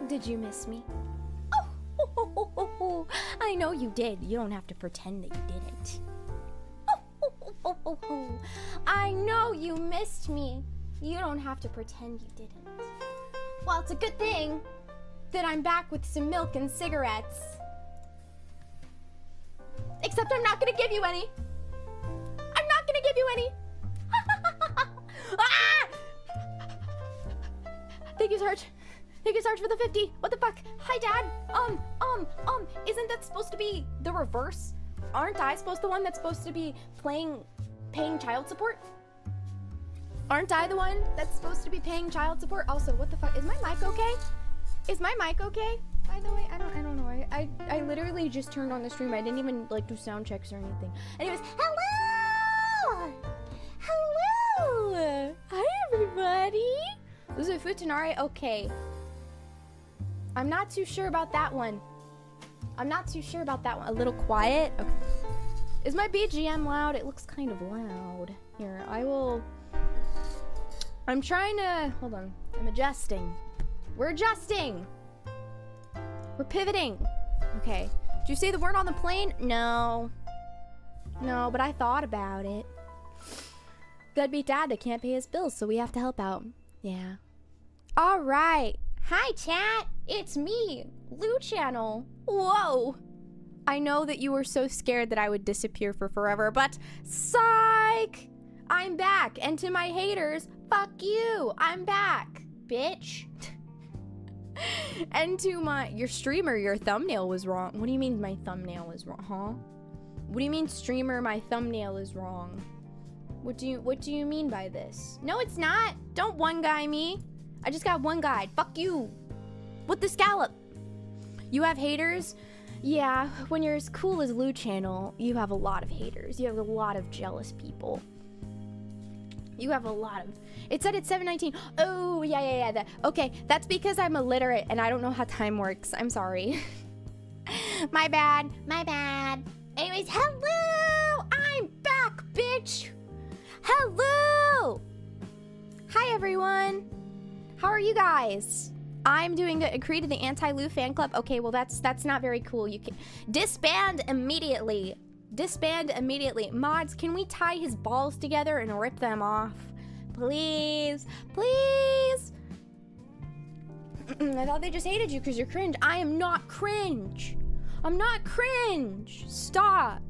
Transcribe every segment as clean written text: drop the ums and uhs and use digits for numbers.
Did you miss me? Oh, I know you did. You don't have to pretend that you didn't. I know you missed me. You don't have to pretend you didn't. Well, it's a good thing that I'm back with some milk and cigarettes. Except I'm not gonna give you any. I'm not gonna give you any. Ah! Thank you, Sarge. Thank you, Sarge, for the 50. What the fuck? Hi, Dad. Isn't that supposed to be the reverse? Aren't I the one that's supposed to be paying child support? Aren't I the one that's supposed to be paying child support? Also, what the fuck? Is my mic okay? Is my mic okay? By the way, I don't know. I literally just turned on the stream. I didn't even like do sound checks or anything. Anyways, hello! Hello! Hi, everybody! This is Futanari. Okay. I'm not too sure about that one. A little quiet? Okay. Is my BGM loud? It looks kind of loud. Here, I'm trying to... Hold on. I'm adjusting. We're adjusting! We're pivoting. Okay. Did you say the word on the plane? No. No, but I thought about it. Deadbeat dad that can't pay his bills, so we have to help out. Yeah. Alright. Hi, chat. It's me, Lou Channel. Whoa. I know that you were so scared that I would disappear for forever, but psych! I'm back. And to my haters, fuck you. I'm back, bitch. And to your streamer, your thumbnail was wrong. What do you mean my thumbnail is wrong, huh? What do you mean, streamer, my thumbnail is wrong? What do you mean by this? No, it's not. Don't one guy me. I just got one guy. Fuck you. With the scallop. You have haters? Yeah, when you're as cool as Lou Channel, you have a lot of haters. You have a lot of jealous people. You have a lot of... It said it's 7:19. Oh, yeah. Okay, that's because I'm illiterate and I don't know how time works. I'm sorry. My bad. Anyways, hello! I'm back, bitch! Hello! Hi, everyone. How are you guys? I'm doing good. Agree to the anti-Lou fan club. Okay, well, that's not very cool. You can disband immediately. Disband immediately. Mods, can we tie his balls together and rip them off? Please. Please. I thought they just hated you because you're cringe. I am not cringe. I'm not cringe. Stop.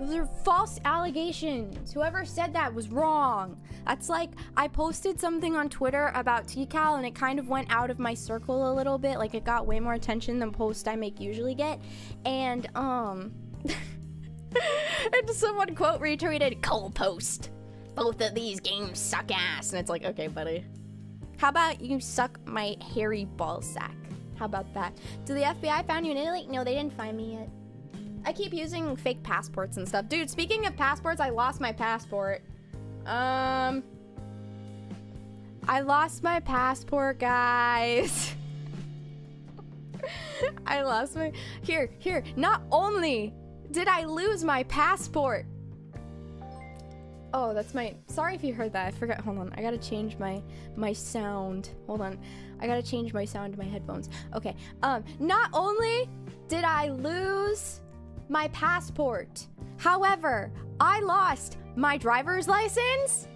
Those are false allegations. Whoever said that was wrong. That's like, I posted something on Twitter about TCal and it kind of went out of my circle a little bit. Like, it got way more attention than posts I usually get. And, and someone quote retweeted, "Coal post. Both of these games suck ass." And it's like, okay, buddy. How about you suck my hairy ball sack? How about that? Did the FBI found you in Italy? No, they didn't find me yet. I keep using fake passports and stuff. Dude, speaking of passports, I lost my passport. I lost my passport, guys. I lost my... Here. Not only did I lose my passport. Oh, that's my... Sorry if you heard that. I forgot. Hold on. I gotta change my sound. Hold on. I gotta change my sound to my headphones. Okay. Not only did I lose my passport, however, I lost my driver's license,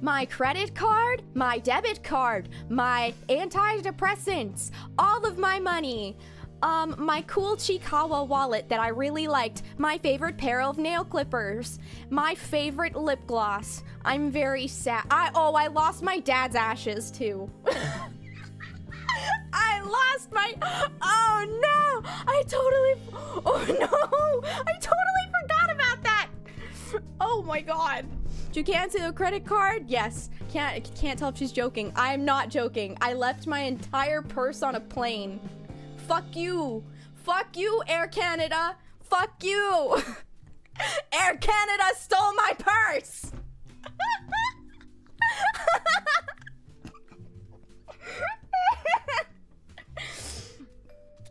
my credit card, my debit card, my antidepressants, all of my money, my cool Chikawa wallet that I really liked, my favorite pair of nail clippers, my favorite lip gloss. I'm very sad. I lost my dad's ashes too. I lost my... Oh no! I totally forgot about that! Oh my god. You can't see the credit card? Yes. Can't tell if she's joking. I am not joking. I left my entire purse on a plane. Fuck you. Fuck you, Air Canada. Fuck you. Air Canada stole my purse.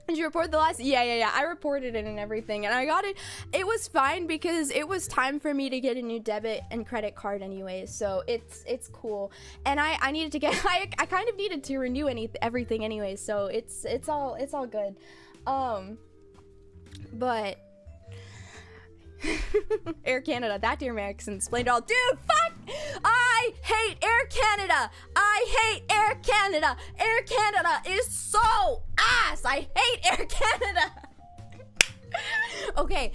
Did you you report the loss? Yeah. I reported it and everything, and I got it. It was fine because it was time for me to get a new debit and credit card anyways, so it's cool. And I needed to get I kind of needed to renew everything anyways, so it's all good. But Air Canada, that dear American explained it all. Dude, fuck! I hate Air Canada! I hate Air Canada! Air Canada is so ass! I hate Air Canada! Okay.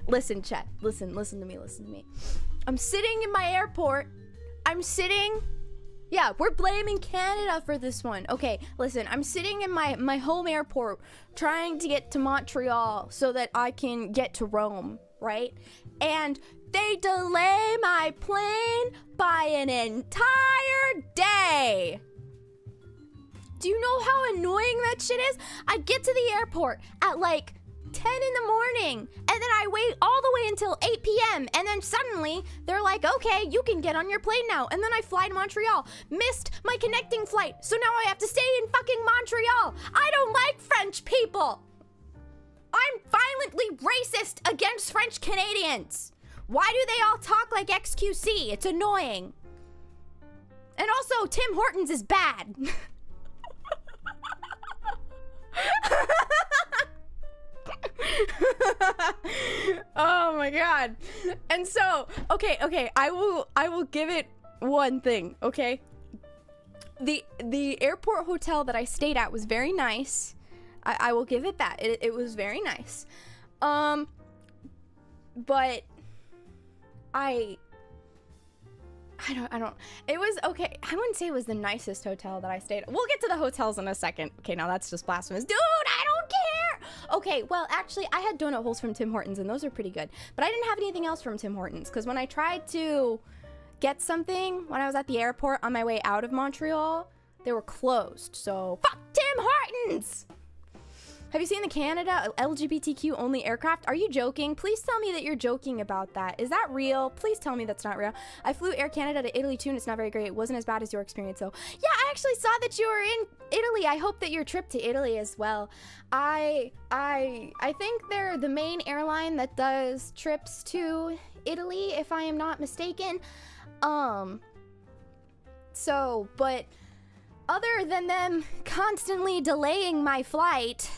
Listen, chat. Listen to me. I'm sitting in my airport. Yeah, we're blaming Canada for this one. Okay, listen, I'm sitting in my home airport trying to get to Montreal so that I can get to Rome, right? And they delay my plane by an entire day. Do you know how annoying that shit is? I get to the airport at like 10 in the morning, and then I wait all the way until 8 p.m. and then suddenly they're like, okay, you can get on your plane now. And then I fly to Montreal, missed my connecting flight, so now I have to stay in fucking Montreal. I don't like French people. I'm violently racist against French Canadians. Why do they all talk like XQC? It's annoying. And also, Tim Hortons is bad. Oh my god. And so, okay, I will give it one thing, okay? The airport hotel that I stayed at was very nice. I will give it that. It was very nice. But I don't, it was okay. I wouldn't say it was the nicest hotel that I stayed at. We'll get to the hotels in a second. Okay, now that's just blasphemous. Dude, I don't care. Okay, well, actually, I had donut holes from Tim Hortons, and those are pretty good. But I didn't have anything else from Tim Hortons, because when I tried to get something when I was at the airport on my way out of Montreal, they were closed. So, fuck Tim Hortons! Have you seen the Canada LGBTQ only aircraft? Are you joking? Please tell me that you're joking about that. Is that real? Please tell me that's not real. I flew Air Canada to Italy too, and it's not very great. It wasn't as bad as your experience though. Yeah, I actually saw that you were in Italy. I hope that your trip to Italy as well. I think they're the main airline that does trips to Italy, if I am not mistaken. So, but other than them constantly delaying my flight,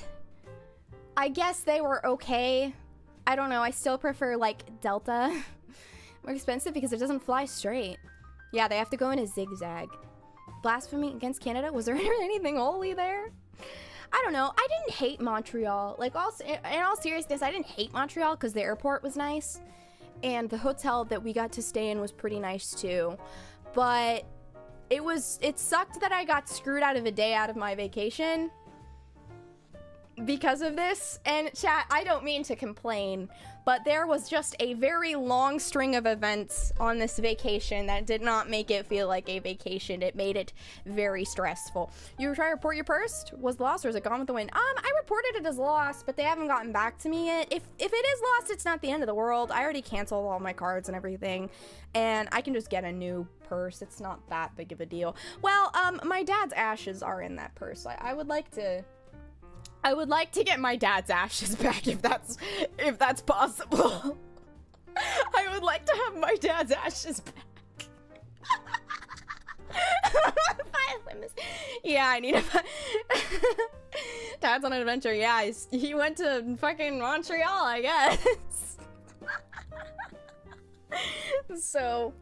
I guess they were okay. I don't know. I still prefer, like, Delta. More expensive because it doesn't fly straight. Yeah, they have to go in a zigzag. Blasphemy against Canada? Was there anything holy there? I don't know. I didn't hate Montreal. Like, in all seriousness, I didn't hate Montreal because the airport was nice. And the hotel that we got to stay in was pretty nice, too. But it sucked that I got screwed out of a day out of my vacation because of this. And chat, I don't mean to complain, but there was just a very long string of events on this vacation that did not make it feel like a vacation. It made it very stressful. You try to report your purse? Was lost or is it gone with the wind? I reported it as lost, but they haven't gotten back to me yet. If it is lost, it's not the end of the world. I already canceled all my cards and everything, and I can just get a new purse. It's not that big of a deal. Well, my dad's ashes are in that purse. I would like to get my dad's ashes back if that's possible. I would like to have my dad's ashes back. Yeah, I need a Dad's on an adventure. Yeah, he went to fucking Montreal, I guess. So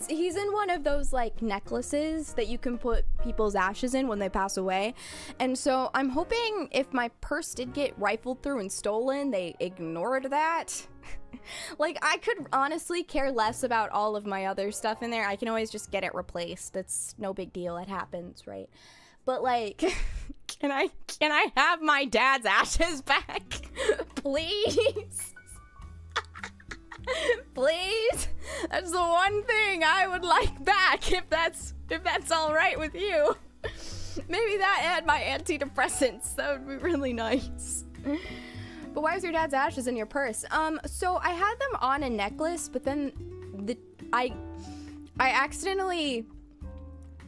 he's in one of those like necklaces that you can put people's ashes in when they pass away. And so I'm hoping if my purse did get rifled through and stolen, they ignored that. Like, I could honestly care less about all of my other stuff in there. I can always just get it replaced. That's no big deal. It happens, right? But like, can I have my dad's ashes back? Please? Please? That's the one thing I would like back, if that's all right with you. Maybe that and my antidepressants. That would be really nice. But why was your dad's ashes in your purse? So I had them on a necklace, but then I accidentally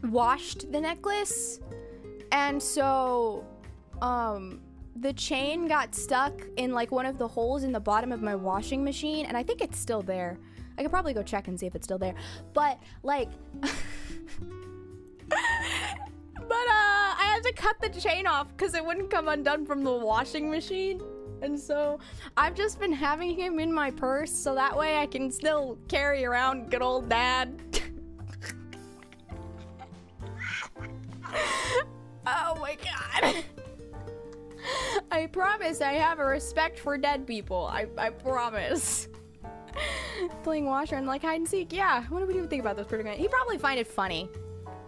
washed the necklace, and so the chain got stuck in like one of the holes in the bottom of my washing machine, and I think it's still there. I could probably go check and see if it's still there. But like I had to cut the chain off because it wouldn't come undone from the washing machine. And so I've just been having him in my purse so that way I can still carry around good old dad. Oh my god. I promise I have a respect for dead people. I promise. Playing washer and like hide and seek. Yeah, what do we even think about this predicament? He'd probably find it funny.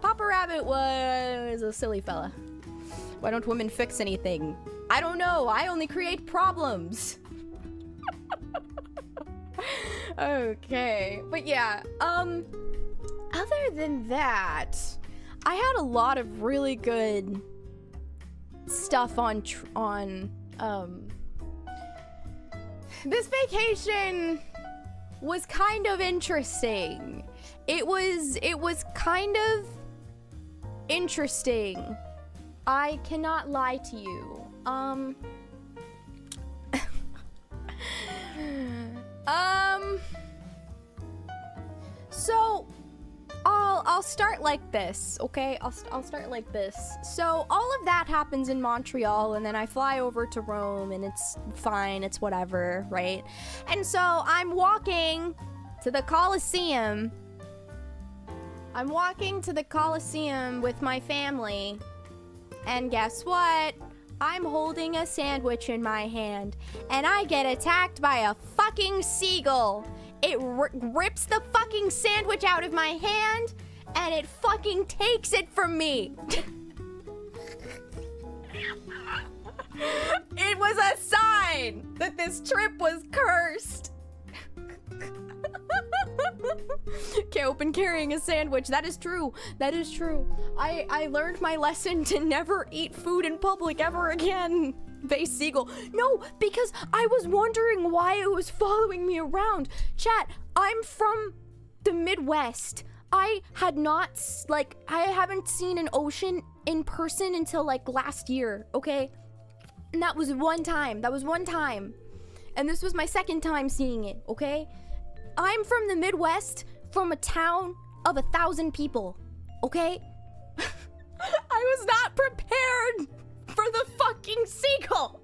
Papa Rabbit was a silly fella. Why don't women fix anything? I don't know. I only create problems. Okay. But yeah, other than that, I had a lot of really good stuff on this vacation was kind of interesting. It was kind of interesting. I cannot lie to you. So I'll start like this, okay? I'll start like this. So all of that happens in Montreal, and then I fly over to Rome, and it's fine, it's whatever, right? And so I'm walking to the Colosseum. I'm walking to the Colosseum with my family, and guess what? I'm holding a sandwich in my hand, and I get attacked by a fucking seagull. It rips the fucking sandwich out of my hand, and it fucking takes it from me. It was a sign that this trip was cursed. Can't open carrying a sandwich. That is true. That is true. I learned my lesson to never eat food in public ever again. Base Seagull. No, because I was wondering why it was following me around. Chat, I'm from the Midwest. I haven't seen an ocean in person until like last year, okay? And that was one time. And this was my second time seeing it, okay? I'm from the Midwest, from a town of 1,000 people, okay? I was not prepared for the fucking seagull.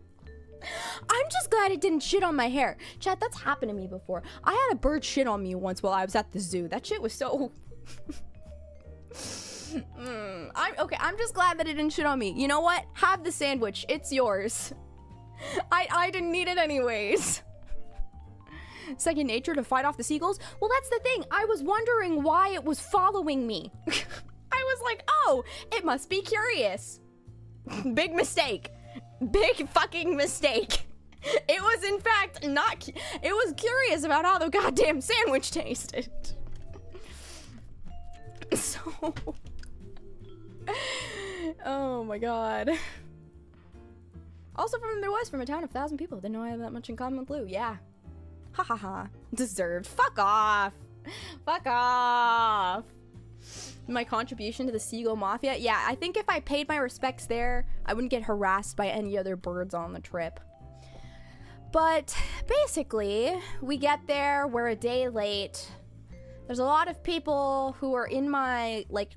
I'm just glad it didn't shit on my hair. Chat, that's happened to me before. I had a bird shit on me once while I was at the zoo. That shit was so... I'm just glad that it didn't shit on me. You know what? Have the sandwich. It's yours. I didn't need it anyways. Second nature to fight off the seagulls? Well, that's the thing. I was wondering why it was following me. I was like, oh, it must be curious. Big mistake. Big fucking mistake. It was in fact not, it was curious about how the goddamn sandwich tasted. So, oh my god. Also from the Midwest, from a town of 1,000 people. Didn't know I have that much in common with Blue. Yeah. Ha ha ha. Deserved. Fuck off. Fuck off. My contribution to the Seagull Mafia? Yeah, I think if I paid my respects there, I wouldn't get harassed by any other birds on the trip. But basically, we get there, we're a day late. There's a lot of people who are in my, like,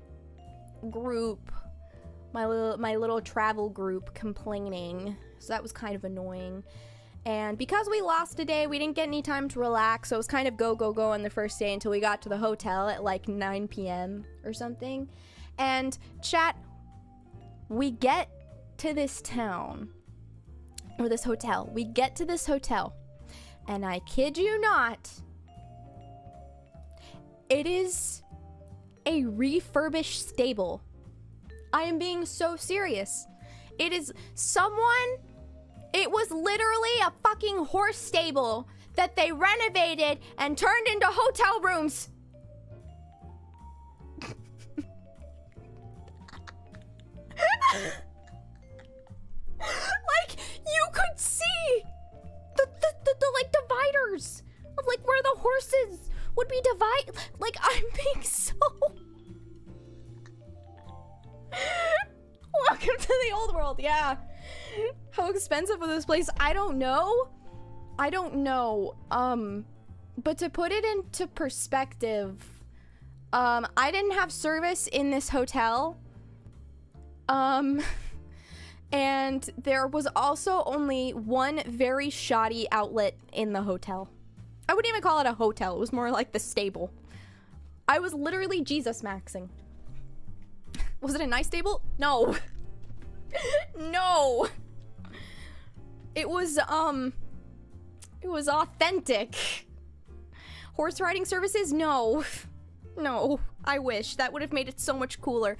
group, my little travel group complaining. So that was kind of annoying. And because we lost a day, we didn't get any time to relax, so it was kind of go, go, go on the first day until we got to the hotel at like 9 p.m. or something. And chat, we get to this town, or this hotel. We get to this hotel, and I kid you not, it is a refurbished stable. I am being so serious. It is it was literally a fucking horse stable that they renovated and turned into hotel rooms. Like, you could see the like dividers of like where the horses would be divided. Like, I'm being so... Welcome to the old world, yeah. How expensive was this place? I don't know. But to put it into perspective, I didn't have service in this hotel. And there was also only one very shoddy outlet in the hotel. I wouldn't even call it a hotel. It was more like the stable. I was literally Jesus maxing. Was it a nice stable? No. No. It was authentic. Horse riding services? No. No. I wish. That would have made it so much cooler.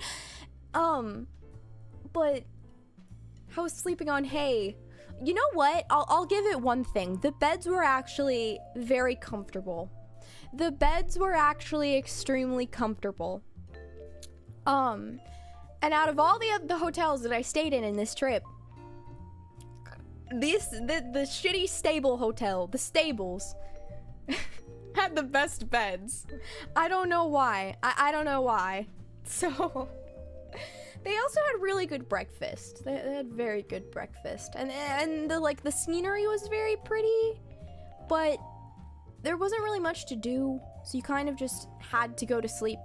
But I was sleeping on hay. You know what? I'll give it one thing. The beds were actually very comfortable. The beds were actually extremely comfortable. And out of all the hotels that I stayed in this trip, the shitty stable hotel, the stables, had the best beds. I don't know why. I don't know why. So they also had really good breakfast. They had very good breakfast, and the scenery was very pretty, but there wasn't really much to do, so you kind of just had to go to sleep.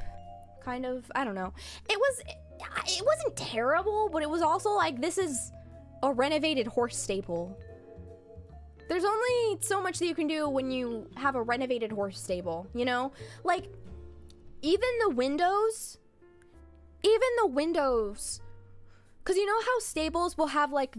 Kind of, I don't know. It wasn't terrible, but it was also like, this is a renovated horse stable. There's only so much that you can do when you have a renovated horse stable, you know? Like, even the windows, because you know how stables will have like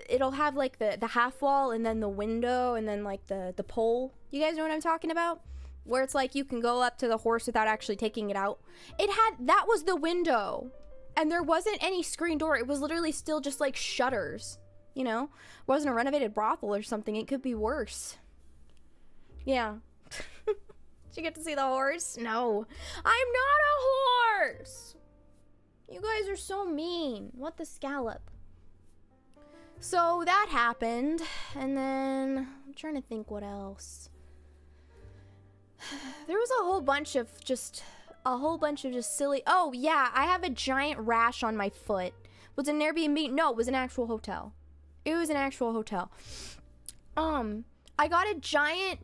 it'll have like the half wall and then the window and then like the pole. You guys know what I'm talking about? Where it's like you can go up to the horse without actually taking it out. That was the window. And there wasn't any screen door. It was literally still just like shutters, you know? It wasn't a renovated brothel or something. It could be worse. Yeah. Did you get to see the horse? No. I'm not a horse! You guys are so mean. What the scallop? So that happened, and then I'm trying to think what else. There was a whole bunch of just silly. Oh yeah, I have a giant rash on my foot. Was it an Airbnb? No, it was an actual hotel. It was an actual hotel. I got a giant,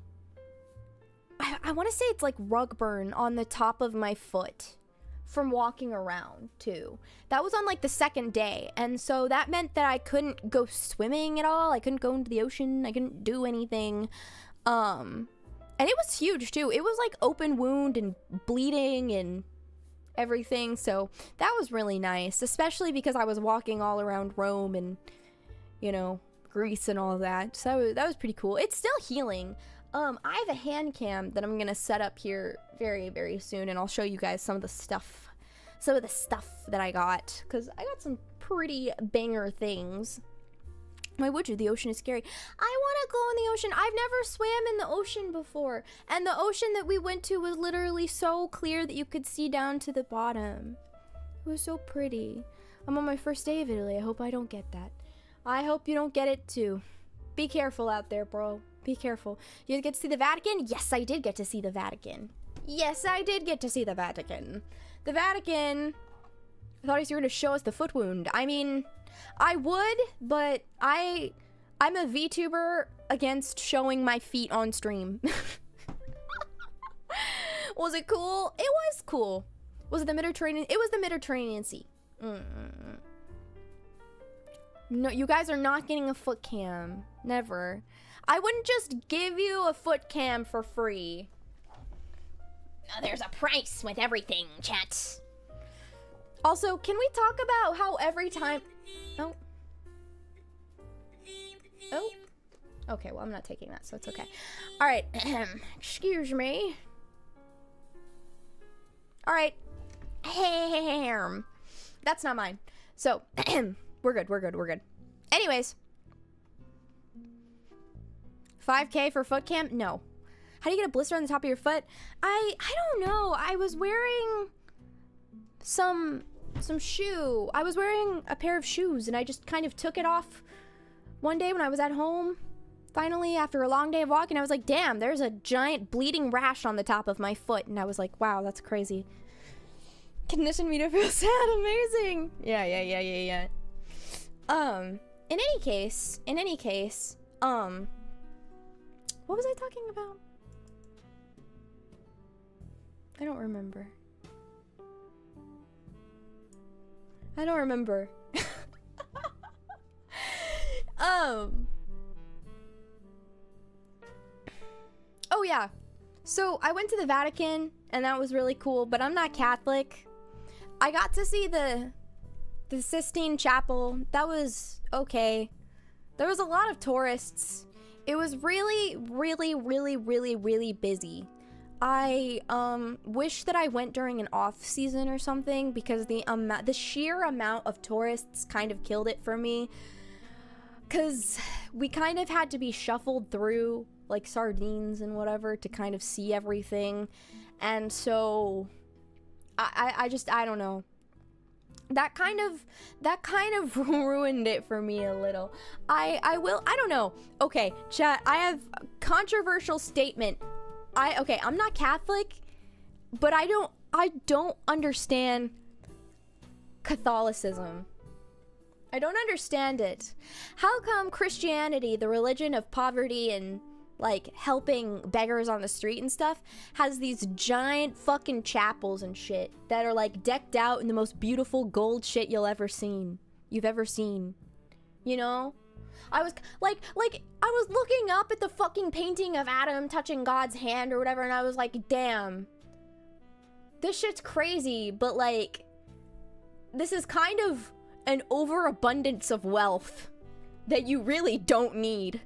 I want to say it's like rug burn on the top of my foot from walking around too. That was on like the second day, and so that meant that I couldn't go swimming at all. I couldn't go into the ocean. I couldn't do anything. And it was huge too. It was like open wound and bleeding and everything, so that was really nice, especially because I was walking all around Rome and, you know, Greece and all that. So that was pretty cool. It's still healing. I have a hand cam that I'm gonna set up here very, very soon, and I'll show you guys some of the stuff that I got, because I got some pretty banger things. Why would you? The ocean is scary. I want to go in the ocean. I've never swam in the ocean before, and the ocean that we went to was literally so clear that you could see down to the bottom. It was so pretty. I'm on my first day of Italy. I hope I don't get that. I hope you don't get it too. Be careful out there, bro. Be careful. You get to see the Vatican? Yes, I did get to see the Vatican. Yes, I did get to see the Vatican. The Vatican, I thought you were going to show us the foot wound. I mean, I would, but I'm a VTuber against showing my feet on stream. Was it cool? It was cool. Was it the Mediterranean? It was the Mediterranean Sea. No, you guys are not getting a foot cam. Never. I wouldn't just give you a foot cam for free. No, there's a price with everything, chat. Also, can we talk about how every time... Oh. Oh. Okay, well, I'm not taking that, so it's okay. All right. Excuse me. All right. That's not mine. So, we're good. Anyways. 5K for foot cam? No. How do you get a blister on the top of your foot? I don't know. I was wearing some shoe. I was wearing a pair of shoes, and I just kind of took it off one day when I was at home. Finally, after a long day of walking, I was like, damn, there's a giant bleeding rash on the top of my foot. And I was like, wow, that's crazy. Conditioned me to feel sad. Amazing. Yeah. In any case, what was I talking about? I don't remember. Oh yeah. So I went to the Vatican and that was really cool, but I'm not Catholic. I got to see the Sistine Chapel. That was okay. There was a lot of tourists. It was really, really, really, really, really busy. I wish that I went during an off season or something, because the sheer amount of tourists kind of killed it for me. Cause we kind of had to be shuffled through like sardines and whatever to kind of see everything, and so I don't know. That kind of ruined it for me a little. I don't know. Okay, chat, I have a controversial statement. I'm not Catholic, but I don't understand Catholicism. I don't understand it. How come Christianity, the religion of poverty and like helping beggars on the street and stuff, has these giant fucking chapels and shit that are like decked out in the most beautiful gold shit you've ever seen? You know? I was like I was looking up at the fucking painting of Adam touching God's hand or whatever, and I was like, damn, this shit's crazy, but like, this is kind of an overabundance of wealth that you really don't need.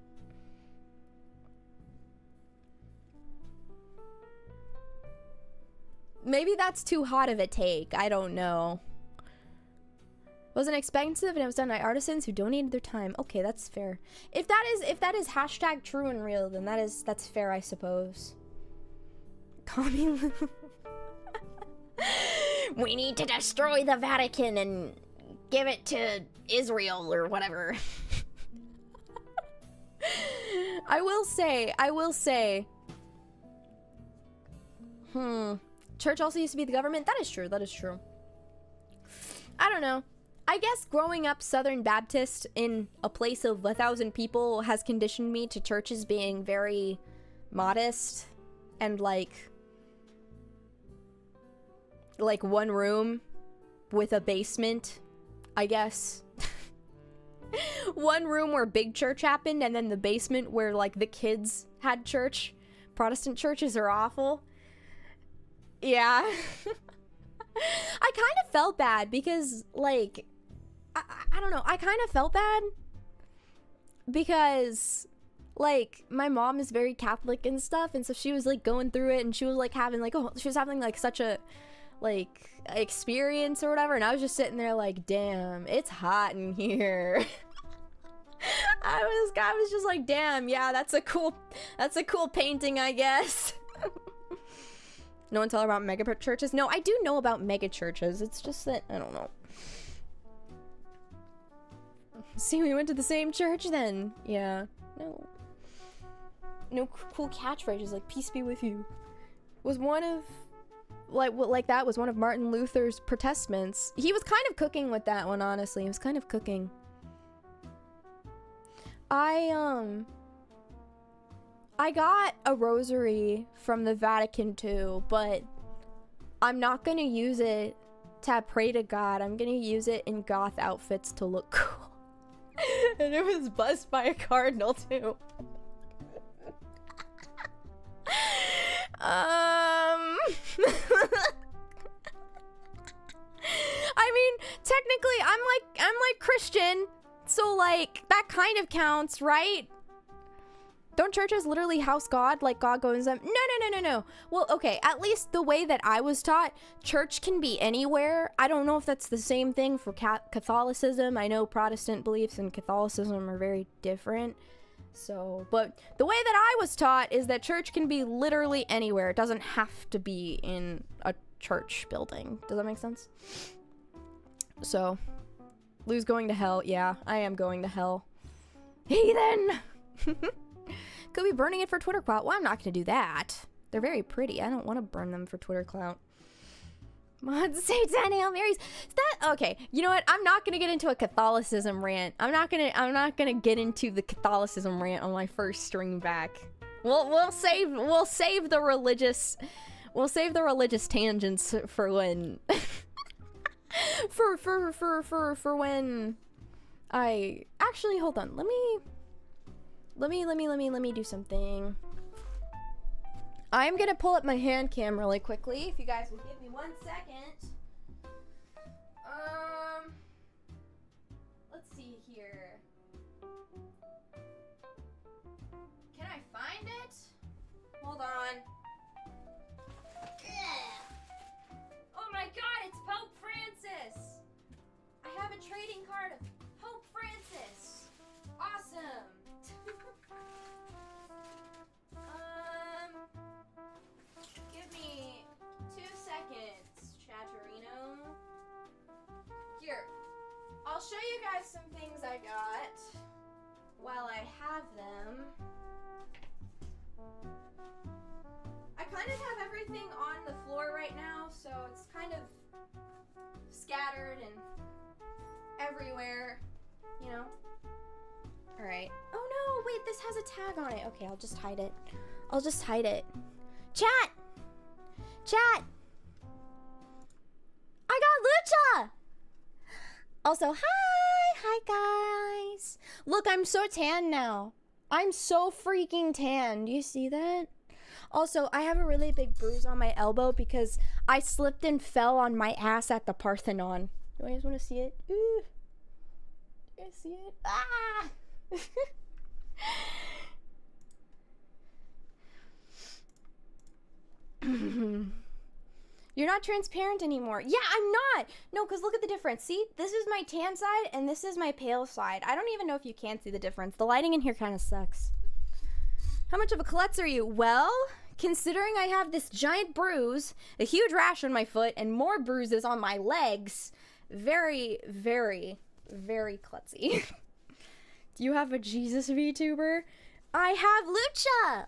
Maybe that's too hot of a take. I don't know. It wasn't expensive, and it was done by artisans who donated their time. Okay, that's fair. If that is hashtag true and real, then that's fair, I suppose. Communism. We need to destroy the Vatican and give it to Israel or whatever. I will say. Church also used to be the government. That is true. I don't know. I guess growing up Southern Baptist in a place of 1,000 people has conditioned me to churches being very modest and like one room with a basement, I guess. One room where big church happened, and then the basement where like the kids had church. Protestant churches are awful. Yeah. I kind of felt bad because, like, I don't know. I kind of felt bad because, like, my mom is very Catholic and stuff, and so she was, like, going through it, and she was, like, having, like, she was having, like, such a, like, experience or whatever, and I was just sitting there, like, damn, it's hot in here. I was just like, damn, yeah, that's a cool painting, I guess. No one tell her about mega churches? No, I do know about mega churches. It's just that, I don't know. See, we went to the same church then. Yeah. No cool catchphrases like peace be with you. Was one of, that was one of Martin Luther's protestments. He was kind of cooking with that one, honestly. He was kind of cooking. I got a rosary from the Vatican too, but I'm not gonna use it to pray to God. I'm gonna use it in goth outfits to look cool. And it was buzzed by a cardinal too. I mean, technically I'm like Christian, so like that kind of counts, right? Don't churches literally house God? Like God goes them? No. Well, okay, at least the way that I was taught, church can be anywhere. I don't know if that's the same thing for Catholicism. I know Protestant beliefs and Catholicism are very different. So, but the way that I was taught is that church can be literally anywhere. It doesn't have to be in a church building. Does that make sense? So, Lou's going to hell. Yeah, I am going to hell. Heathen! Could be burning it for Twitter clout. Well, I'm not gonna do that. They're very pretty. I don't want to burn them for Twitter clout. Mods say 10 Hail Marys. Is that okay? You know what? I'm not gonna get into a Catholicism rant. I'm not gonna get into the Catholicism rant on my first stream back. We'll save the religious tangents for when for when I actually hold on. Let me do something. I'm gonna pull up my hand cam really quickly. If you guys will give me 1 second. Let's see here. Can I find it? Hold on. Oh my god, it's Pope Francis! I have a trading card of Pope Francis. Awesome. Give me 2 seconds, Chatterino. Here, I'll show you guys some things I got while I have them. I kind of have everything on the floor right now, so it's kind of scattered and everywhere, you know? Alright. Oh no, wait, this has a tag on it. Okay, I'll just hide it. I'll just hide it. Chat! Chat! I got Lucha! Also, hi guys. Look, I'm so tan now. I'm so freaking tan. Do you see that? Also, I have a really big bruise on my elbow because I slipped and fell on my ass at the Parthenon. Do you guys want to see it? Ooh. You guys see it? Ah! You're not transparent anymore. Yeah, I'm not. No, because look at the difference. See, this is my tan side and this is my pale side. I don't even know if you can see the difference. The lighting in here kind of sucks. How much of a klutz are you? Well, considering I have this giant bruise, a huge rash on my foot, and more bruises on my legs, very, very, very klutzy. Do you have a Jesus VTuber? I have Lucha!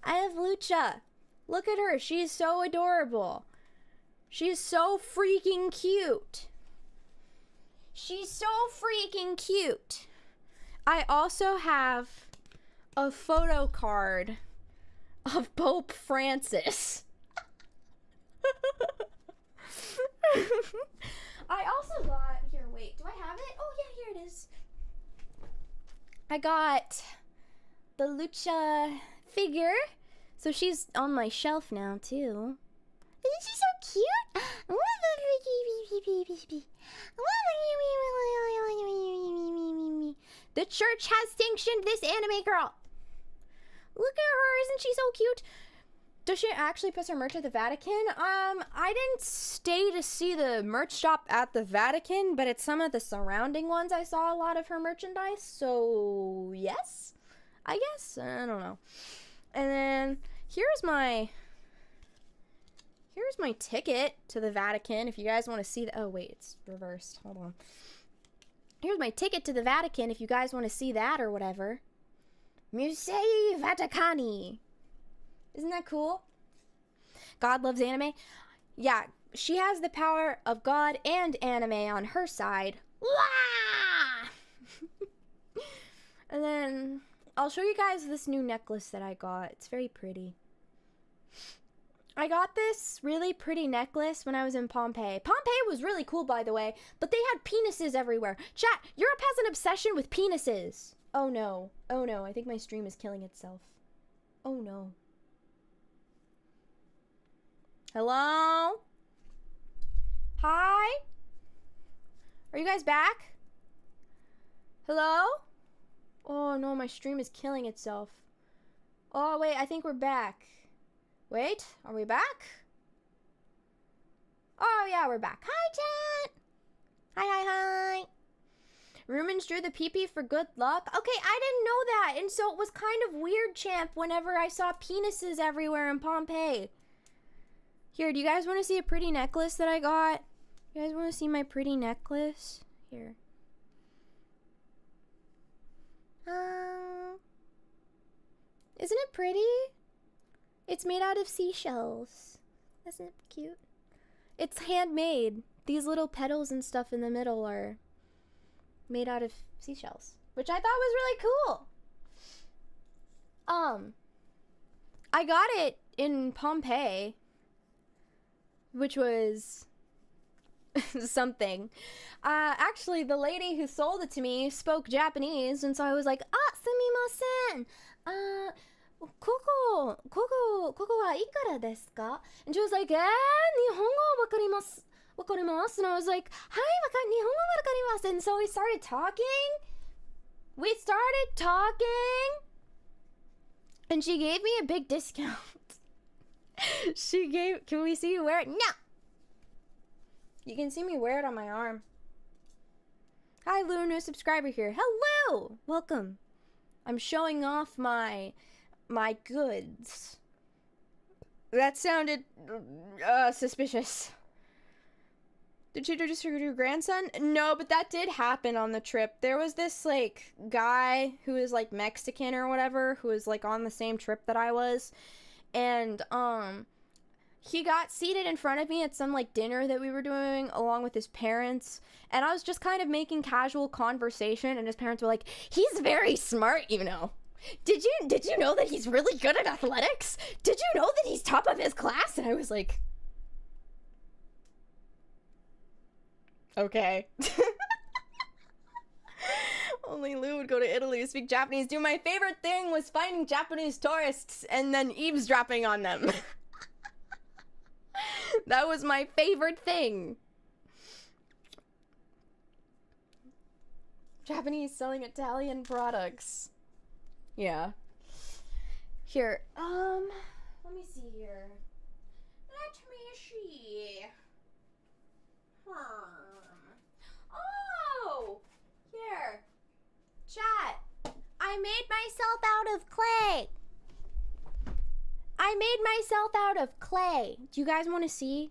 I have Lucha. Look at her. She's so adorable. She's so freaking cute. She's so freaking cute. I also have a photo card of Pope Francis. I also got, here, wait, do I have it? Oh yeah, here it is. I got the Lucha figure. So she's on my shelf now too. Isn't she so cute? The church has sanctioned this anime girl. Look at her, isn't she so cute? Does she actually put her merch at the Vatican? I didn't stay to see the merch shop at the Vatican, but at some of the surrounding ones I saw a lot of her merchandise, so yes, I guess, I don't know. And then here's my ticket to the Vatican if you guys want to see the, oh wait, it's reversed, hold on. Here's my ticket to the Vatican if you guys want to see that or whatever. Musei Vaticani. Isn't that cool? God loves anime. Yeah, she has the power of God and anime on her side. Wah! And then I'll show you guys this new necklace that I got. It's very pretty. I got this really pretty necklace when I was in Pompeii. Pompeii was really cool, by the way, but they had penises everywhere. Chat, Europe has an obsession with penises. Oh no. Oh no, I think my stream is killing itself. Oh no. Hello? Hi? Are you guys back? Hello? Oh no, my stream is killing itself. Oh wait, I think we're back. Wait, are we back? Oh yeah, we're back. Hi, chat! Hi. Rumens drew the pee-pee for good luck? Okay, I didn't know that, and so it was kind of weird, champ, whenever I saw penises everywhere in Pompeii. Here, do you guys want to see a pretty necklace that I got? You guys want to see my pretty necklace? Here. Isn't it pretty? It's made out of seashells. Isn't it cute? It's handmade. These little petals and stuff in the middle are made out of seashells, which I thought was really cool. I got it in Pompeii, which was something. Actually, the lady who sold it to me spoke Japanese, and so I was like, sumimasen. Koko wa ikara desu ka? And she was like, Nihongo wakarimasu. And I was like, Nihongo wakarimasu. And so we started talking. And she gave me a big discount. Can we see you wear it? No! You can see me wear it on my arm. Hi, Lou, new subscriber here. Hello! Welcome. I'm showing off my goods. That sounded suspicious. Did she introduce her grandson? No, but that did happen on the trip. There was this, like, guy who is, like, Mexican or whatever, who was, like, on the same trip that I was. And, he got seated in front of me at some, like, dinner that we were doing along with his parents. And I was just kind of making casual conversation, and his parents were like, he's very smart, you know. Did you know that he's really good at athletics? Did you know that he's top of his class? And I was like, okay. Only Lou would go to Italy to speak Japanese. Dude, my favorite thing was finding Japanese tourists and then eavesdropping on them. That was my favorite thing. Japanese selling Italian products. Yeah. Here, let me see here. Let me see. Oh! Here. Chat. I made myself out of clay. Do you guys want to see?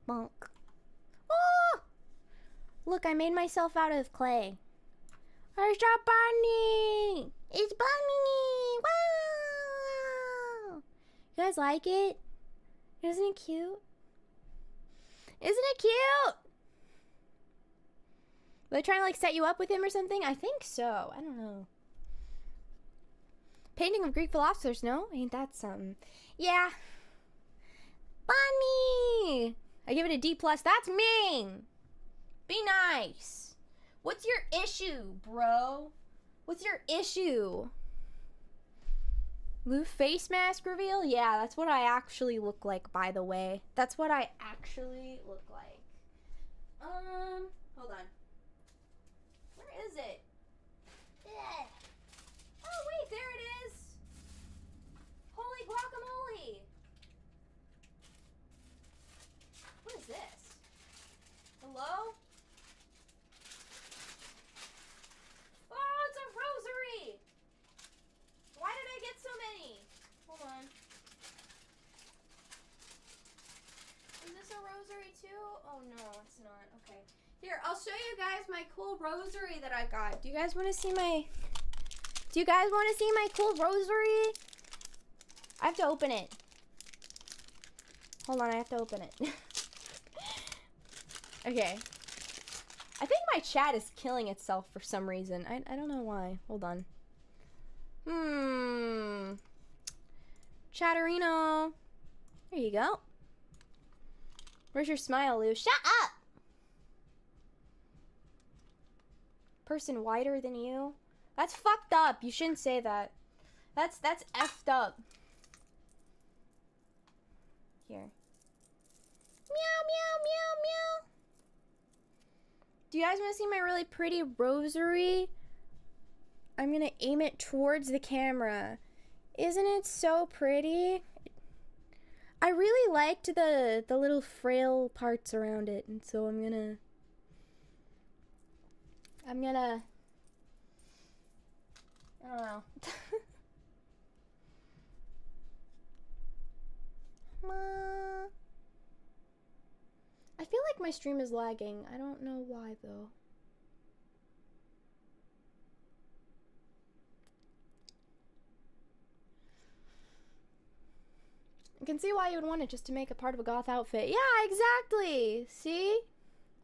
Bonk. Oh! Look, I made myself out of clay. It's a bunny! It's bunny! Wow! You guys like it? Isn't it cute? Are they trying to, like, set you up with him or something? I think so. I don't know. Painting of Greek philosophers, no? Ain't that something? Yeah. Bunny! I give it a D+. That's mean! Be nice. What's your issue, bro? What's your issue? Lou face mask reveal? Yeah, that's what I actually look like, by the way. That's what I actually look like. Hold on. Where is it? Yeah. Oh, wait, there it is. Holy guacamole. What is this? Hello? Oh, it's a rosary. Why did I get so many? Hold on. Is this a rosary too? Oh no, it's not. Okay. Here, I'll show you guys my cool rosary that I got. Do you guys want to see my cool rosary? I have to open it. Hold on, I have to open it. Okay. I think my chat is killing itself for some reason. I don't know why. Hold on. Chatterino. There you go. Where's your smile, Lou? Shut up! Person wider than you? That's fucked up. You shouldn't say that. That's effed up. Here. Meow, meow, meow, meow. Do you guys want to see my really pretty rosary? I'm gonna aim it towards the camera. Isn't it so pretty? I really liked the little frail parts around it, and so I'm gonna I don't know. I feel like my stream is lagging. I don't know why though. You can see why you would want it just to make a part of a goth outfit. Yeah, exactly. See?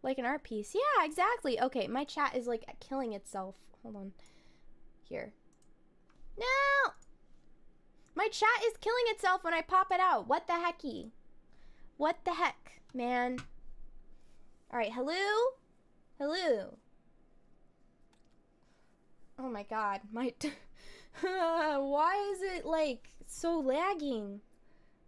Like an art piece. Yeah, exactly. Okay, my chat is like killing itself. Hold on. Here. No! My chat is killing itself when I pop it out. What the hecky? What the heck, man? Alright, hello? Hello? Oh my god, my... why is it, like, so lagging?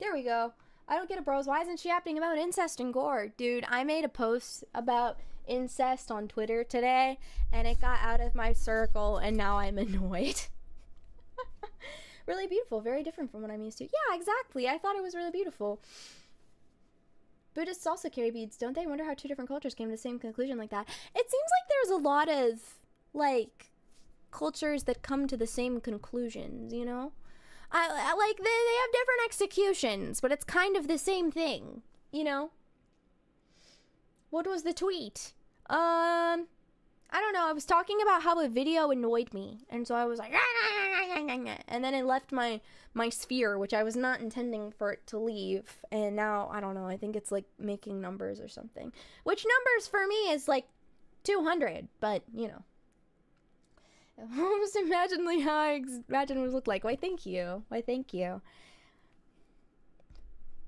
There we go. I don't get it, bros. Why isn't she yapping about incest and gore? Dude, I made a post about incest on Twitter today, and it got out of my circle, and now I'm annoyed. Really beautiful. Very different from what I'm used to. Yeah, exactly. I thought it was really beautiful. Buddhists also carry beads, don't they? Wonder how two different cultures came to the same conclusion like that. It seems like there's a lot of, like, cultures that come to the same conclusions, you know? I like, they have different executions, but it's kind of the same thing, you know? What was the tweet? I don't know. I was talking about how a video annoyed me, and so I was like, and then it left my sphere, which I was not intending for it to leave, and now, I don't know, I think it's like making numbers or something. Which numbers for me is like 200, but, you know. Almost imagine like how I imagine it would look like. Why, thank you. Why, thank you.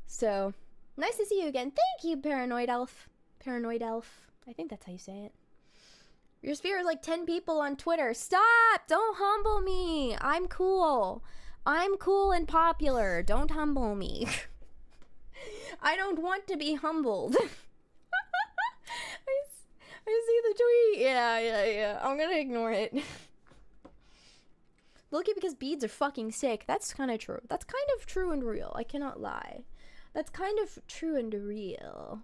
So, nice to see you again. Thank you, Paranoid Elf. Paranoid Elf. I think that's how you say it. Your sphere is like 10 people on Twitter. Stop! Don't humble me. I'm cool. I'm cool and popular. Don't humble me. I don't want to be humbled. I see the tweet. Yeah. I'm gonna ignore it. Lucky because beads are fucking sick. That's kind of true. That's kind of true and real. I cannot lie. That's kind of true and real.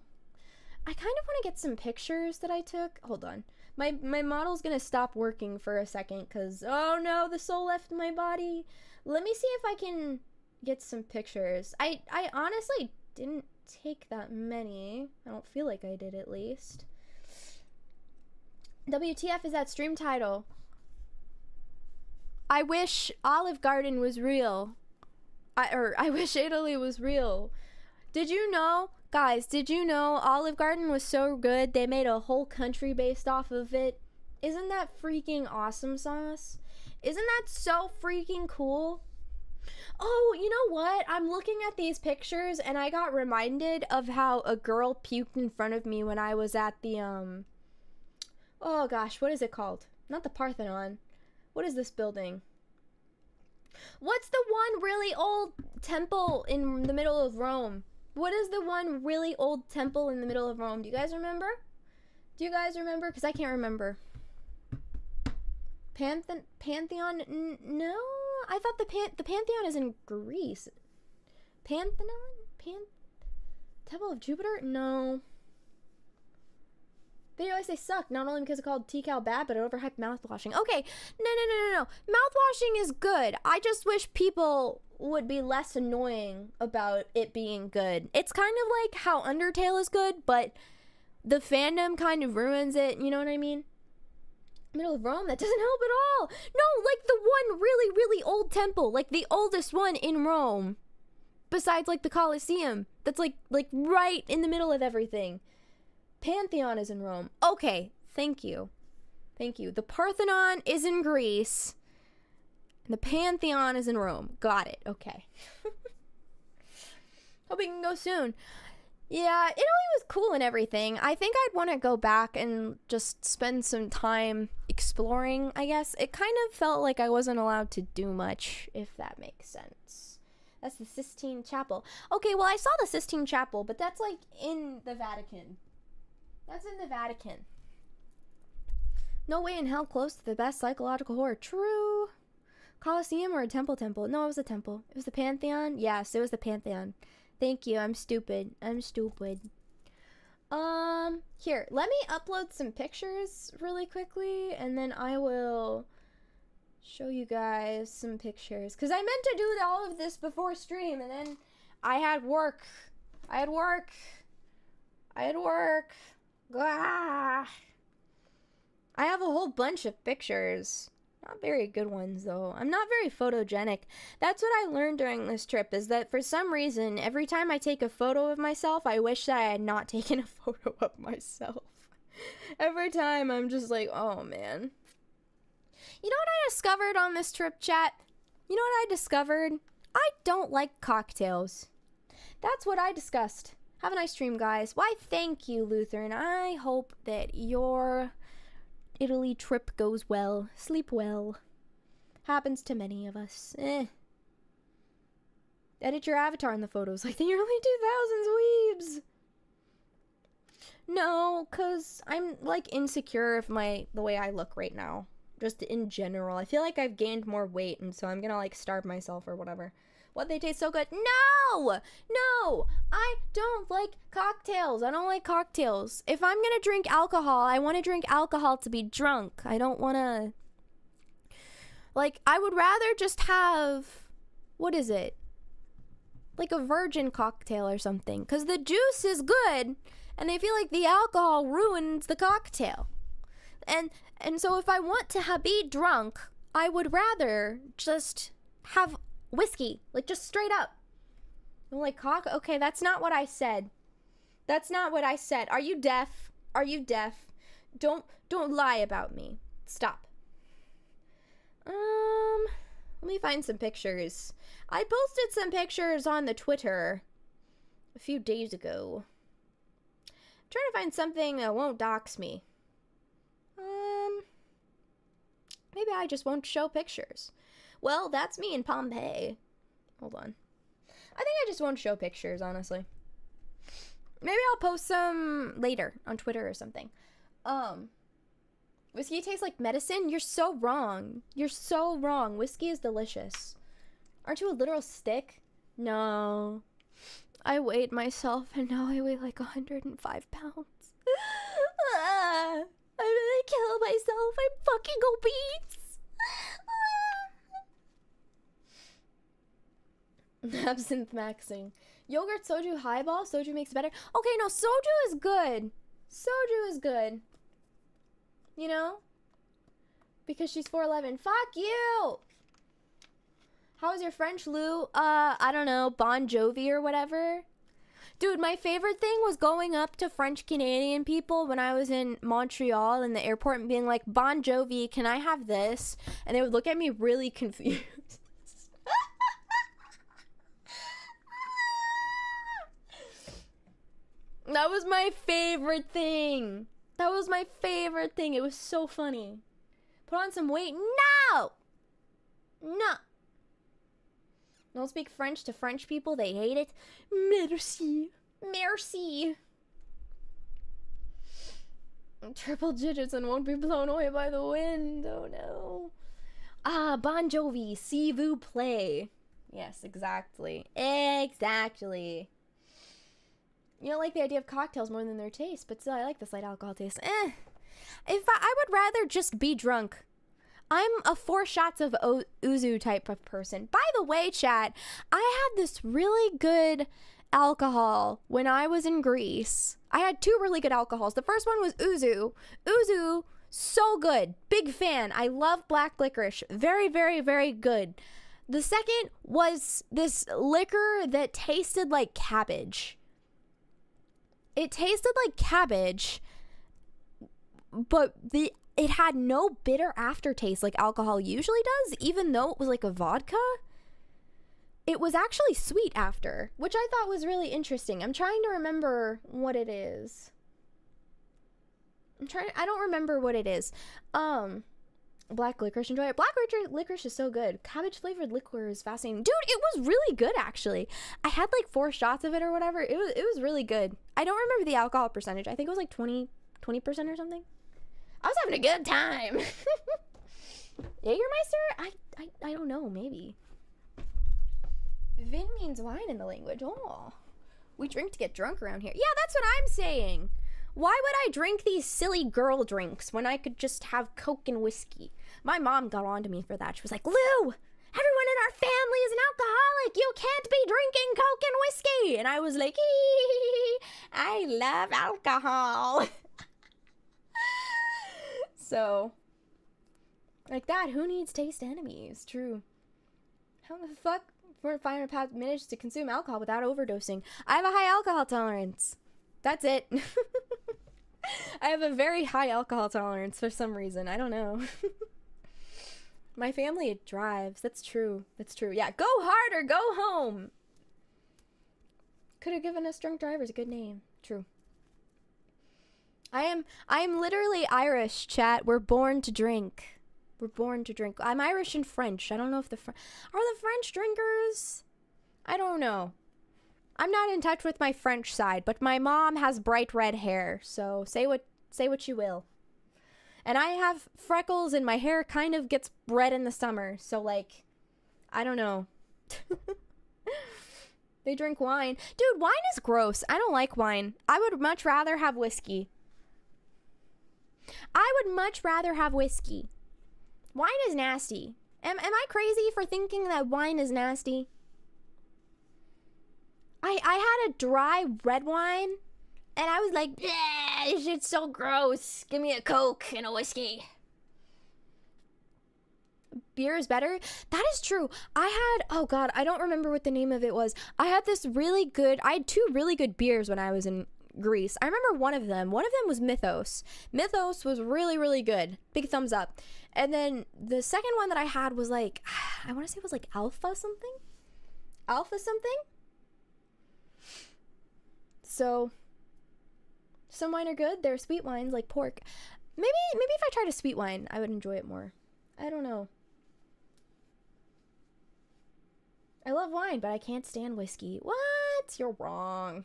I kind of want to get some pictures that I took. Hold on. My model's gonna stop working for a second because, oh no, the soul left my body. Let me see if I can get some pictures. I honestly didn't take that many. I don't feel like I did, at least. WTF is that stream title? I wish Olive Garden was real. I wish Italy was real. Did you know, guys, did you know Olive Garden was so good they made a whole country based off of it? Isn't that freaking awesome sauce? Isn't that so freaking cool? Oh, you know what? I'm looking at these pictures and I got reminded of how a girl puked in front of me when I was at the, oh gosh, what is it called? Not the Parthenon. What is this building? What's the one really old temple in the middle of Rome? What is the one really old temple in the middle of Rome? Do you guys remember? Do you guys remember? Because I can't remember. Pantheon? No? I thought the Pantheon is in Greece. Pantheon? Temple of Jupiter? No. They always say suck, not only because it's called T-Cal bad, but overhyped mouthwashing. Okay, no. Mouthwashing is good. I just wish people would be less annoying about it being good. It's kind of like how Undertale is good, but the fandom kind of ruins it, you know what I mean? Middle of Rome, that doesn't help at all. No, like the one really, really old temple, like the oldest one in Rome, besides like the Colosseum, that's like right in the middle of everything. Pantheon is in Rome. Okay, thank you. The Parthenon is in Greece. And the Pantheon is in Rome. Got it. Okay. Hope we can go soon. Yeah, Italy was cool and everything. I think I'd want to go back and just spend some time exploring, I guess. It kind of felt like I wasn't allowed to do much, if that makes sense. That's the Sistine Chapel. Okay, well, I saw the Sistine Chapel, but that's like in the Vatican. That's in the Vatican. No way in hell close to the best psychological horror. True. Colosseum or a temple? No, it was a temple. It was the Pantheon? Yes, it was the Pantheon. Thank you. I'm stupid. Here, let me upload some pictures really quickly, and then I will show you guys some pictures. Because I meant to do all of this before stream, and then I had work. Ah. I have a whole bunch of pictures. Not very good ones, though. I'm not very photogenic. That's what I learned during this trip, is that for some reason, every time I take a photo of myself, I wish that I had not taken a photo of myself. Every time, I'm just like, oh, man. You know what I discovered on this trip, chat? You know what I discovered? I don't like cocktails. That's what I discussed. Have a nice stream, guys. Why, thank you, Lutheran. I hope that your Italy trip goes well. Sleep well. Happens to many of us. Edit your avatar in the photos like the early 2000s weebs. No, because I'm, like, insecure of the way I look right now. Just in general. I feel like I've gained more weight, and so I'm gonna, like, starve myself or whatever. What, they taste so good? No! No! I don't like cocktails. I don't like cocktails. If I'm gonna drink alcohol, I want to drink alcohol to be drunk. I don't want to... Like, I would rather just have... What is it? Like a virgin cocktail or something. Because the juice is good, and I feel like the alcohol ruins the cocktail. And so if I want to be drunk, I would rather just have... whiskey, like just straight up. Like cock? Okay, that's not what I said. That's not what I said. Are you deaf? Are you deaf? Don't lie about me. Stop. Let me find some pictures. I posted some pictures on the Twitter a few days ago. I'm trying to find something that won't dox me. Maybe I just won't show pictures. Well, that's me in Pompeii. Hold on. I think I just won't show pictures, honestly. Maybe I'll post some later on Twitter or something. Whiskey tastes like medicine? You're so wrong. You're so wrong. Whiskey is delicious. Aren't you a literal stick? No. I weighed myself, and now I weigh like 105 pounds. I'm gonna kill myself. I'm fucking obese. Absinthe maxing. Yogurt, soju, highball. Soju makes it better. Okay, no, soju is good. Soju is good. You know? Because she's 4'11". Fuck you! How was your French, Lou? I don't know, Bon Jovi or whatever. Dude, my favorite thing was going up to French Canadian people when I was in Montreal in the airport and being like, Bon Jovi, can I have this? And they would look at me really confused. That was my favorite thing. That was my favorite thing. It was so funny. Put on some weight. No! No. Don't speak French to French people. They hate it. Merci. Merci. Triple digits and won't be blown away by the wind. Oh, no. Ah, Bon Jovi. S'il vous plaît. Yes, exactly. Exactly. You don't like the idea of cocktails more than their taste, but still, I like the slight alcohol taste. If I would rather just be drunk. I'm a 4 shots of ouzo type of person. By the way, chat, I had this really good alcohol when I was in Greece. I had 2 really good alcohols. The first one was ouzo. Ouzo, so good. Big fan. I love black licorice. Very, very, very good. The second was this liquor that tasted like cabbage. It tasted like cabbage, but it had no bitter aftertaste like alcohol usually does, even though it was like a vodka. It was actually sweet after, which I thought was really interesting. I'm trying to remember what it is. I don't remember what it is. Black licorice, enjoy it. Black licorice is so good. Cabbage flavored liquor is fascinating. Dude, it was really good actually. I had like 4 shots of it or whatever. It was really good. I don't remember the alcohol percentage. I think it was like 20% or something. I was having a good time. Jägermeister? I don't know, maybe. Vin means wine in the language. Oh. We drink to get drunk around here. Yeah, that's what I'm saying. Why would I drink these silly girl drinks when I could just have Coke and whiskey? My mom got on to me for that. She was like, Lou, everyone in our family is an alcoholic. You can't be drinking Coke and whiskey. And I was like, I love alcohol. So, Like that, who needs taste enemies? True. How the fuck for 500 minutes to consume alcohol without overdosing? I have a high alcohol tolerance. That's it. I have a very high alcohol tolerance for some reason. I don't know. My family drives. That's true. That's true. Yeah, go hard or go home. Could have given us drunk drivers a good name. True. I am literally Irish, chat. We're born to drink. We're born to drink. I'm Irish and French. I don't know if are the French drinkers? I don't know. I'm not in touch with my French side, but my mom has bright red hair, so say what you will. And I have freckles and my hair kind of gets red in the summer, so like, I don't know. They drink wine. Dude, wine is gross. I don't like wine. I would much rather have whiskey. I would much rather have whiskey. Wine is nasty. Am I crazy for thinking that wine is nasty? I had a dry red wine, and I was like, yeah, this shit's so gross. Give me a Coke and a whiskey. Beer is better? That is true. Oh god, I don't remember what the name of it was. I had two really good beers when I was in Greece. I remember one of them was Mythos. Mythos was really, really good. Big thumbs up. And then the second one that I had was like, I want to say it was like Alpha something? So, some wine are good. There are sweet wines like pork. Maybe if I tried a sweet wine, I would enjoy it more. I don't know. I love wine, but I can't stand whiskey. What? You're wrong.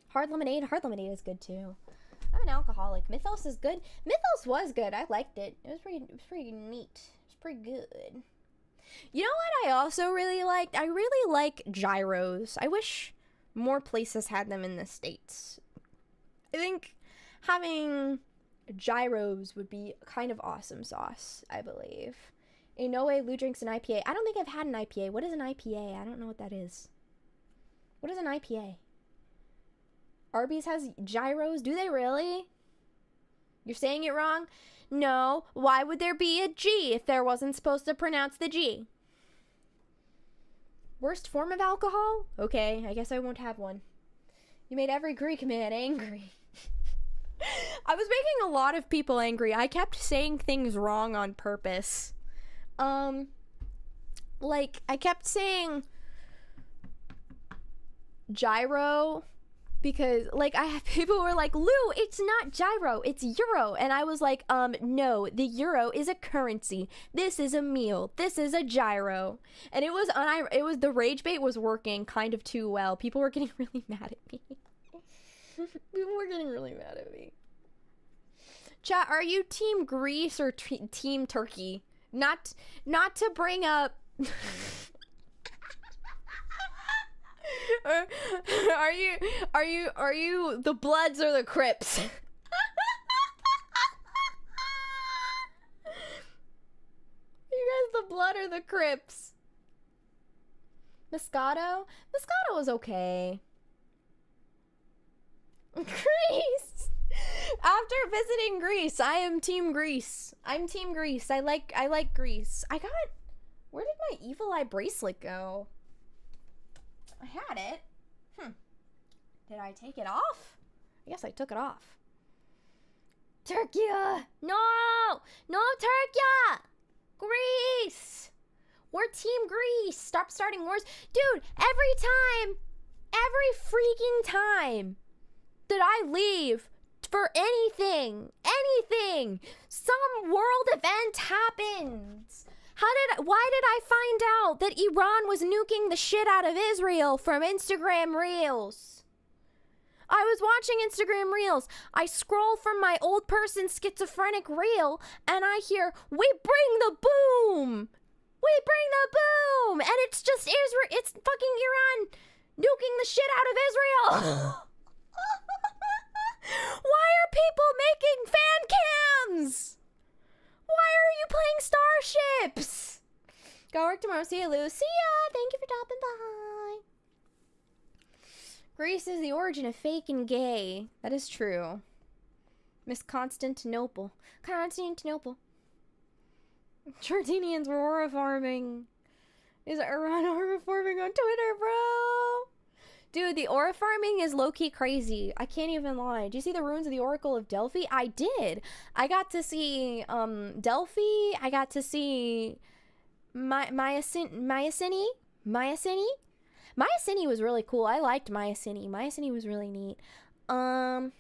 Hard lemonade is good too. I'm an alcoholic. Mythos is good. Mythos was good. I liked it. It was pretty neat. It was pretty good. You know what I also really liked? I really like gyros. I wish more places had them in the States. I think having gyros would be kind of awesome sauce, I believe. In no way Lou drinks an IPA. I don't think I've had an IPA. What is an IPA? I don't know what that is. What is an IPA? Arby's has gyros? Do they really? You're saying it wrong? No. Why would there be a G if there wasn't supposed to pronounce the G? Worst form of alcohol? Okay, I guess I won't have one. You made every Greek man angry. I was making a lot of people angry. I kept saying things wrong on purpose. Like, I kept saying gyro because, like, I have people who were like, Lou, it's not gyro, it's euro. And I was like, no, the euro is a currency. This is a meal. This is a gyro. And it was the rage bait was working kind of too well. People were getting really mad at me. People were getting really mad at me. Chat, are you team Greece or team Turkey? Not to bring up are you the Bloods or the Crips? You guys the Blood or the Crips? Moscato was okay. Greece. After visiting Greece, I am team Greece. I'm team Greece. I like Greece. Where did my evil eye bracelet go? I had it. Did I take it off? I guess I took it off. Turkey! No! No, Turkey! Greece! We're team Greece. Stop starting wars. Dude, every freaking time that I leave for anything, some world event happens. Why did I find out that Iran was nuking the shit out of Israel from Instagram Reels? I was watching Instagram Reels. I scroll from my old person schizophrenic reel and I hear, we bring the boom! We bring the boom! And it's just Israel, it's fucking Iran nuking the shit out of Israel! Why are people making fan cams? Why are you playing Starships? Go work tomorrow. See ya, Lou. See ya. Thank you for stopping by. Greece is the origin of fake and gay. That is true. Miss Constantinople. Constantinople. Jordanians were aura farming. Is Iran aura farming on Twitter, bro? Dude, the aura farming is low-key crazy. I can't even lie. Did you see the ruins of the Oracle of Delphi? I did. I got to see Delphi. I got to see Mycenae. Mycenae was really cool. I liked Mycenae. Mycenae was really neat. Oh,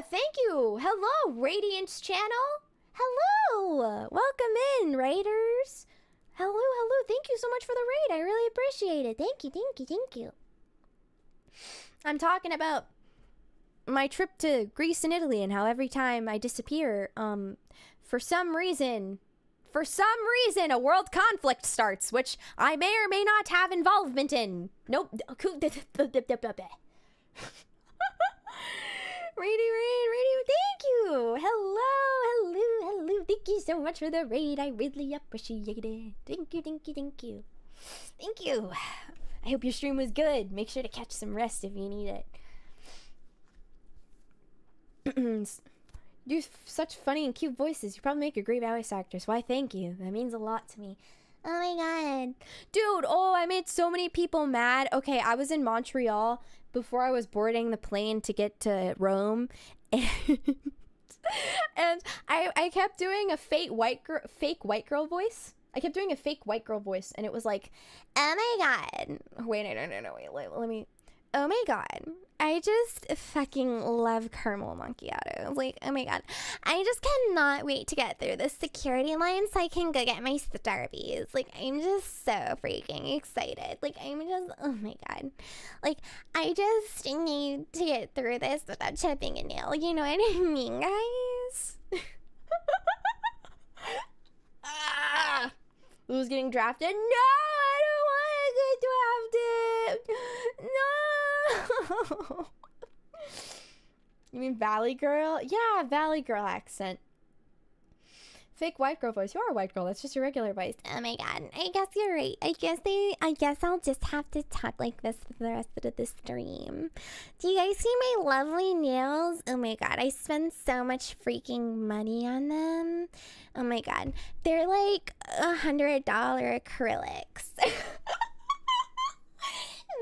thank you. Hello, Radiance channel. Hello. Welcome in, Raiders. Hello, hello. Thank you so much for the raid. I really appreciate it. Thank you, thank you, thank you. I'm talking about my trip to Greece and Italy and how every time I disappear, for some reason, a world conflict starts, which I may or may not have involvement in. Nope. Radio, thank you. Hello. Thank you so much for the raid. I really appreciate it. Thank you. I hope your stream was good. Make sure to catch some rest if you need it. Do such funny and cute voices. You probably make a great voice actress. Why, thank you. That means a lot to me. Oh my god. Dude, I made so many people mad. Okay, I was in Montreal before I was boarding the plane to get to Rome. And I kept doing a fake white girl voice. I kept doing a fake white girl voice, and it was like, oh my god. Wait, no, wait, let me. Oh my god. I just fucking love caramel macchiato. Like, oh my god. I just cannot wait to get through this security line so I can go get my Starbies. Like, I'm just so freaking excited. Like, oh my god. Like, I just need to get through this without chipping a nail. You know what I mean, guys? Who's getting drafted? No, I don't want to get drafted. No. You mean Valley Girl? Yeah, Valley Girl accent. Fake white girl voice. You are a white girl. That's just your regular voice. Oh my god. I guess you're right. I guess I'll just have to talk like this for the rest of the stream. Do you guys see my lovely nails? Oh my god. I spend so much freaking money on them. Oh my god. They're like $100 acrylics.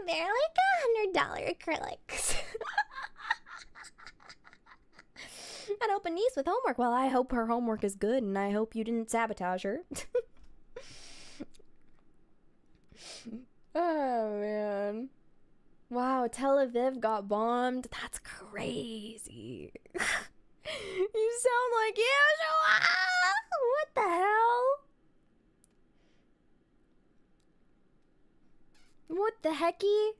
They're like $100 acrylics. I'd help a niece with homework. Well, I hope her homework is good, and I hope you didn't sabotage her. Oh, man. Wow, Tel Aviv got bombed. That's crazy. You sound like Yeshua. What the hell? What the hecky?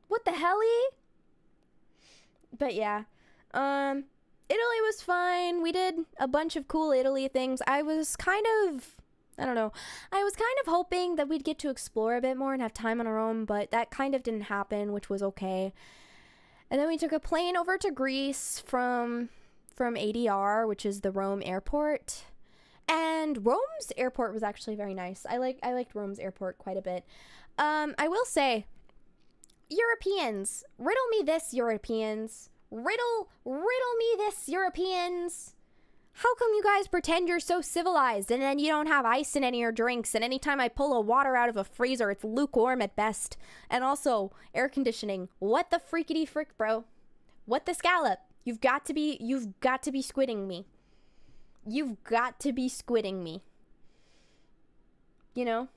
What the helly? But yeah, Italy was fine. We did a bunch of cool Italy things. I was kind of hoping that we'd get to explore a bit more and have time on our own, but that kind of didn't happen, which was okay. And then we took a plane over to Greece from ADR, which is the Rome airport. And Rome's airport was actually very nice. I liked Rome's airport quite a bit. I will say, Europeans, riddle me this, Europeans. Riddle me this, Europeans. How come you guys pretend you're so civilized and then you don't have ice in any of your drinks, and anytime I pull a water out of a freezer, it's lukewarm at best? And also, air conditioning. What the freakity frick, bro? What the scallop? You've got to be squidding me. You've got to be squidding me. You know?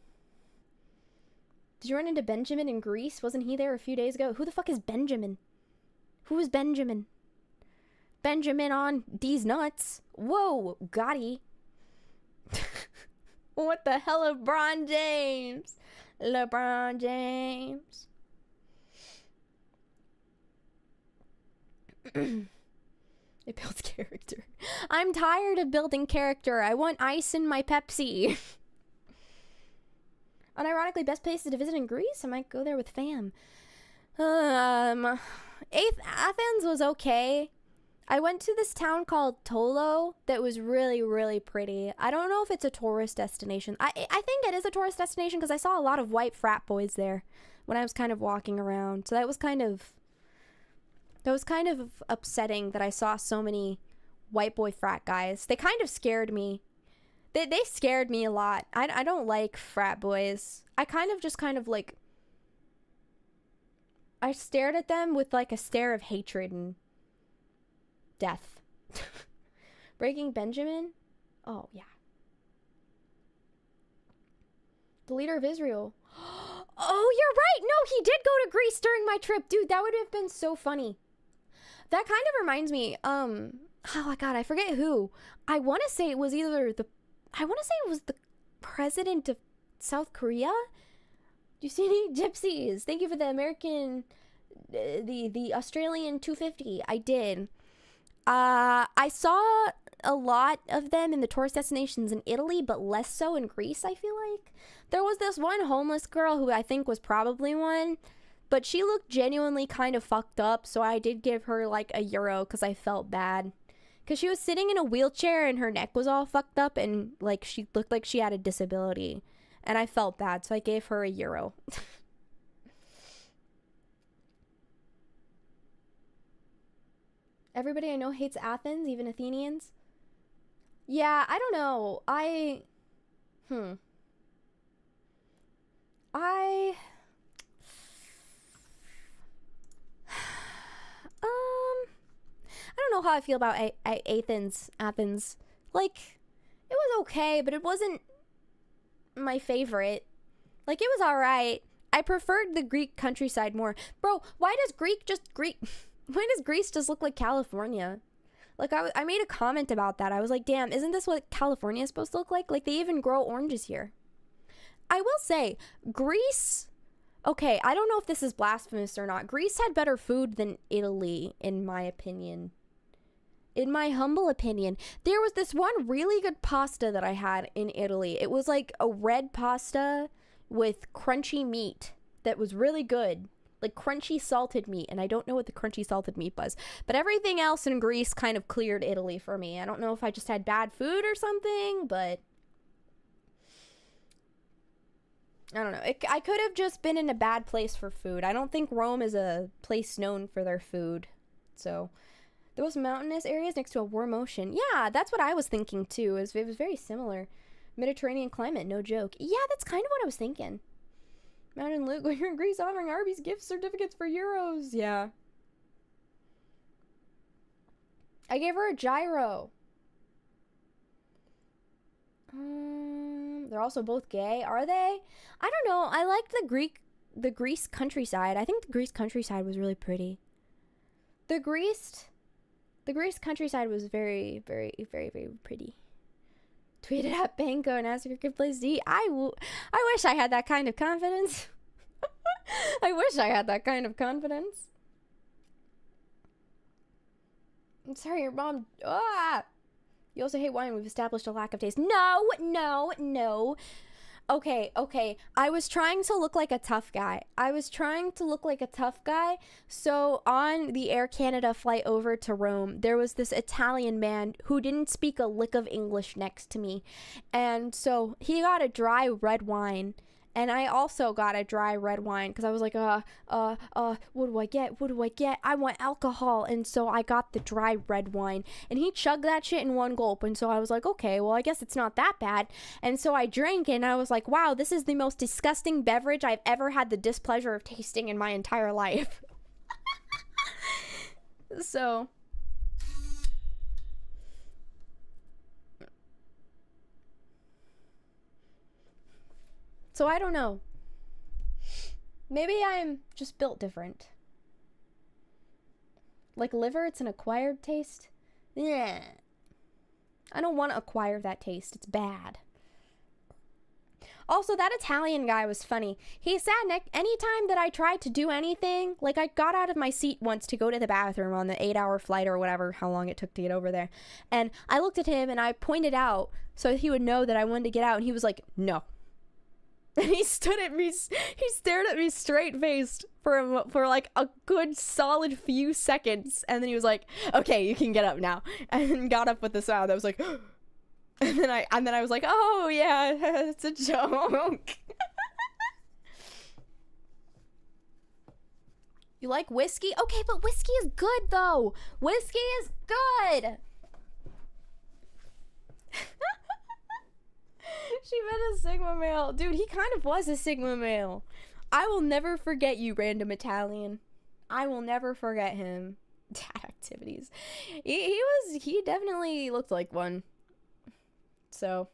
Did you run into Benjamin in Greece? Wasn't he there a few days ago? Who the fuck is Benjamin? Who is Benjamin? Benjamin on these nuts. Whoa, Gotti. What the hell, LeBron James? LeBron James. It builds character. I'm tired of building character. I want ice in my Pepsi. Unironically, best places to visit in Greece? I might go there with fam. Athens was okay. I went to this town called Tolo that was really, really pretty. I don't know if it's a tourist destination. I think it is a tourist destination because I saw a lot of white frat boys there when I was kind of walking around. So that was kind of That was kind of upsetting that I saw so many white boy frat guys. They kind of scared me. They scared me a lot. I don't like frat boys. I kind of like, I stared at them with like a stare of hatred and death. Breaking Benjamin? Oh, yeah. The leader of Israel. Oh, you're right. No, he did go to Greece during my trip. Dude, that would have been so funny. That kind of reminds me, oh my god, I forget who. I want to say it was the president of South Korea. Do you see any gypsies? Thank you for the American, the Australian 250. I did. I saw a lot of them in the tourist destinations in Italy, but less so in Greece, I feel like. There was this one homeless girl who I think was probably one, but she looked genuinely kind of fucked up, so I did give her like €1 because I felt bad. Because she was sitting in a wheelchair and her neck was all fucked up and like she looked like she had a disability. And I felt bad, so I gave her €1. Everybody I know hates Athens, even Athenians. Yeah, I don't know. I don't know how I feel about Athens. Like, it was okay, but it wasn't my favorite. Like, it was alright. I preferred the Greek countryside more. Bro, why does Greece just look like California? Like, I made a comment about that. I was like, damn, isn't this what California is supposed to look like? Like, they even grow oranges here. I will say, Greece, okay, I don't know if this is blasphemous or not. Greece had better food than Italy, in my opinion. In my humble opinion. There was this one really good pasta that I had in Italy. It was like a red pasta with crunchy meat that was really good. Like crunchy salted meat, and I don't know what the crunchy salted meat was. But everything else in Greece kind of cleared Italy for me. I don't know if I just had bad food or something, but I don't know. I could have just been in a bad place for food. I don't think Rome is a place known for their food. So, those mountainous areas next to a warm ocean. Yeah, that's what I was thinking too. It was very similar. Mediterranean climate, no joke. Yeah, that's kind of what I was thinking. Mountain Luke, when you're in Greece offering Arby's gift certificates for euros. Yeah. I gave her a gyro. They're also both gay, are they? I don't know. I liked the Greece countryside. I think the Greece countryside was really pretty. The Greece countryside was very, very, very, very pretty. Tweeted at Banco and asked if you could play Z. I wish I had that kind of confidence. I wish I had that kind of confidence. I'm sorry, your mom. You also hate wine. We've established a lack of taste. No. Okay. I was trying to look like a tough guy. So on the Air Canada flight over to Rome, there was this Italian man who didn't speak a lick of English next to me. And so he got a dry red wine. And I also got a dry red wine because I was like, what do I get? I want alcohol. And so I got the dry red wine. And he chugged that shit in one gulp. And so I was like, okay, well, I guess it's not that bad. And so I drank it and I was like, wow, this is the most disgusting beverage I've ever had the displeasure of tasting in my entire life. So I don't know. Maybe I'm just built different. Like liver, it's an acquired taste. Yeah. I don't want to acquire that taste. It's bad. Also, that Italian guy was funny. He sat anytime that I tried to do anything, like I got out of my seat once to go to the bathroom on the 8-hour flight or whatever, how long it took to get over there. And I looked at him and I pointed out so he would know that I wanted to get out. And he was like, no. And he stared at me straight-faced for like a good solid few seconds. And then he was like, okay, you can get up now. And then got up with the sound. I was like, and then I was like, oh yeah, it's a joke. You like whiskey? Okay, but whiskey is good, though. Whiskey is good. She met a Sigma male. Dude, he kind of was a Sigma male. I will never forget you, random Italian. I will never forget him. Dad activities. He definitely looked like one. So,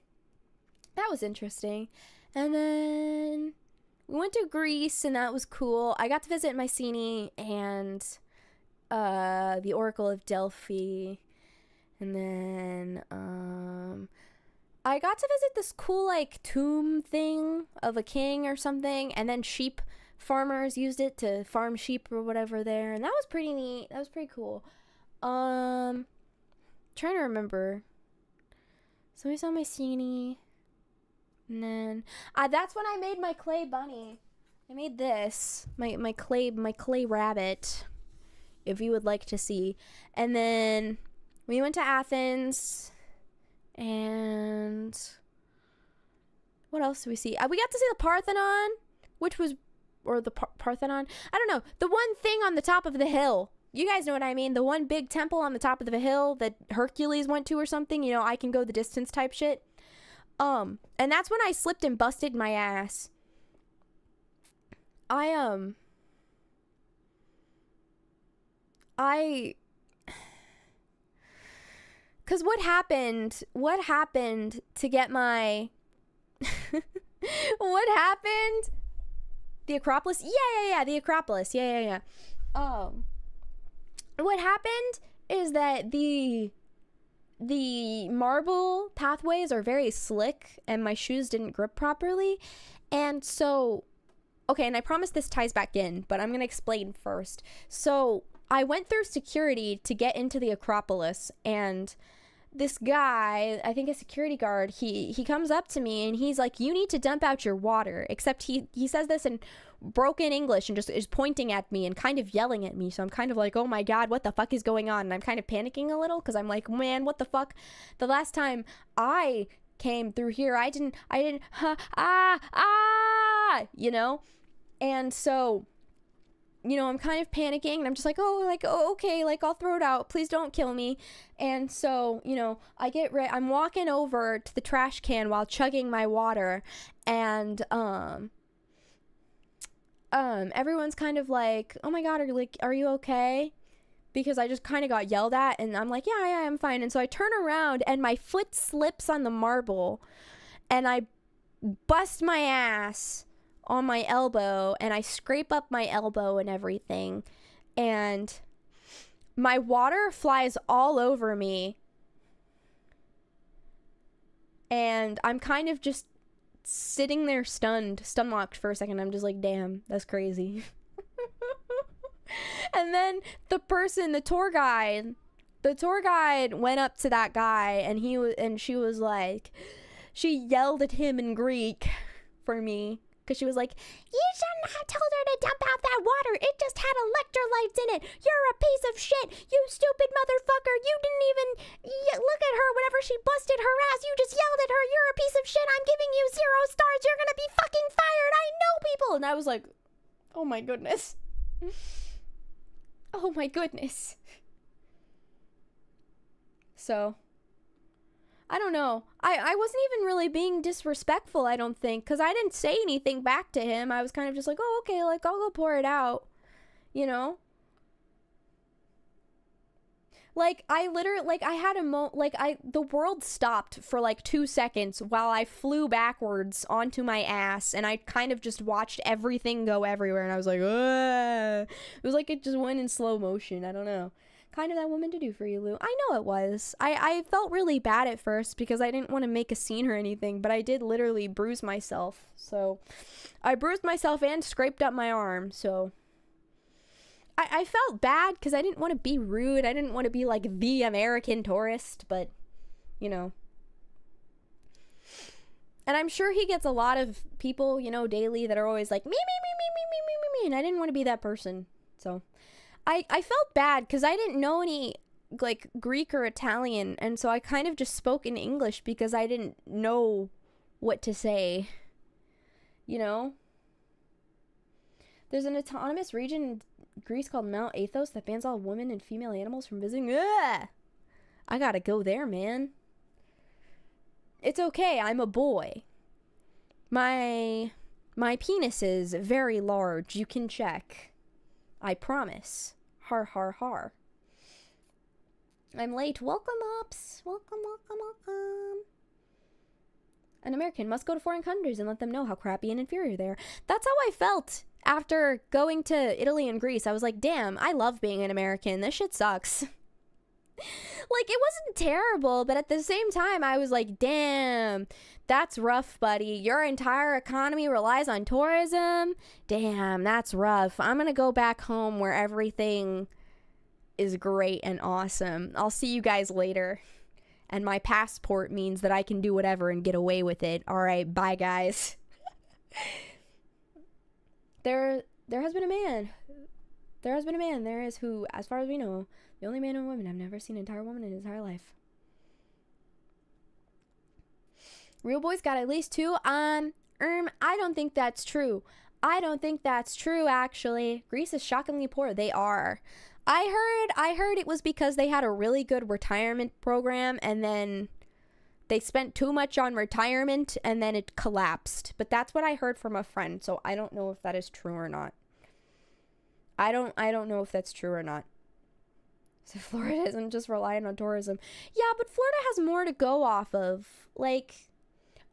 that was interesting. And then we went to Greece, and that was cool. I got to visit Mycenae and the Oracle of Delphi. And then I got to visit this cool, like, tomb thing of a king or something. And then sheep farmers used it to farm sheep or whatever there. And that was pretty neat. That was pretty cool. Trying to remember. So we saw Mycenae. And then that's when I made my clay bunny. I made this. My clay rabbit. If you would like to see. And then we went to Athens. And what else did we see? We got to see the Parthenon, which was, or the Parthenon. I don't know. The one thing on the top of the hill. You guys know what I mean. The one big temple on the top of the hill that Hercules went to or something. You know, I can go the distance type shit. And that's when I slipped and busted my ass. Cause what happened to get my, what happened? The Acropolis? Yeah, the Acropolis. Yeah. What happened is that the marble pathways are very slick and my shoes didn't grip properly. And so, okay, and I promise this ties back in, but I'm going to explain first. So I went through security to get into the Acropolis, and this guy, I think a security guard, he comes up to me and he's like, you need to dump out your water. Except he says this in broken English and just is pointing at me and kind of yelling at me. So I'm kind of like, oh my God, what the fuck is going on? And I'm kind of panicking a little because I'm like, man, what the fuck? The last time I came through here, I didn't, you know? And so, you know, I'm kind of panicking and I'm just like, okay, like I'll throw it out. Please don't kill me. And so, you know, I'm walking over to the trash can while chugging my water, and everyone's kind of like, oh my God, are you okay? Because I just kind of got yelled at, and I'm like, yeah, I'm fine. And so I turn around and my foot slips on the marble and I bust my ass on my elbow, and I scrape up my elbow and everything, and my water flies all over me, and I'm kind of just sitting there stun-locked for a second. I'm just like, damn, that's crazy. And then the tour guide went up to that guy, and she was like, she yelled at him in Greek for me. Because she was like, you shouldn't have told her to dump out that water. It just had electrolytes in it. You're a piece of shit. You stupid motherfucker. You didn't even look at her whenever she busted her ass. You just yelled at her. You're a piece of shit. I'm giving you 0 stars. You're going to be fucking fired. I know people. And I was like, oh my goodness. Oh my goodness. So, I don't know. I wasn't even really being disrespectful, I don't think, because I didn't say anything back to him. I was kind of just like, oh, okay, like, I'll go pour it out, you know? Like, I literally, like, I had the world stopped for, like, 2 seconds while I flew backwards onto my ass, and I kind of just watched everything go everywhere, and I was like, ugh. It was like it just went in slow motion. I don't know. Kind of that woman to do for you, Lou. I know it was. I felt really bad at first because I didn't want to make a scene or anything, but I did literally bruise myself. So I bruised myself and scraped up my arm. So I felt bad because I didn't want to be rude. I didn't want to be like the American tourist, but you know. And I'm sure he gets a lot of people, you know, daily that are always like, me, and I didn't want to be that person. So I felt bad because I didn't know any, like, Greek or Italian, and so I kind of just spoke in English because I didn't know what to say, you know? There's an autonomous region Greece called Mount Athos that bans all women and female animals from visiting. Ugh! I gotta go there, man. It's okay, I'm a boy. My penis is very large. You can check. I promise. Har har har. I'm late. Welcome, ups. Welcome, welcome, welcome. An American must go to foreign countries and let them know how crappy and inferior they are. That's how I felt after going to Italy and Greece. I was like, damn, I love being an American. This shit sucks. Like, it wasn't terrible, but at the same time, I was like, damn, that's rough, buddy. Your entire economy relies on tourism. Damn, that's rough. I'm gonna go back home where everything is great and awesome. I'll see you guys later. And my passport means that I can do whatever and get away with it. All right, bye, guys. There has been a man. There has been a man. There is who, as far as we know, the only man and woman. I've never seen an entire woman in his entire life. Real boys got at least 2. I don't think that's true. I don't think that's true, actually. Greece is shockingly poor. They are. I heard it was because they had a really good retirement program and then they spent too much on retirement and then it collapsed. But that's what I heard from a friend, so I don't know if that is true or not. I don't know if that's true or not. So Florida isn't just relying on tourism. Yeah, but Florida has more to go off of. Like,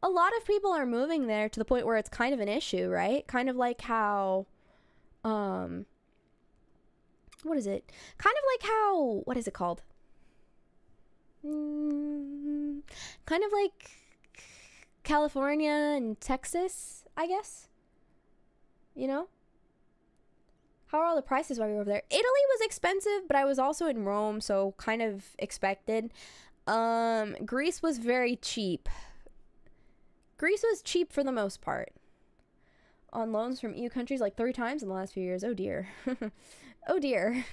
a lot of people are moving there to the point where it's kind of an issue, right? Kind of like how, what is it? Kind of like how, what is it called? Kind of like California and Texas, I guess. You know? How are all the prices while we were over there? Italy was expensive, but I was also in Rome, so kind of expected. Greece was very cheap. Greece was cheap for the most part. On loans from EU countries like 3 times in the last few years. Oh dear. Oh dear.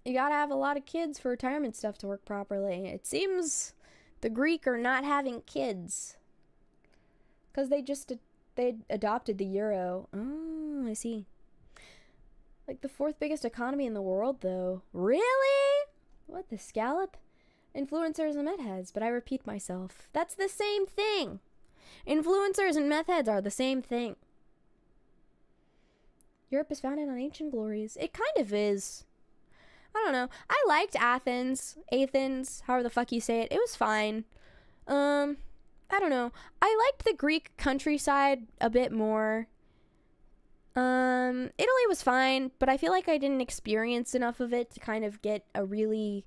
You gotta have a lot of kids for retirement stuff to work properly. It seems the Greek are not having kids. Because they adopted the euro. Oh, I see. Like the 4th biggest economy in the world, though. Really? What, the scallop? Influencers and meth heads, but I repeat myself. That's the same thing. Influencers and meth heads are the same thing. Europe is founded on ancient glories. It kind of is. I don't know. I liked Athens, however the fuck you say it. It was fine. I don't know. I liked the Greek countryside a bit more. Italy was fine, but I feel like I didn't experience enough of it to kind of get a really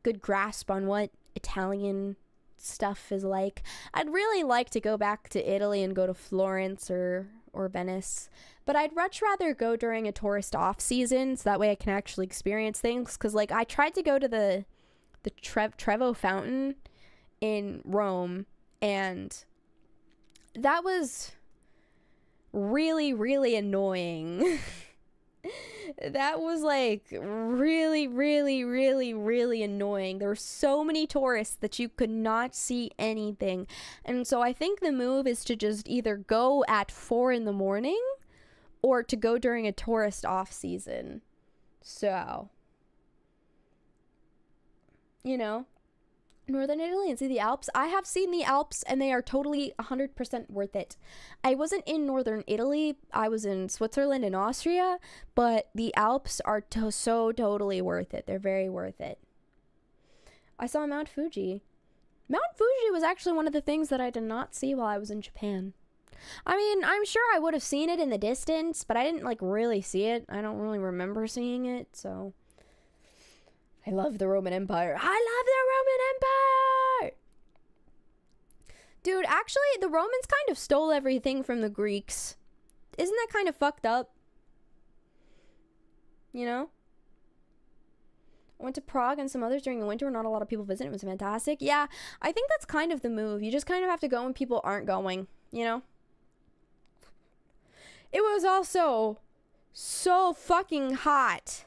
good grasp on what Italian stuff is like. I'd really like to go back to Italy and go to Florence or Venice, but I'd much rather go during a tourist off season so that way I can actually experience things. Because like I tried to go to the Trevo fountain in Rome, and that was really, really annoying. That was like really, really, really, really annoying. There were so many tourists that you could not see anything. And so I think the move is to just either go at 4 a.m. or to go during a tourist off season. So, you know, Northern Italy and see the Alps. I have seen the Alps and they are totally 100% worth it. I wasn't in Northern Italy. I was in Switzerland and Austria, but the Alps are so totally worth it. They're very worth it. I saw Mount Fuji. Mount Fuji was actually one of the things that I did not see while I was in Japan. I mean, I'm sure I would have seen it in the distance, but I didn't like really see it. I don't really remember seeing it, so I love the Roman Empire. I love the Roman Empire! Dude, actually, the Romans kind of stole everything from the Greeks. Isn't that kind of fucked up? You know? I went to Prague and some others during the winter. Not a lot of people visit. It was fantastic. Yeah, I think that's kind of the move. You just kind of have to go when people aren't going, you know? It was also so fucking hot.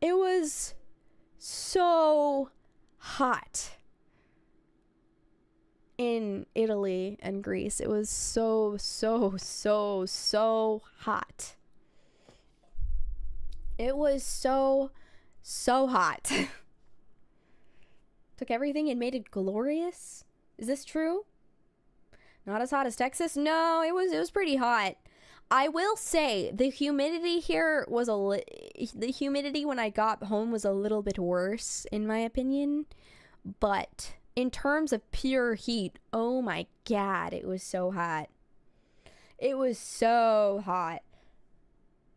It was so hot. in Italy and Greece. It was so hot. It was so hot. Took everything and made it glorious. Is this true? Not as hot as Texas? No, it was pretty hot. I will say the humidity here was the humidity when I got home was a little bit worse in my opinion, but in terms of pure heat, oh my god, it was so hot. It was so hot.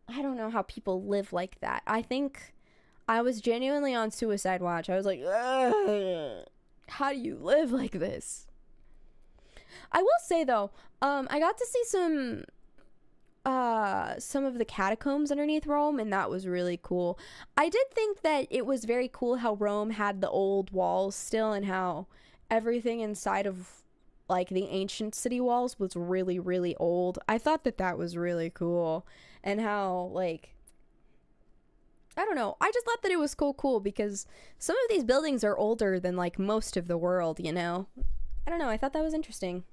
I don't know how people live like that. I think I was genuinely on suicide watch. I was like, ugh, how do you live like this? I will say though, I got to see some of the catacombs underneath Rome, and that was really cool. I did think that it was very cool how Rome had the old walls still, and how everything inside of like the ancient city walls was really, really old. I thought that was really cool, and how like, I don't know, I just thought that it was cool because some of these buildings are older than like most of the world, you know? I don't know, I thought that was interesting.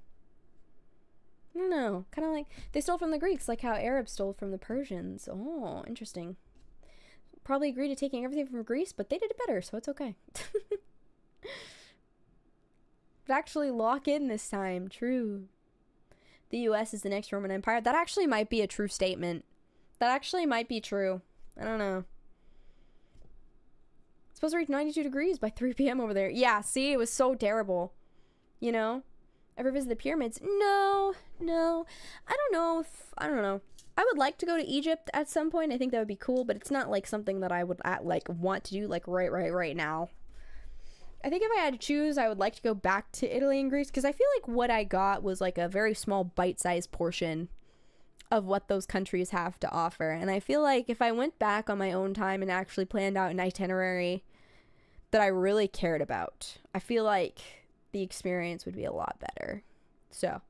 I don't know, kind of like they stole from the Greeks, like how Arabs stole from the Persians. Oh, interesting. Probably agreed to taking everything from Greece, but they did it better, so it's okay. But actually lock in this time. True. The US is the next Roman Empire. That actually might be a true statement. That actually might be true. I don't know. It's supposed to reach 92 degrees by 3 p.m. over there. Yeah, see, it was so terrible. You know? Ever visit the pyramids? No. I don't know. I would like to go to Egypt at some point. I think that would be cool, but it's not like something that I would like want to do like right now. I think if I had to choose, I would like to go back to Italy and Greece, because I feel like what I got was like a very small bite-sized portion of what those countries have to offer. And I feel like if I went back on my own time and actually planned out an itinerary that I really cared about, I feel like the experience would be a lot better. So,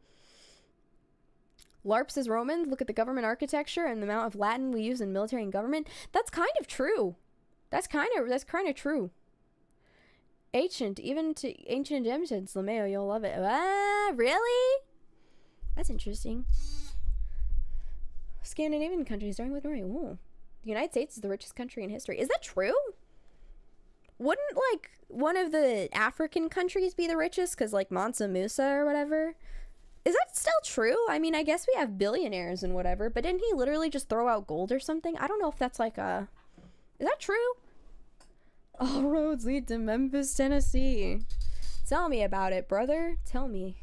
LARP says Romans, look at the government architecture and the amount of Latin we use in military and government. That's kind of true. That's kind of true. Ancient Egyptians, Lameo, you'll love it. Ah, really? That's interesting. Scandinavian countries starting with Norway. Ooh. The United States is the richest country in history. Is that true? Wouldn't like one of the African countries be the richest because like Mansa Musa or whatever? Is that still true? I mean, I guess we have billionaires and whatever, but didn't he literally just throw out gold or something? I don't know if that's like a... Is that true? All roads lead to Memphis, Tennessee. Tell me about it, brother. Tell me.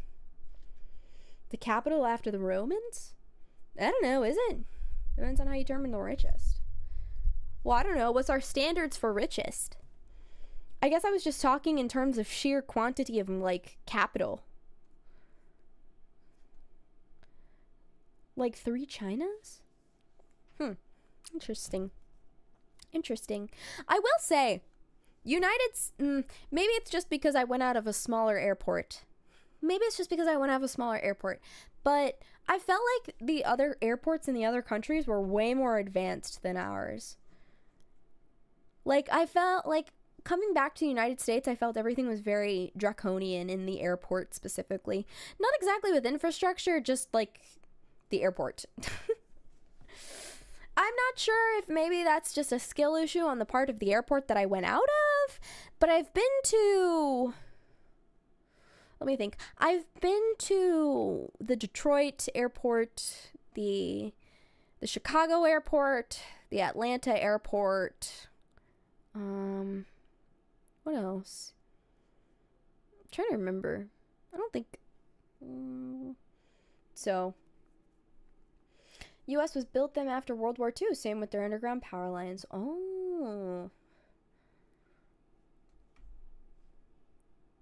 The capital after the Romans? I don't know, is it? Depends on how you determine the richest. Well, I don't know. What's our standards for richest? I guess I was just talking in terms of sheer quantity of, like, capital. Like 3 Chinas? Interesting. I will say, maybe it's just because I went out of a smaller airport. But I felt like the other airports in the other countries were way more advanced than ours. Like, I felt like coming back to the United States, I felt everything was very draconian in the airport specifically. Not exactly with infrastructure, just like the airport. I'm not sure if maybe that's just a skill issue on the part of the airport that I went out of, but I've been to... Let me think. I've been to the Detroit airport, the Chicago airport, the Atlanta airport. What else? I'm trying to remember. I don't think... So... U.S. was built them after World War II. Same with their underground power lines. Oh.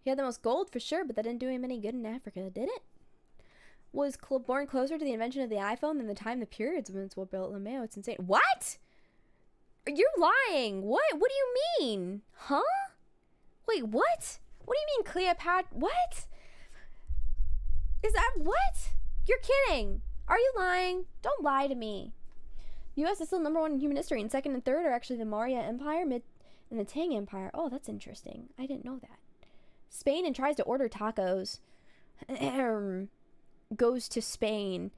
He had the most gold for sure, but that didn't do him any good in Africa, did it? Was born closer to the invention of the iPhone than the time the pyramids were built. LeMayo, it's insane. What? You're lying. What? What do you mean? Huh? Wait, what? What do you mean Cleopatra? What? Is that what? You're kidding. Are you lying? Don't lie to me. The U.S. is still number 1 in human history, and second and third are actually the Maurya Empire and the Tang Empire. Oh, that's interesting. I didn't know that. Spain and tries to order tacos. goes to Spain.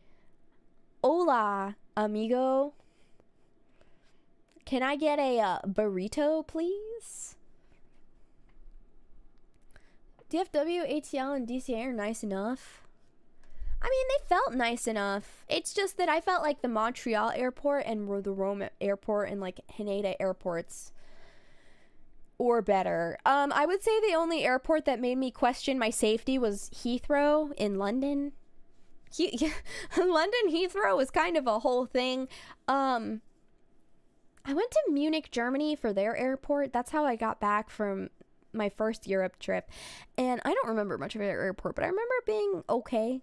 Hola, amigo. Can I get a burrito, please? DFW, ATL, and DCA are nice enough. I mean, they felt nice enough. It's just that I felt like the Montreal airport and the Rome airport and like Haneda airports or better. I would say the only airport that made me question my safety was Heathrow in London. London Heathrow was kind of a whole thing. I went to Munich, Germany for their airport. That's how I got back from my first Europe trip. And I don't remember much of their airport, but I remember it being okay.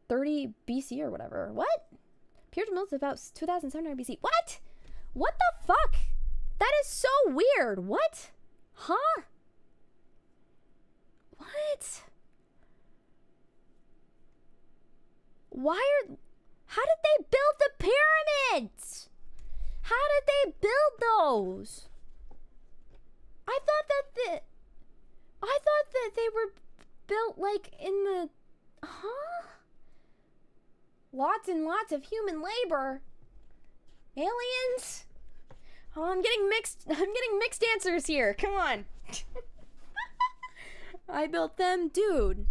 30 BC or whatever. What? Piers Mills about 2700 BC. What? What the fuck? That is so weird. What? Huh? What? How did they build the pyramids? How did they build those? I thought that they were built like in the, huh? Lots and lots of human labor. Aliens? Oh, I'm getting mixed answers here. Come on. I built them. Dude,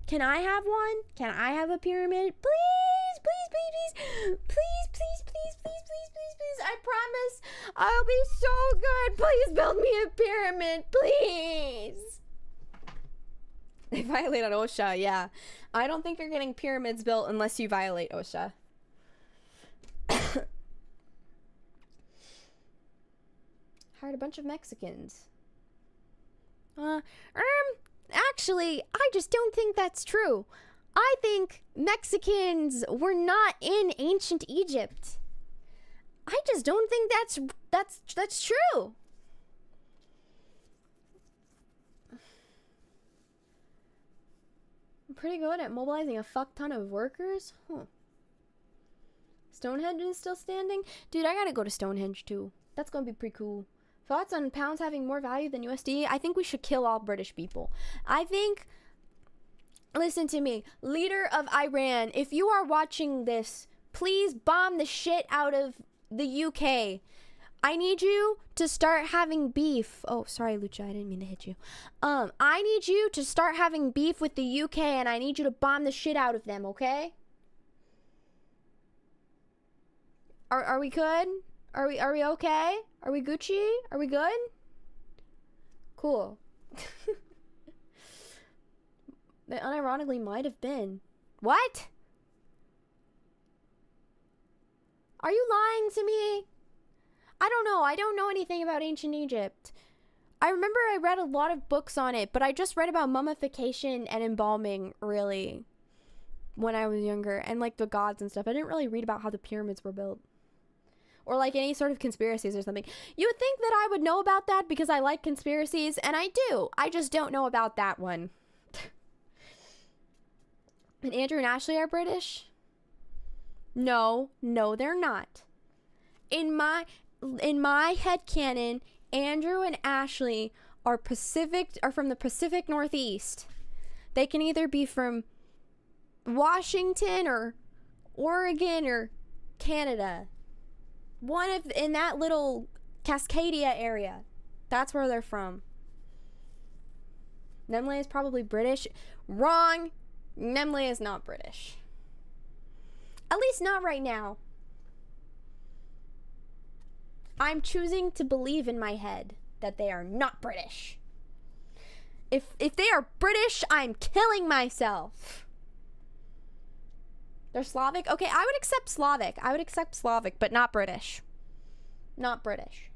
can I have one? Can I have a pyramid? Please, please, please, please, please, please, please, please, please, please, please. I promise I'll be so good. Please build me a pyramid, please. They violate on OSHA, yeah. I don't think you're getting pyramids built unless you violate OSHA. Hired a bunch of Mexicans. Actually, I just don't think that's true. I think Mexicans were not in ancient Egypt. I just don't think that's true. I'm pretty good at mobilizing a fuck ton of workers. Huh. Stonehenge is still standing? Dude, I gotta go to Stonehenge too. That's gonna be pretty cool. Thoughts on pounds having more value than USD? I think we should kill all British people. I think, listen to me, leader of Iran, if you are watching this, please bomb the shit out of the UK. I need you to start having beef. Oh, sorry, Lucha, I didn't mean to hit you. I need you to start having beef with the UK, and I need you to bomb the shit out of them, okay? Are we good? Are we okay? Are we Gucci? Are we good? Cool. They unironically might have been. What? Are you lying to me? I don't know. I don't know anything about ancient Egypt. I remember I read a lot of books on it, but I just read about mummification and embalming, really, when I was younger, and like the gods and stuff. I didn't really read about how the pyramids were built. Or like any sort of conspiracies or something. You would think that I would know about that because I like conspiracies, and I do. I just don't know about that one. And Andrew and Ashley are British? No, they're not. In my headcanon, Andrew and Ashley are from the Pacific Northeast. They can either be from Washington or Oregon or Canada. In that little Cascadia area. That's where they're from. Nemle is probably British. Wrong. Nemle is not British. At least not right now. I'm choosing to believe in my head that they are not British. If they are British, I'm killing myself. They're Slavic? Okay, I would accept Slavic. But not British. Not British.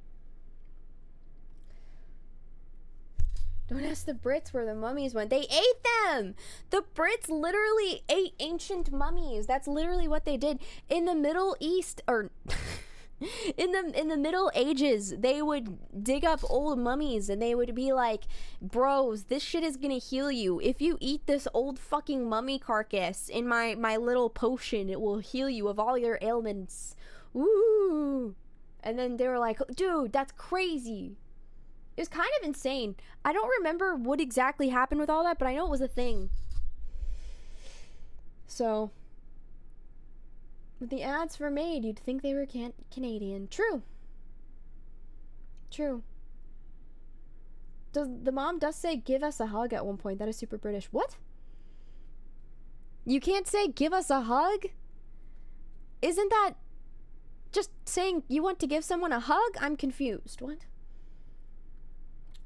Don't ask the Brits where the mummies went. They ate them! The Brits literally ate ancient mummies. That's literally what they did. In the Middle East, or in the Middle Ages, they would dig up old mummies and they would be like, bros, this shit is gonna heal you. If you eat this old fucking mummy carcass in my little potion, it will heal you of all your ailments. Ooh. And then they were like, dude, that's crazy. It was kind of insane. I don't remember what exactly happened with all that, but I know it was a thing. So, with the ads were made, you'd think they were Canadian. True. True. The mom does say, give us a hug at one point. That is super British. What? You can't say, give us a hug? Isn't that just saying you want to give someone a hug? I'm confused. What?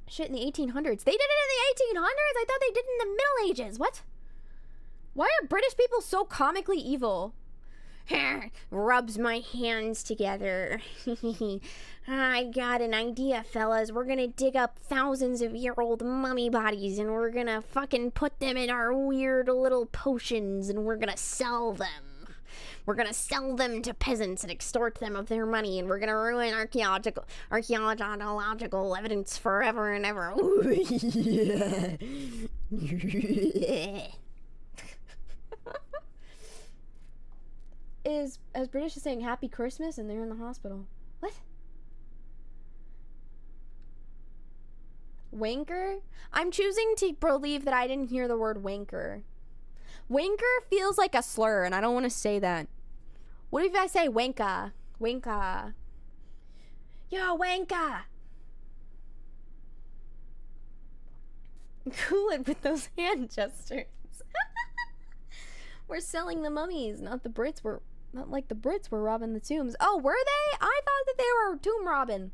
Shit, in the 1800s. They did it in the 1800s? I thought they did it in the Middle Ages. What? Why are British people so comically evil? Rubs my hands together. I got an idea, fellas. We're gonna dig up thousands of year-old mummy bodies and we're gonna fucking put them in our weird little potions and we're gonna sell them. We're gonna sell them to peasants and extort them of their money, and we're gonna ruin archaeological evidence forever and ever. As British is saying Happy Christmas and they're in the hospital. What? Wanker? I'm choosing to believe that I didn't hear the word wanker. Wanker feels like a slur, and I don't want to say that. What if I say wanka? Wanka. Yo, wanka! Cool it with those hand gestures. We're selling the mummies, not the Brits were... Not like the Brits were robbing the tombs. Oh, were they? I thought that they were tomb robbing.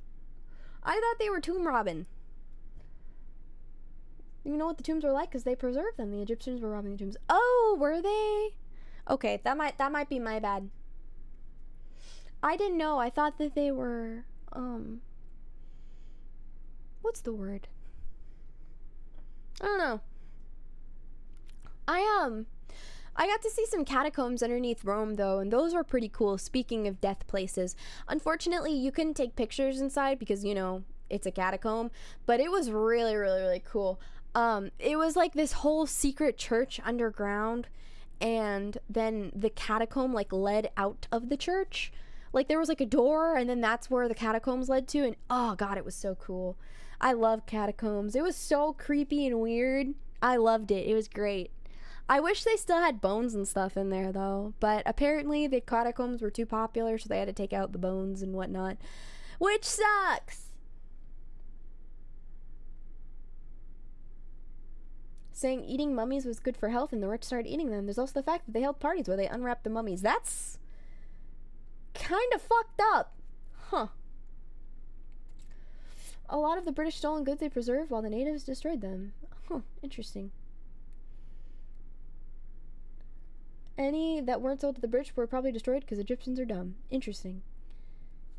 You know what the tombs were like? Because they preserved them. The Egyptians were robbing the tombs. Oh, were they? Okay, that might be my bad. I didn't know. I thought that they were, what's the word? I don't know. I got to see some catacombs underneath Rome, though, and those were pretty cool, speaking of death places. Unfortunately, you couldn't take pictures inside because, you know, it's a catacomb, but it was really, really, really cool. It was like this whole secret church underground, and then the catacomb, like, led out of the church. Like, there was, like, a door, and then that's where the catacombs led to, and, oh, God, it was so cool. I love catacombs. It was so creepy and weird. I loved it. It was great. I wish they still had bones and stuff in there, though. But apparently the catacombs were too popular, so they had to take out the bones and whatnot. Which sucks! Saying eating mummies was good for health and the rich started eating them. There's also the fact that they held parties where they unwrapped the mummies. That's kind of fucked up. Huh. A lot of the British stolen goods they preserved while the natives destroyed them. Huh, interesting. Any that weren't sold to the British were probably destroyed because Egyptians are dumb. Interesting.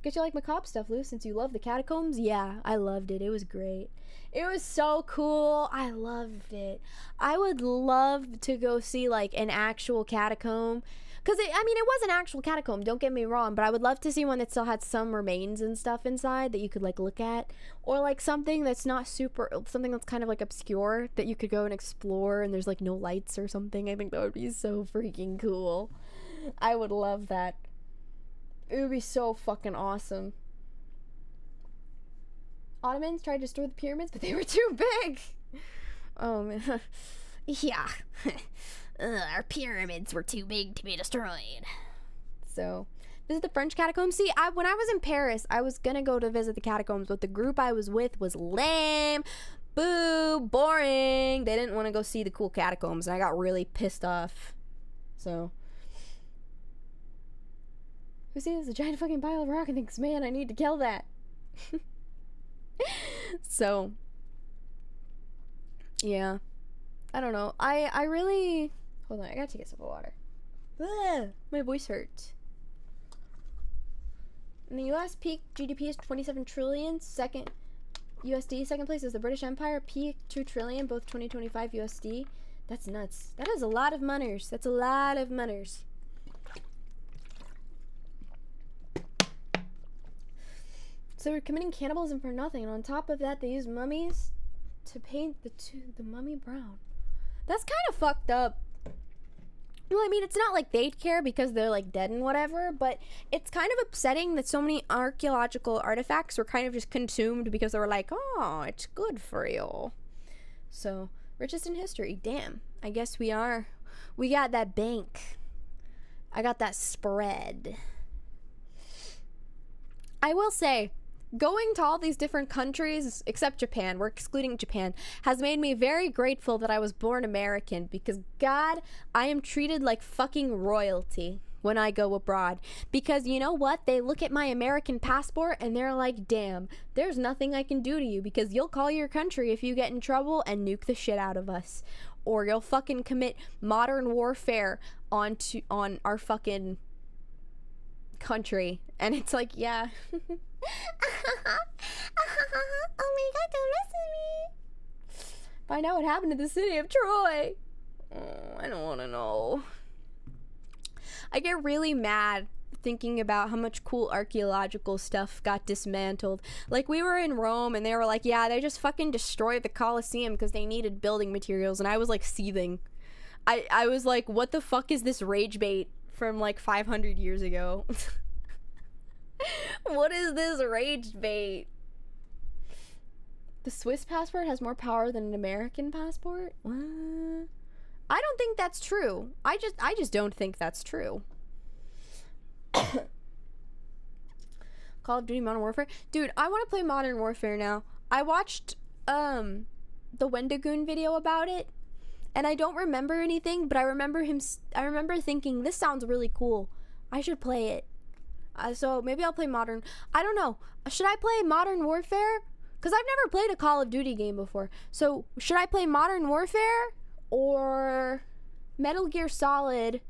Guess you like macabre stuff, Lou, since you love the catacombs? Yeah, I loved it. It was great. It was so cool. I loved it. I would love to go see, like, an actual catacomb. Because, it was an actual catacomb, don't get me wrong, but I would love to see one that still had some remains and stuff inside that you could, like, look at. Or, like, something that's not something that's kind of, like, obscure that you could go and explore and there's, like, no lights or something. I think that would be so freaking cool. I would love that. It would be so fucking awesome. Ottomans tried to store the pyramids, but they were too big. Oh, man. Yeah. Our pyramids were too big to be destroyed. So, visit the French catacombs. See, when I was in Paris, I was gonna go to visit the catacombs, but the group I was with was lame. Boo, boring. They didn't want to go see the cool catacombs, and I got really pissed off. So, who sees a giant fucking pile of rock and thinks, man, I need to kill that? So, yeah. I don't know. I really... Hold on, I gotta take a sip of water. Ugh, my voice hurts. In the US, peak GDP is 27 trillion. Second USD. Second place is the British Empire. Peak 2 trillion, both 2025 USD. That's nuts. That is a lot of mothers. That's a lot of mothers. So we're committing cannibalism for nothing, and on top of that, they use mummies to paint the mummy brown. That's kind of fucked up. Well, I mean, it's not like they'd care because they're like dead and whatever, but it's kind of upsetting that so many archaeological artifacts were kind of just consumed because they were like, oh, it's good for you. So, richest in history. Damn. I guess we are. We got that bank. I got that spread. I will say, going to all these different countries, except Japan, we're excluding Japan, has made me very grateful that I was born American, because God, I am treated like fucking royalty when I go abroad. Because you know what? They look at my American passport and they're like, damn, there's nothing I can do to you because you'll call your country if you get in trouble and nuke the shit out of us. Or you'll fucking commit modern warfare on our fucking country. And it's like, yeah. Oh my God, don't listen to me. Find out what happened to the city of Troy. Oh, I don't want to know. I get really mad thinking about how much cool archaeological stuff got dismantled. Like, we were in Rome and they were like, yeah, they just fucking destroyed the Colosseum because they needed building materials. And I was like seething. I was like, what the fuck is this rage bait from like 500 years ago? What is this rage bait? The Swiss passport has more power than an American passport? What? I don't think that's true. I just don't think that's true. Call of Duty Modern Warfare? Dude, I want to play Modern Warfare now. I watched the Wendigoon video about it, and I don't remember anything, but I remember thinking, this sounds really cool. I should play it. So maybe I'll play Modern. I don't know. Should I play Modern Warfare? Because I've never played a Call of Duty game before. So should I play Modern Warfare or Metal Gear Solid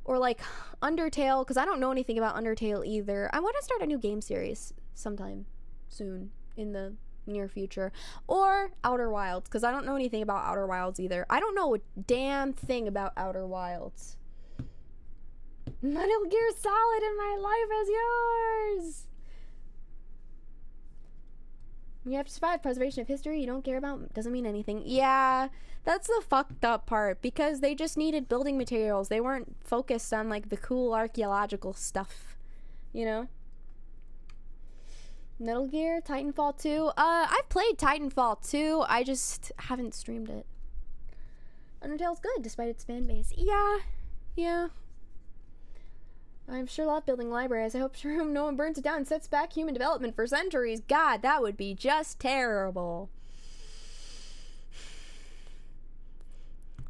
or like Undertale? Because I don't know anything about Undertale either. I want to start a new game series sometime soon in the near future. Or Outer Wilds, because I don't know anything about Outer Wilds either. I don't know a damn thing about Outer Wilds. Metal Gear Solid and my life is yours. You have to survive. Preservation of history you don't care about doesn't mean anything. Yeah, that's the fucked up part, because they just needed building materials. They weren't focused on like the cool archaeological stuff, you know? Metal Gear, Titanfall 2. I've played Titanfall 2. I just haven't streamed it. Undertale's good despite its fan base. Yeah. I'm sure love building libraries. I hope sure no one burns it down and sets back human development for centuries. God, that would be just terrible.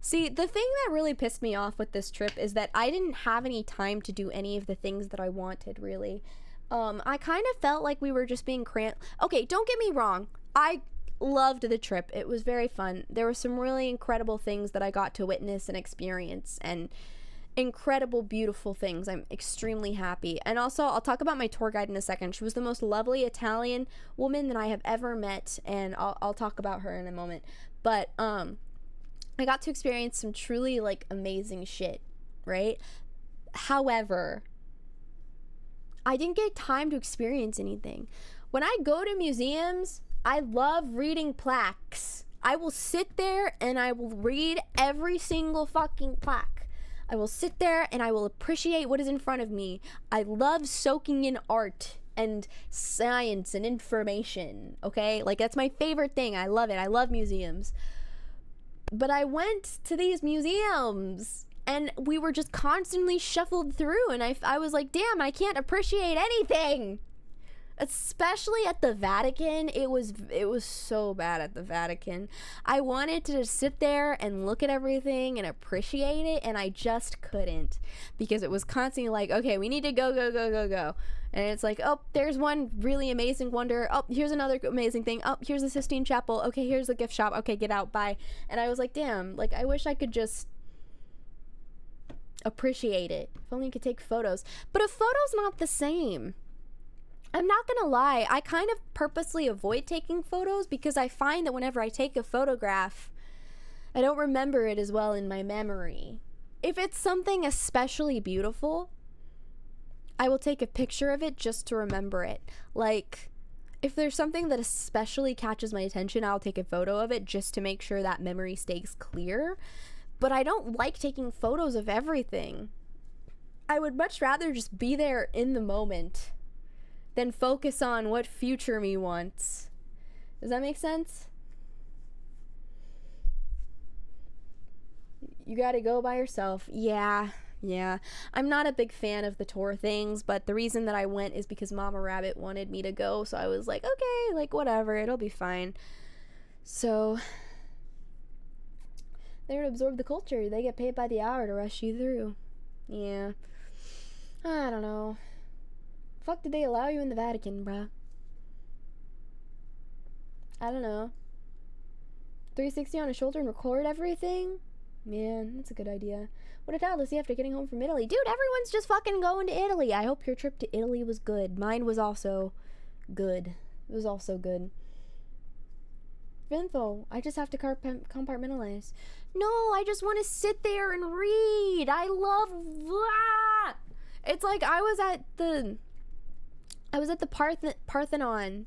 See, the thing that really pissed me off with this trip is that I didn't have any time to do any of the things that I wanted, really. I kind of felt like we were just being cramped. Okay, don't get me wrong. I loved the trip. It was very fun. There were some really incredible things that I got to witness and experience, and incredible, beautiful things. I'm extremely happy. And also, I'll talk about my tour guide in a second. She was the most lovely Italian woman that I have ever met, and I'll talk about her in a moment. But I got to experience some truly like amazing shit, right? However, I didn't get time to experience anything. When I go to museums, I love reading plaques. I will sit there and I will read every single fucking plaque. I will sit there and I will appreciate what is in front of me. I love soaking in art and science and information, okay? Like, that's my favorite thing. I love it. I love museums. But I went to these museums and we were just constantly shuffled through, and I was like, damn, I can't appreciate anything. Especially at the Vatican. It was so bad at the Vatican. I wanted to just sit there and look at everything and appreciate it, and I just couldn't, because it was constantly like, okay, we need to go. And it's like, oh, there's one really amazing wonder. Oh, here's another amazing thing. Oh, here's the Sistine Chapel. Okay, here's the gift shop. Okay, get out, bye. And I was like, damn, like, I wish I could just appreciate it. If only you could take photos. But a photo's not the same. I'm not gonna lie, I kind of purposely avoid taking photos because I find that whenever I take a photograph, I don't remember it as well in my memory. If it's something especially beautiful, I will take a picture of it just to remember it. Like, if there's something that especially catches my attention, I'll take a photo of it just to make sure that memory stays clear. but I don't like taking photos of everything. I would much rather just be there in the moment than focus on what future me wants. Does that make sense? You gotta go by yourself. Yeah. I'm not a big fan of the tour things, but the reason that I went is because Mama Rabbit wanted me to go, so I was like, okay, like, whatever, it'll be fine. So, they're to absorb the culture. They get paid by the hour to rush you through. Yeah. I don't know. Fuck did they allow you in the Vatican, bruh? I don't know. 360 on his shoulder and record everything? Man, that's a good idea. What did Al see after getting home from Italy? Dude, everyone's just fucking going to Italy. I hope your trip to Italy was good. Mine was also good. It was also good. Info. I just have to compartmentalize. No, I just want to sit there and read. I love that. It's like I was at the Parthenon.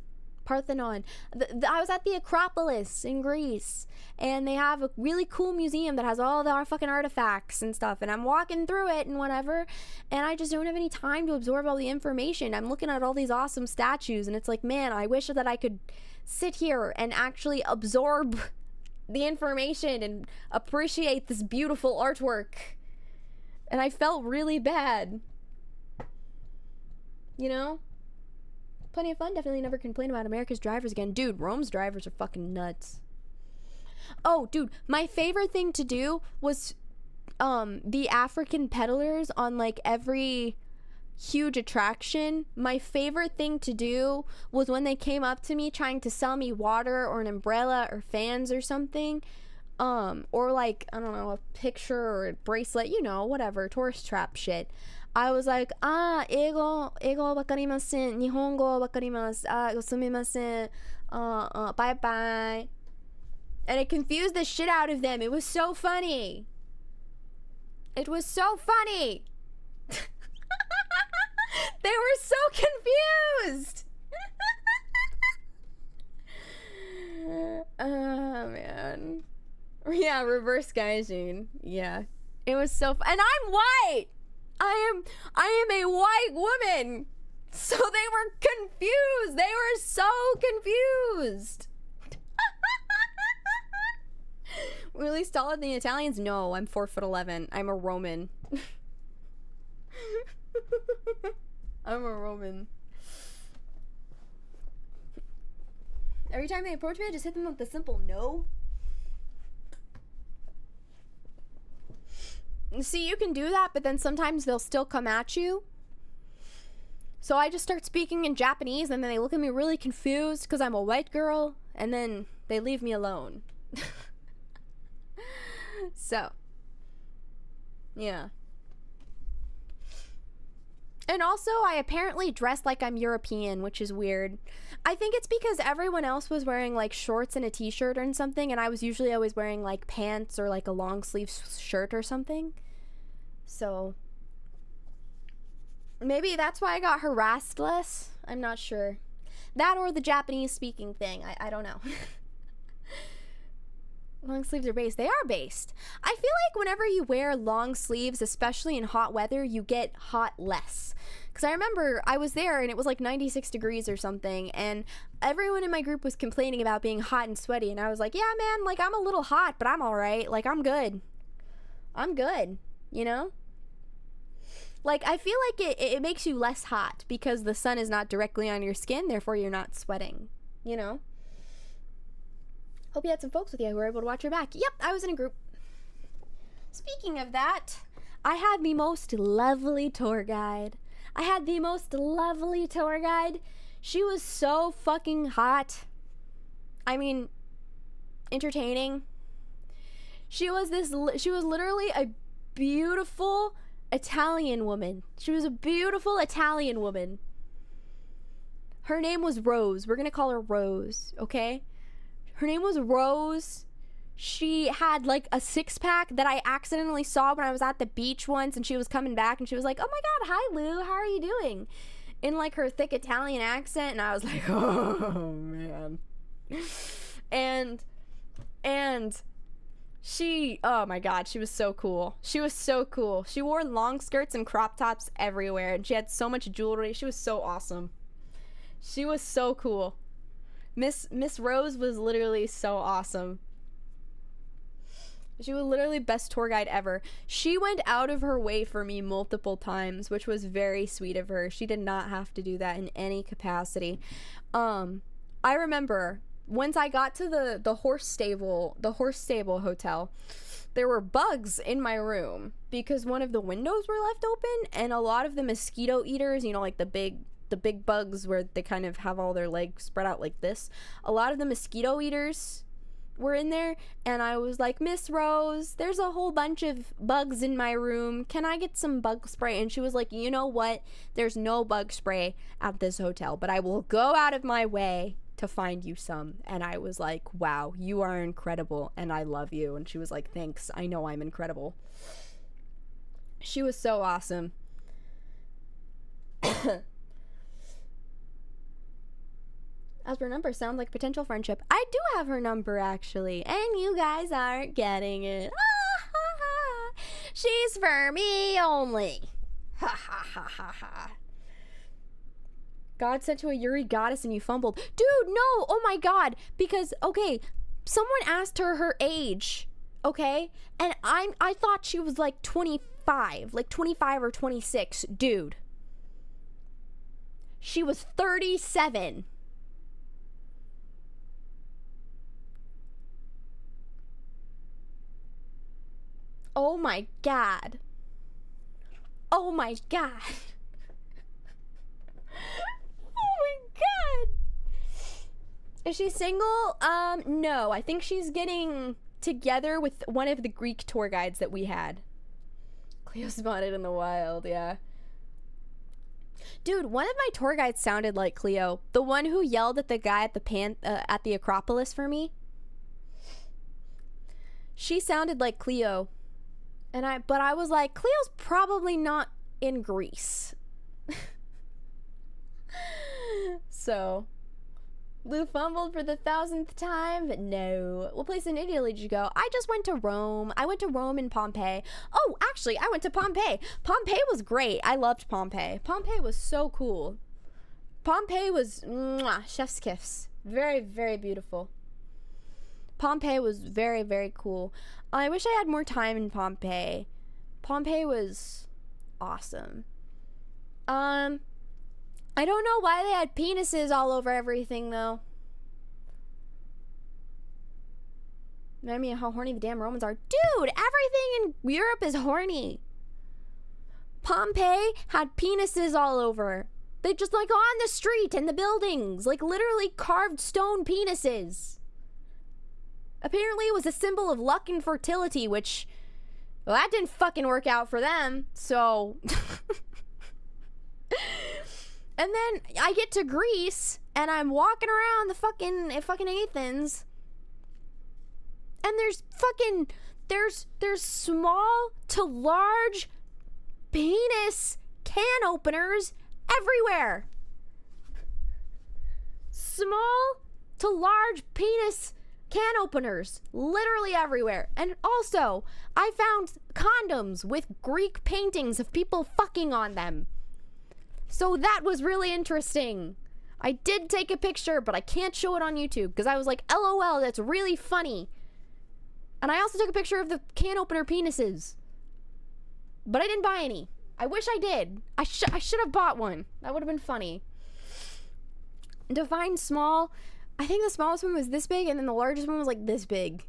I was at the Acropolis in Greece, and they have a really cool museum that has all the fucking artifacts and stuff, and I'm walking through it and whatever, and I just don't have any time to absorb all the information. I'm looking at all these awesome statues, and it's like, man, I wish that I could sit here and actually absorb the information and appreciate this beautiful artwork. And I felt really bad, you know? Plenty of fun. Definitely never complain about America's drivers again. Dude, Rome's drivers are fucking nuts. Oh, dude, my favorite thing to do was the African peddlers on like every huge attraction. My favorite thing to do was when they came up to me trying to sell me water or an umbrella or fans or something, or like, I don't know, a picture or a bracelet, you know, whatever, tourist trap shit. I was like, eigo wakarimasen, nihongo wakarimasu, sumimasen, bye bye. And it confused the shit out of them. It was so funny. It was so funny. They were so confused. Oh, man. Yeah, reverse gaijin. Yeah. It was so and I'm white. I am a white woman. So they were confused. They were so confused. Really taller than the Italians? No, I'm 4'11". I'm a Roman. I'm a Roman. Every time they approach me, I just hit them with the simple no. See, you can do that, but then sometimes they'll still come at you. So I just start speaking in Japanese, and then they look at me really confused because I'm a white girl, and then they leave me alone. So, yeah. And also, I apparently dress like I'm European, which is weird. I think it's because everyone else was wearing like shorts and a t-shirt or something, and I was usually always wearing like pants or like a long sleeve shirt or something. So maybe that's why I got harassed less. I'm not sure. That or the Japanese speaking thing. I don't know. Long sleeves are based. They are based. I feel like whenever you wear long sleeves, especially in hot weather, you get hot less. Because I remember I was there and it was like 96 degrees or something, and everyone in my group was complaining about being hot and sweaty, and I was like, yeah, man, like I'm a little hot, but I'm all right. Like I'm good. I'm good, you know? Like I feel like it makes you less hot because the sun is not directly on your skin, therefore you're not sweating, you know? Hope you had some folks with you who were able to watch your back. Yep, I was in a group. Speaking of that, I had the most lovely tour guide. She was so fucking hot. I mean, entertaining. She was literally a beautiful Italian woman. She was a beautiful Italian woman. Her name was Rose. We're gonna call her Rose, okay? Her name was Rose. She had like a six-pack that I accidentally saw when I was at the beach once, and she was coming back and she was like, oh my god, hi Lou, how are you doing? In like her thick Italian accent, and I was like, oh man. And Oh my god, she was so cool. She was so cool. She wore long skirts and crop tops everywhere, and she had so much jewelry. She was so awesome. She was so cool. Miss Rose was literally so awesome. She was literally best tour guide ever. She went out of her way for me multiple times, which was very sweet of her. She did not have to do that in any capacity. I remember once I got to the horse stable hotel, there were bugs in my room because one of the windows were left open, and a lot of the mosquito eaters, you know, like the big bugs where they kind of have all their legs spread out like this. A lot of the mosquito eaters were in there, and I was like, Miss Rose, there's a whole bunch of bugs in my room. Can I get some bug spray? And she was like, you know what? There's no bug spray at this hotel, but I will go out of my way to find you some. And I was like, wow, you are incredible, and I love you. And she was like, thanks. I know I'm incredible. She was so awesome. As her number sounds like potential friendship. I do have her number, actually, and you guys aren't getting it. She's for me only. Ha ha ha ha ha. God sent to a Yuri goddess and you fumbled. Dude, no! Oh my god. Because, okay, someone asked her age, okay? And I thought she was like 25. Like 25 or 26. Dude. She was 37. Oh my god. Oh my god. Oh my god. Is she single? No. I think she's getting together with one of the Greek tour guides that we had. Cleo spotted in the wild, yeah. Dude, one of my tour guides sounded like Cleo. The one who yelled at the guy at the Acropolis for me. She sounded like Cleo. But I was like, Cleo's probably not in Greece. So, Lou fumbled for the 1000th time, but no. What place in Italy did you go? I just went to Rome. I went to Rome and Pompeii. Oh, actually, I went to Pompeii. Pompeii was great. I loved Pompeii. Pompeii was so cool. Pompeii was, mwah, chef's kiss. Very, very beautiful. Pompeii was very, very cool. I wish I had more time in Pompeii. Pompeii was awesome. I don't know why they had penises all over everything, though. Remind me of how horny the damn Romans are. Dude, everything in Europe is horny. Pompeii had penises all over. They just, like, on the street and the buildings. Like, literally carved stone penises. Apparently it was a symbol of luck and fertility, which, well, that didn't fucking work out for them, so. And then I get to Greece, and I'm walking around the fucking Athens, and there's small to large penis can openers everywhere. Small to large penis can openers literally everywhere. And also, I found condoms with Greek paintings of people fucking on them. So that was really interesting. I did take a picture, but I can't show it on YouTube because I was like, LOL, that's really funny. And I also took a picture of the can opener penises. But I didn't buy any. I wish I did. I should have bought one. That would have been funny. Define small. I think the smallest one was this big, and then the largest one was like this big.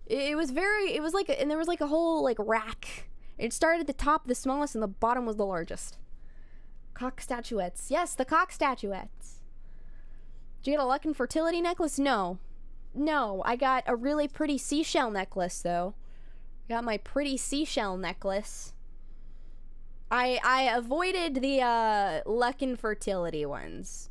It was like, and there was like a whole like rack. It started at the top, the smallest, and the bottom was the largest. Cock statuettes. Yes, the cock statuettes. Did you get a luck and fertility necklace? No. No, I got a really pretty seashell necklace, though. I got my pretty seashell necklace. I avoided the luck and fertility ones.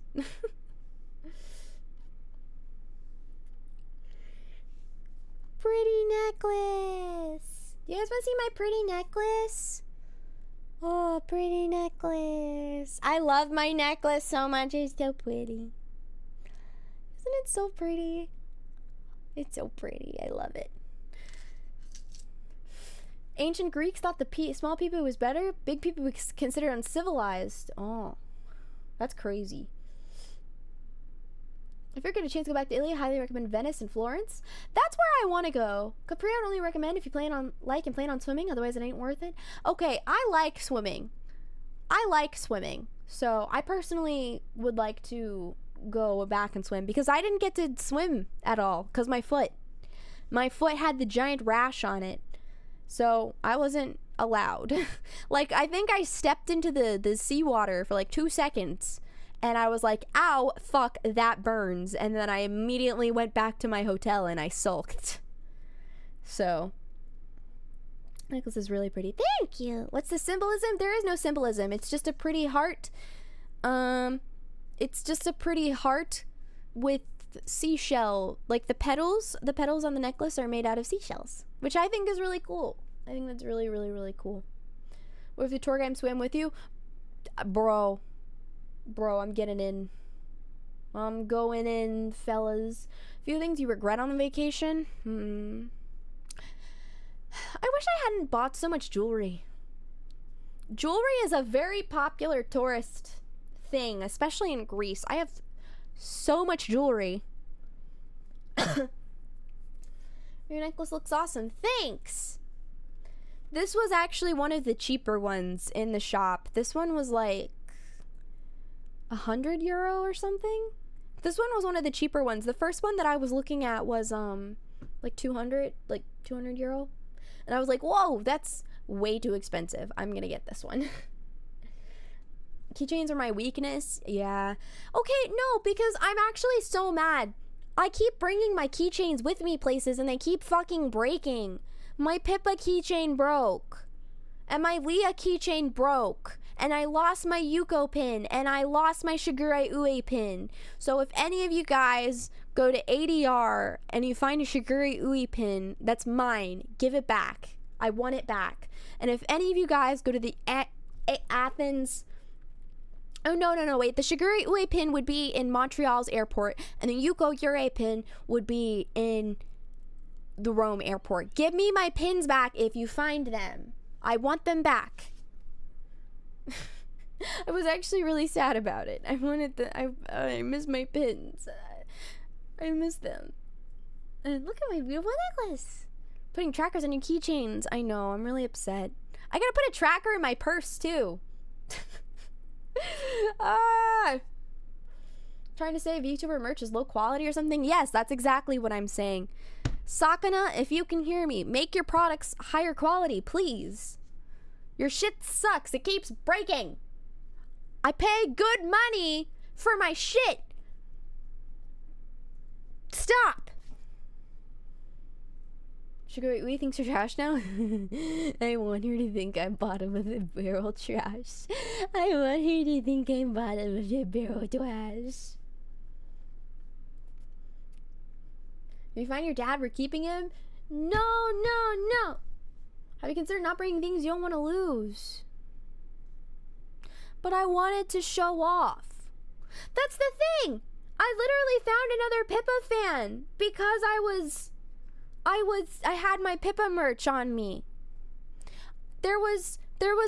Pretty necklace. You guys want to see my pretty necklace? Oh, pretty necklace. I love my necklace so much. It's so pretty. Isn't it so pretty? It's so pretty. I love it. Ancient Greeks thought the small people was better. Big people was considered uncivilized. Oh, that's crazy. If you're getting a chance to go back to Italy, I highly recommend Venice and Florence. That's where I want to go. Capri, I would only recommend if you plan on swimming. Otherwise, it ain't worth it. Okay, I like swimming. So I personally would like to go back and swim because I didn't get to swim at all because my foot had the giant rash on it. So I wasn't allowed. Like, I think I stepped into the seawater for like 2 seconds. And I was like, ow, fuck, that burns. And then I immediately went back to my hotel and I sulked. So, necklace is really pretty. Thank you. What's the symbolism? There is no symbolism. It's just a pretty heart. It's just a pretty heart with seashell. Like the petals on the necklace are made out of seashells. Which I think is really cool. I think that's really, really, really cool. What if the tour guide swam with you? Bro, I'm getting in. I'm going in, fellas. Few things you regret on the vacation? I wish I hadn't bought so much jewelry. Jewelry is a very popular tourist thing, especially in Greece. I have so much jewelry. Your necklace looks awesome. Thanks! This was actually one of the cheaper ones in the shop. This one was like €100 or something. This one was one of the cheaper ones. The first one that I was looking at was like 200 euro. And I was like, whoa, that's way too expensive. I'm gonna get this one. Keychains are my weakness. Yeah. Okay, no, because I'm actually so mad. I keep bringing my keychains with me places and they keep fucking breaking. My Pippa keychain broke. And my Leah keychain broke. And I lost my Yuko pin. And I lost my Shigure Ue pin. So if any of you guys go to ADR and you find a Shigure Ue pin that's mine, give it back. I want it back. And if any of you guys go to the Athens... Oh, no, wait. The Shigure Ue pin would be in Montreal's airport. And the Yuko Ure pin would be in the Rome airport. Give me my pins back if you find them. I want them back. I was actually really sad about it. I wanted I miss my pins. I miss them. And look at my beautiful necklace. Putting trackers on your keychains. I know, I'm really upset. I gotta put a tracker in my purse too. Trying to say VTuber merch is low quality or something? Yes, that's exactly what I'm saying. Sakana, if you can hear me, make your products higher quality, please. Your shit sucks. It keeps breaking. I pay good money for my shit. Stop. Sugar Ue thinks you're trash now? I want her to think I'm bottom of the barrel trash. I want her to think I'm bottom of the barrel trash. If you find your dad, we're keeping him? No. Have you considered not bringing things you don't want to lose? But I wanted to show off. That's the thing. I literally found another Pippa fan because I had my Pippa merch on me. There was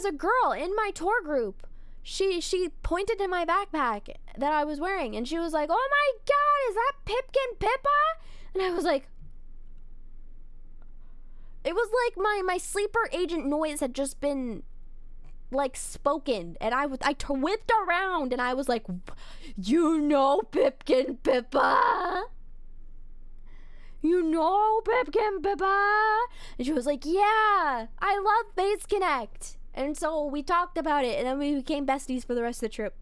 a girl in my tour group. She pointed to my backpack that I was wearing and she was like, "Oh my god, is that Pipkin Pippa?" And I was like, it was like my sleeper agent noise had just been like spoken, and I whipped around and I was like, "You know Pipkin Pippa? You know Pipkin Pippa?" And she was like, "Yeah, I love Face Connect." And so we talked about it and then we became besties for the rest of the trip.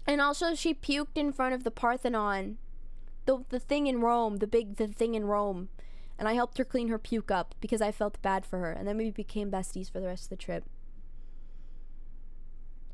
And also she puked in front of the Parthenon. The thing in Rome, the thing in Rome. And I helped her clean her puke up because I felt bad for her. And then we became besties for the rest of the trip.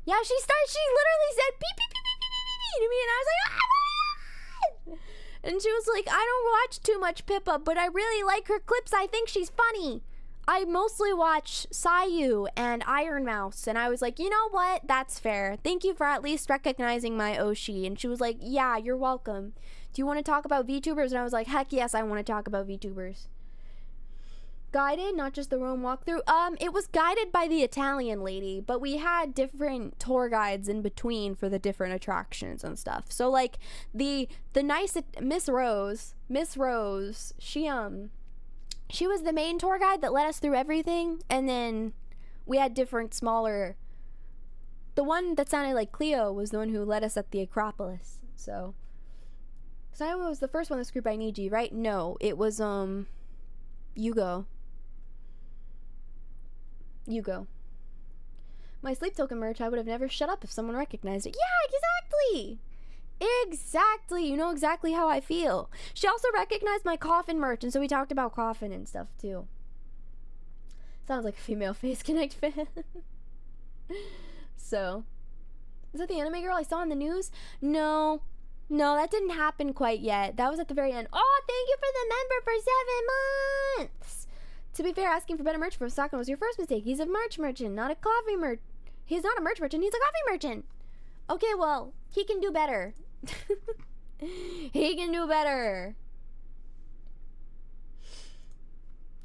Yeah, she literally said beep, beep, beep, beep, beep, beep, beep to me. And I was like, "Oh my god!" And she was like, "I don't watch too much Pippa, but I really like her clips. I think she's funny. I mostly watch Sayu and Iron Mouse." And I was like, "You know what? That's fair. Thank you for at least recognizing my Oshi." And she was like, "Yeah, you're welcome. Do you want to talk about VTubers?" And I was like, "Heck yes, I want to talk about VTubers." Guided, not just the Rome walkthrough. It was guided by the Italian lady, but we had different tour guides in between for the different attractions and stuff. So like the nice Miss Rose, she was the main tour guide that led us through everything, and then we had different smaller. The one that sounded like Cleo was the one who led us at the Acropolis. So I was the first one in this group. I need you, right? No, it was you go. My sleep token merch, I would have never shut up if someone recognized it. Yeah, exactly. You know exactly how I feel. She also recognized my coffin merch, and so we talked about coffin and stuff too. Sounds like a female Face Connect fan. So, is that the anime girl I saw in the news? No, that didn't happen quite yet. That was at the very end. Oh, thank you for the member for 7 months. To be fair, asking for better merch for Osaka was your first mistake. He's a merch merchant, not a coffee merchant. He's not a merch merchant, he's a coffee merchant. Okay, well, he can do better. He can do better.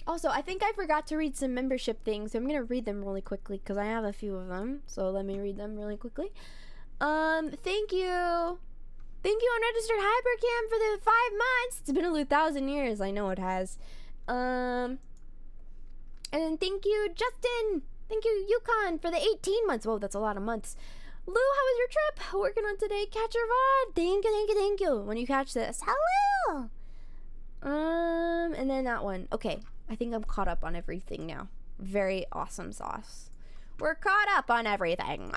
Also, I think I forgot to read some membership things, so I'm going to read them really quickly because I have a few of them. So let me read them really quickly. Thank you. Thank you, Unregistered Hypercam, for the 5 months. It's been a 1,000 years. I know it has. And thank you, Justin. Thank you, Yukon, for the 18 months. Whoa, that's a lot of months. Lou, how was your trip? Working on today. Catch your VOD. Thank you. When you catch this. Hello. And then that one. Okay. I think I'm caught up on everything now. Very awesome sauce. We're caught up on everything.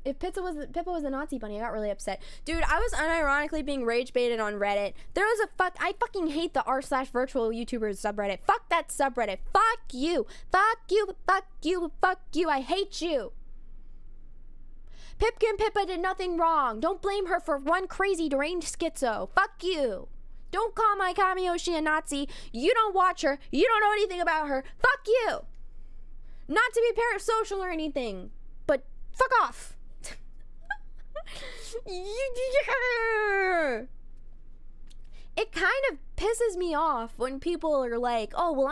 If Pippa was a Nazi bunny, I got really upset. Dude, I was unironically being rage baited on Reddit. There was I fucking hate the r/virtual YouTubers subreddit. Fuck that subreddit. Fuck you. I hate you. Pipkin Pippa did nothing wrong. Don't blame her for one crazy deranged schizo. Fuck you. Don't call my Kamiyoshi a Nazi. You don't watch her. You don't know anything about her. Fuck you. Not to be parasocial or anything, but fuck off. It kind of pisses me off when people are like, oh, well,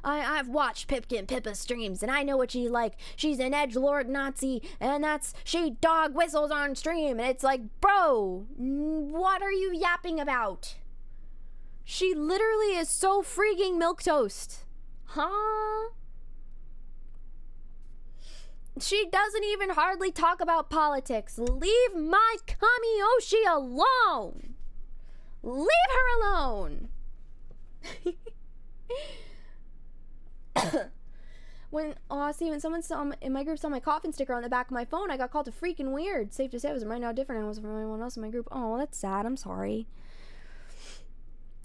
I've watched Pipkin Pippa streams and I know what she's like. She's an edgelord Nazi and she dog whistles on stream. And it's like, bro, what are you yapping about? She literally is so freaking milquetoast. Huh? She doesn't even hardly talk about politics. Leave my Kamiyoshi alone. Leave her alone. When someone in my group saw my coffin sticker on the back of my phone, I got called a freaking weird. Safe to say, it was right now different than it was from anyone else in my group. Oh, that's sad. I'm sorry.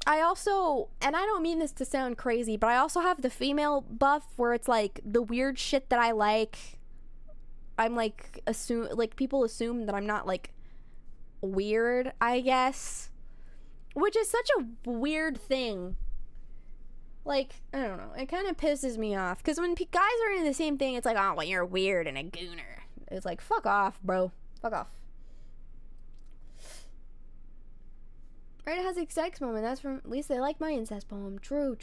I also, and I don't mean this to sound crazy, but I also have the female buff where it's like the weird shit that I like. I'm like people assume that I'm not like weird, I guess, which is such a weird thing. Like, I don't know, it kind of pisses me off because when guys are into the same thing, it's like, oh, well, you're weird and a gooner. It's like, fuck off, bro. Fuck off. Right, it has a sex moment. That's from, at least they like my incest poem. True.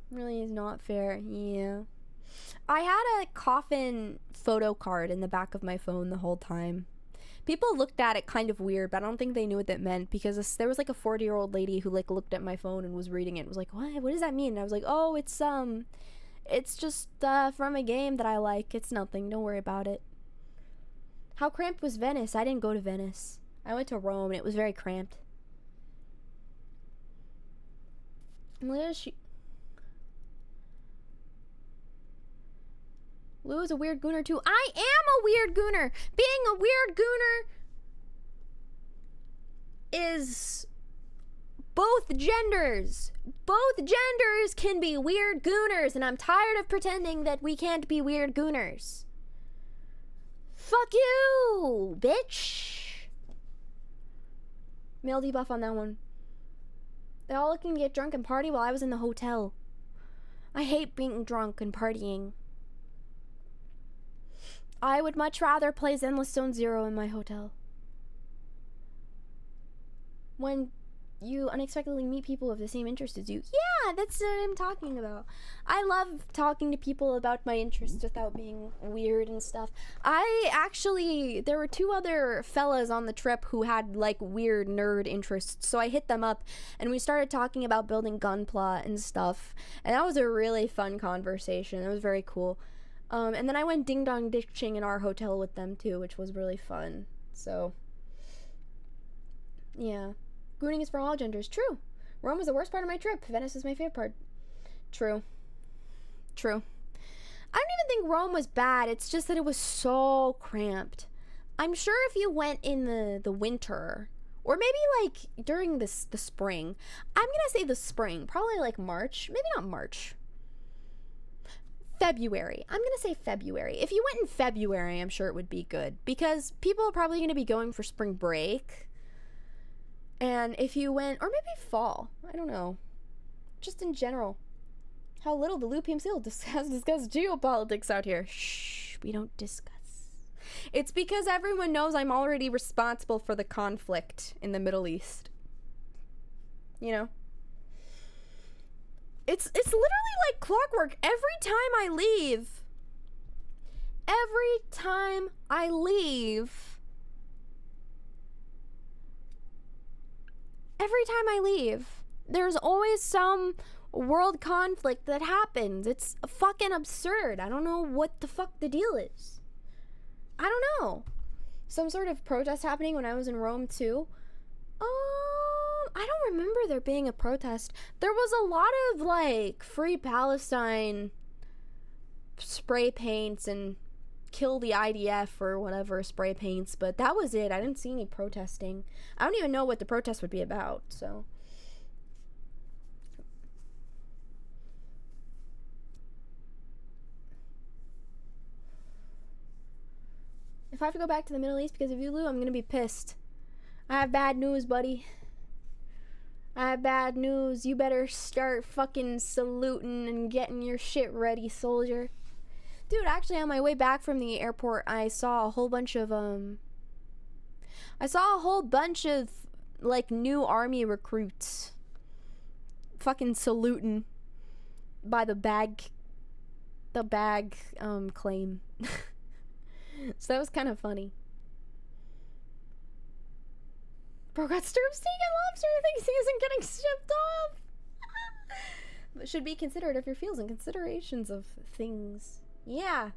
Really is not fair. Yeah. I had a coffin photo card in the back of my phone the whole time. People looked at it kind of weird, but I don't think they knew what that meant because there was like a 40-year-old lady who like looked at my phone and was reading it and was like, what does that mean? And I was like, oh, it's just from a game that I like. It's nothing. Don't worry about it. How cramped was Venice? I didn't go to Venice. I went to Rome and it was very cramped. Lou is a weird gooner too. I am a weird gooner. Being a weird gooner is both genders. Both genders can be weird gooners, and I'm tired of pretending that we can't be weird gooners. Fuck you, bitch. Male debuff on that one. They all looking to get drunk and party while I was in the hotel. I hate being drunk and partying. I would much rather play Zenless Zone Zero in my hotel. when you unexpectedly meet people with the same interest as you. Yeah, that's what I'm talking about. I love talking to people about my interests without being weird and stuff. There were 2 other fellas on the trip who had like weird nerd interests, so I hit them up and we started talking about building gunpla and stuff, and that was a really fun conversation. It was very cool. And then I went ding dong ditching in our hotel with them too, which was really fun. So yeah. Gooning is for all genders. True. Rome was the worst part of my trip. Venice is my favorite part. True. I don't even think Rome was bad. It's just that it was so cramped. I'm sure if you went in the winter, or maybe like during the spring. I'm gonna say the spring. Probably like March. Maybe not March. February. I'm gonna say February. If you went in February, I'm sure it would be good. Because people are probably gonna be going for spring break. And if you went, or maybe fall, I don't know, just in general, how little the Lupium Seal has discussed geopolitics out here. Shh, we don't discuss. It's because everyone knows I'm already responsible for the conflict in the Middle East. You know? It's literally like clockwork. Every time I leave, there's always some world conflict that happens. It's fucking absurd. I don't know what the fuck the deal is. I don't know. Some sort of protest happening when I was in Rome too. I don't remember there being a protest. There was a lot of like Free Palestine spray paints and kill the IDF or whatever spray paints, but that was it. I didn't see any protesting. I don't even know what the protest would be about, so. If I have to go back to the Middle East because of you, Lou, I'm gonna be pissed. I have bad news, buddy. I have bad news. You better start fucking saluting and getting your shit ready, soldier. Dude, actually on my way back from the airport, I saw a whole bunch of like new army recruits fucking saluting by the bag claim. So that was kind of funny. Bro got stirrup steak and lobster thinks he isn't getting shipped off. But should be considerate of your feels and considerations of things. Yeah.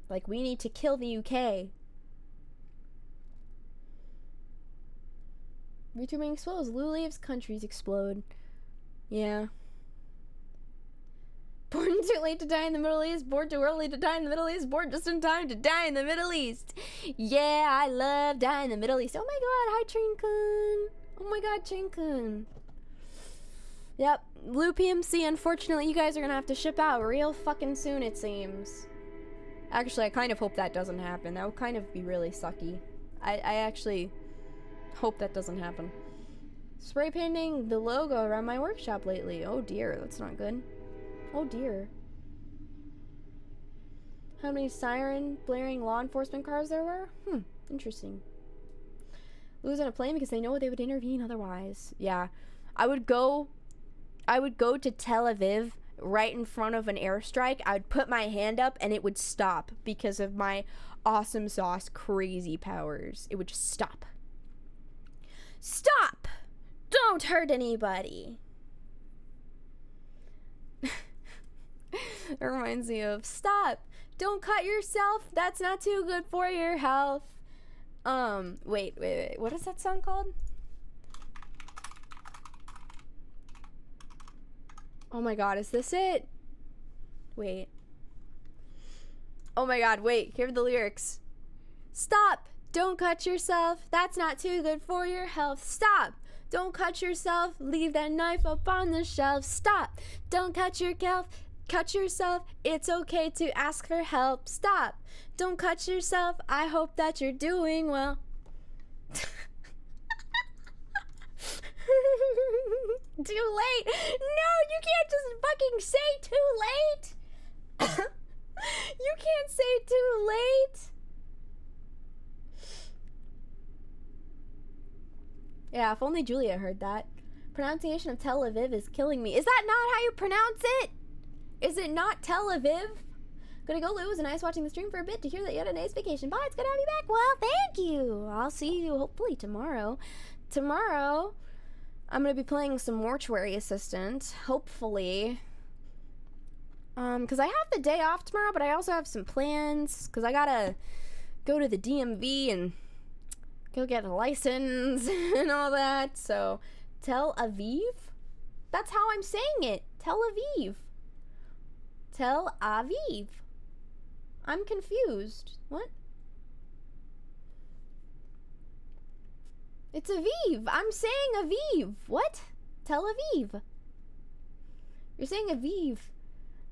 Like, we need to kill the UK. Retweeting explodes. Lou leaves, countries explode. Yeah. Born too late to die in the Middle East. Born too early to die in the Middle East. Born just in time to die in the Middle East. Yeah, I love dying in the Middle East. Oh my god, hi Trinkun. Oh my god, Trinkun. Yep, Lou PMC, unfortunately you guys are gonna have to ship out real fucking soon, it seems. Actually, I kind of hope that doesn't happen. That would kind of be really sucky. I actually hope that doesn't happen. Spray painting the logo around my workshop lately. Oh dear, that's not good. Oh dear. How many siren blaring law enforcement cars there were? Interesting. Lou's on a plane because they know they would intervene otherwise. Yeah. I would go to Tel Aviv right in front of an airstrike. I would put my hand up and it would stop because of my awesome sauce crazy powers. It would just stop. Stop! Don't hurt anybody. It reminds me of stop. Don't cut yourself. That's not too good for your health. Wait. What is that song called? Oh my god, is this it? Wait. Oh my god, wait. Here are the lyrics. Stop. Don't cut yourself. That's not too good for your health. Stop. Don't cut yourself. Leave that knife up on the shelf. Stop. Don't cut yourself. Cut yourself. It's okay to ask for help. Stop. Don't cut yourself. I hope that you're doing well. Too late. No, you can't just fucking say too late. You can't say too late. Yeah, if only Julia heard that. Pronunciation of Tel Aviv is killing me. Is that not how you pronounce it? Is it not Tel Aviv? Gonna go, Lou. It was nice watching the stream for a bit to hear that you had a nice vacation. Bye, it's good to have you back. Well, thank you. I'll see you hopefully tomorrow. Tomorrow, I'm gonna be playing some Mortuary Assistant, hopefully. Because I have the day off tomorrow, but I also have some plans, because I gotta go to the DMV and go get a license and all that. So, Tel Aviv? That's how I'm saying it. Tel Aviv. Tel Aviv. I'm confused. What? It's Aviv. I'm saying Aviv. What? Tel Aviv. You're saying Aviv.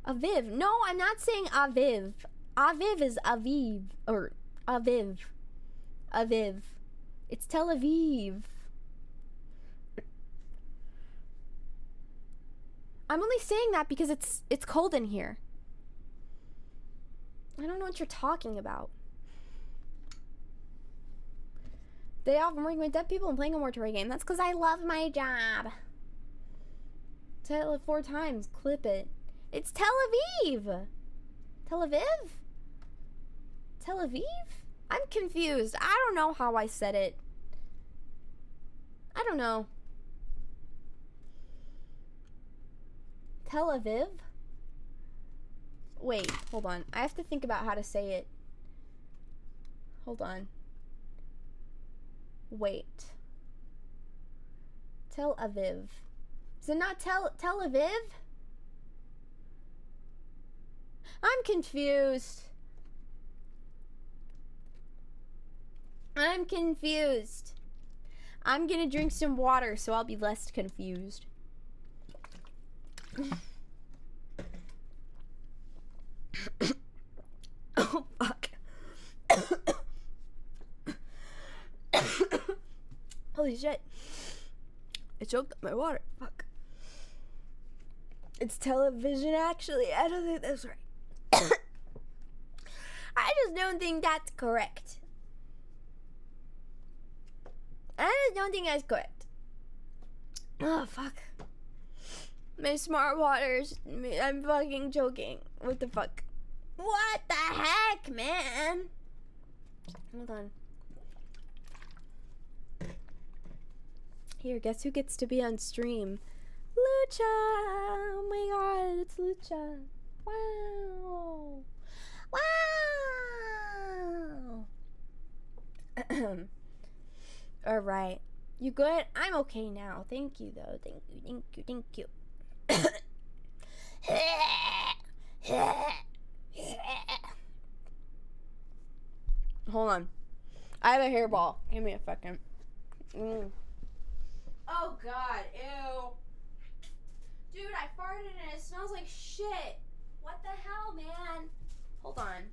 Aviv. No, I'm not saying Aviv. Aviv is Aviv. Or Aviv. Aviv. It's Tel Aviv. I'm only saying that because it's cold in here. I don't know what you're talking about. Day off, I'm working with dead people and playing a mortuary game. That's because I love my job. Tell it 4 times. Clip it. It's Tel Aviv. Tel Aviv? Tel Aviv? I'm confused. I don't know how I said it. I don't know. Tel Aviv? Wait, hold on. I have to think about how to say it. Hold on. Wait. Tel Aviv. Is it not Tel Aviv? I'm confused. I'm confused. I'm gonna drink some water so I'll be less confused. Oh, fuck. Holy shit. I choked up my water. Fuck. It's television, actually. I don't think that's right. I just don't think that's correct. I just don't think that's correct. Oh, fuck. My smart waters. I'm fucking choking. What the fuck? What the heck, man? Hold on. Here, guess who gets to be on stream? Lucha! Oh my god, it's Lucha. Wow. Wow! Alright. You good? I'm okay now. Thank you, though. Thank you, thank you, thank you. Hold on. I have a hairball. Give me a second. Oh god, ew. Dude, I farted and it smells like shit. What the hell, man? Hold on.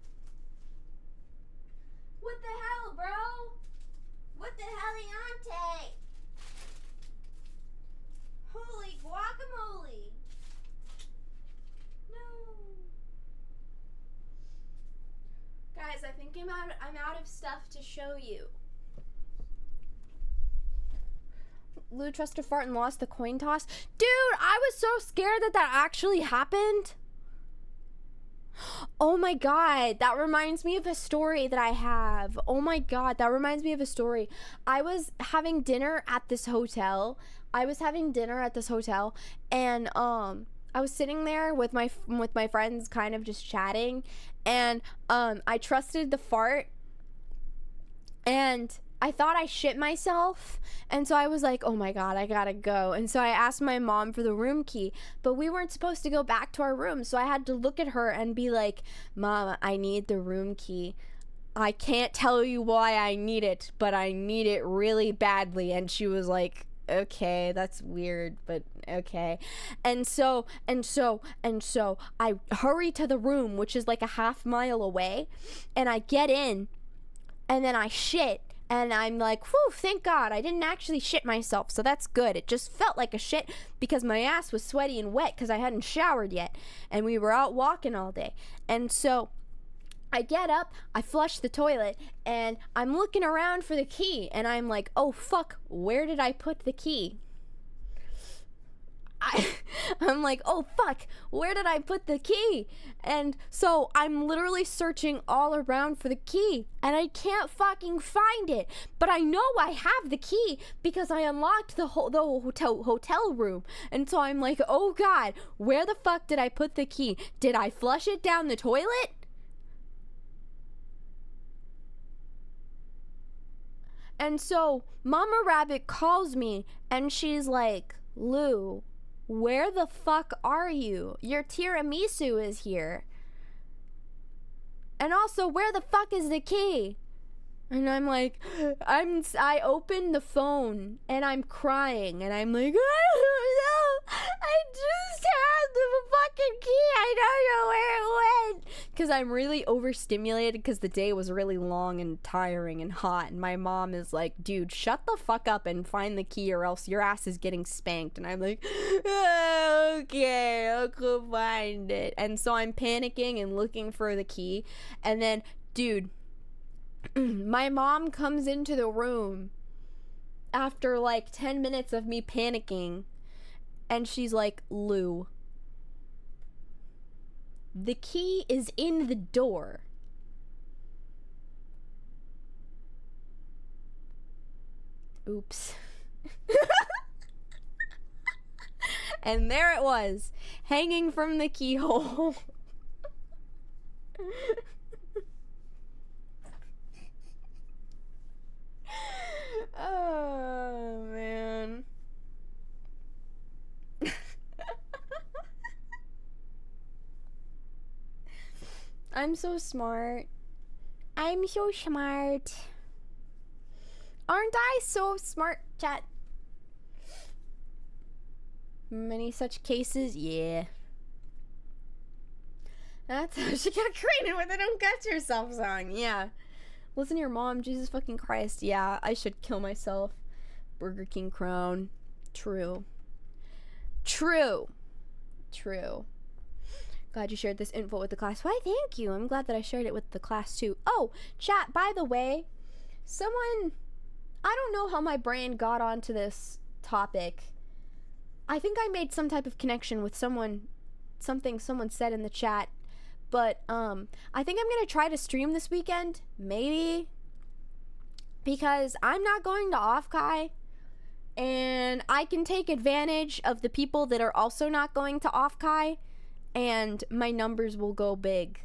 What the hell, bro? What the hell, Holy guacamole. No. Guys, I think I'm out of stuff to show you. Lou trusted to fart and lost the coin toss. Dude, I was so scared that actually happened. Oh my god, that reminds me of a story that I have. Oh my god, that reminds me of a story. I was having dinner at this hotel. And I was sitting there with my friends kind of just chatting, and I trusted the fart, and I thought I shit myself, and so I was like, oh my god, I gotta go. And so I asked my mom for the room key, but we weren't supposed to go back to our room, so I had to look at her and be like, Mom, I need the room key. I can't tell you why I need it, but I need it really badly. And she was like, okay, that's weird, but okay. And so I hurry to the room, which is like a half mile away, and I get in, and then I shit. And I'm like, whew, thank God, I didn't actually shit myself, so that's good. It just felt like a shit because my ass was sweaty and wet because I hadn't showered yet. And we were out walking all day. And so I get up, I flush the toilet, and I'm looking around for the key, and I'm like, oh fuck, where did I put the key? I'm like, oh fuck, where did I put the key? And so I'm literally searching all around for the key, and I can't fucking find it. But I know I have the key because I unlocked the hotel room. And so I'm like, oh god, where the fuck did I put the key? Did I flush it down the toilet? And so Mama Rabbit calls me, and she's like, Lou, where the fuck are you? Your tiramisu is here. And also, where the fuck is the key? And I'm like, I open the phone and I'm crying and I'm like, I don't know. I just had the fucking key. I don't know where it went. Because I'm really overstimulated because the day was really long and tiring and hot. And my mom is like, dude, shut the fuck up and find the key or else your ass is getting spanked. And I'm like, okay, I'll go find it. And so I'm panicking and looking for the key. And then, dude, my mom comes into the room after like 10 minutes of me panicking, and she's like, Lou, the key is in the door. Oops. And there it was, hanging from the keyhole. Oh, man. I'm so smart. I'm so smart. Aren't I so smart, chat? Many such cases, yeah. That's how she got created with the Don't Cut Yourself song, yeah. Listen to your mom, Jesus fucking Christ. Yeah, I should kill myself. Burger King crown. True. True. True. Glad you shared this info with the class. Why, thank you. I'm glad that I shared it with the class too. Oh, chat, by the way, someone, I don't know how my brain got onto this topic. I think I made some type of connection with something someone said in the chat. But, I think I'm gonna try to stream this weekend, maybe, because I'm not going to Off-Kai, and I can take advantage of the people that are also not going to Off-Kai, and my numbers will go big.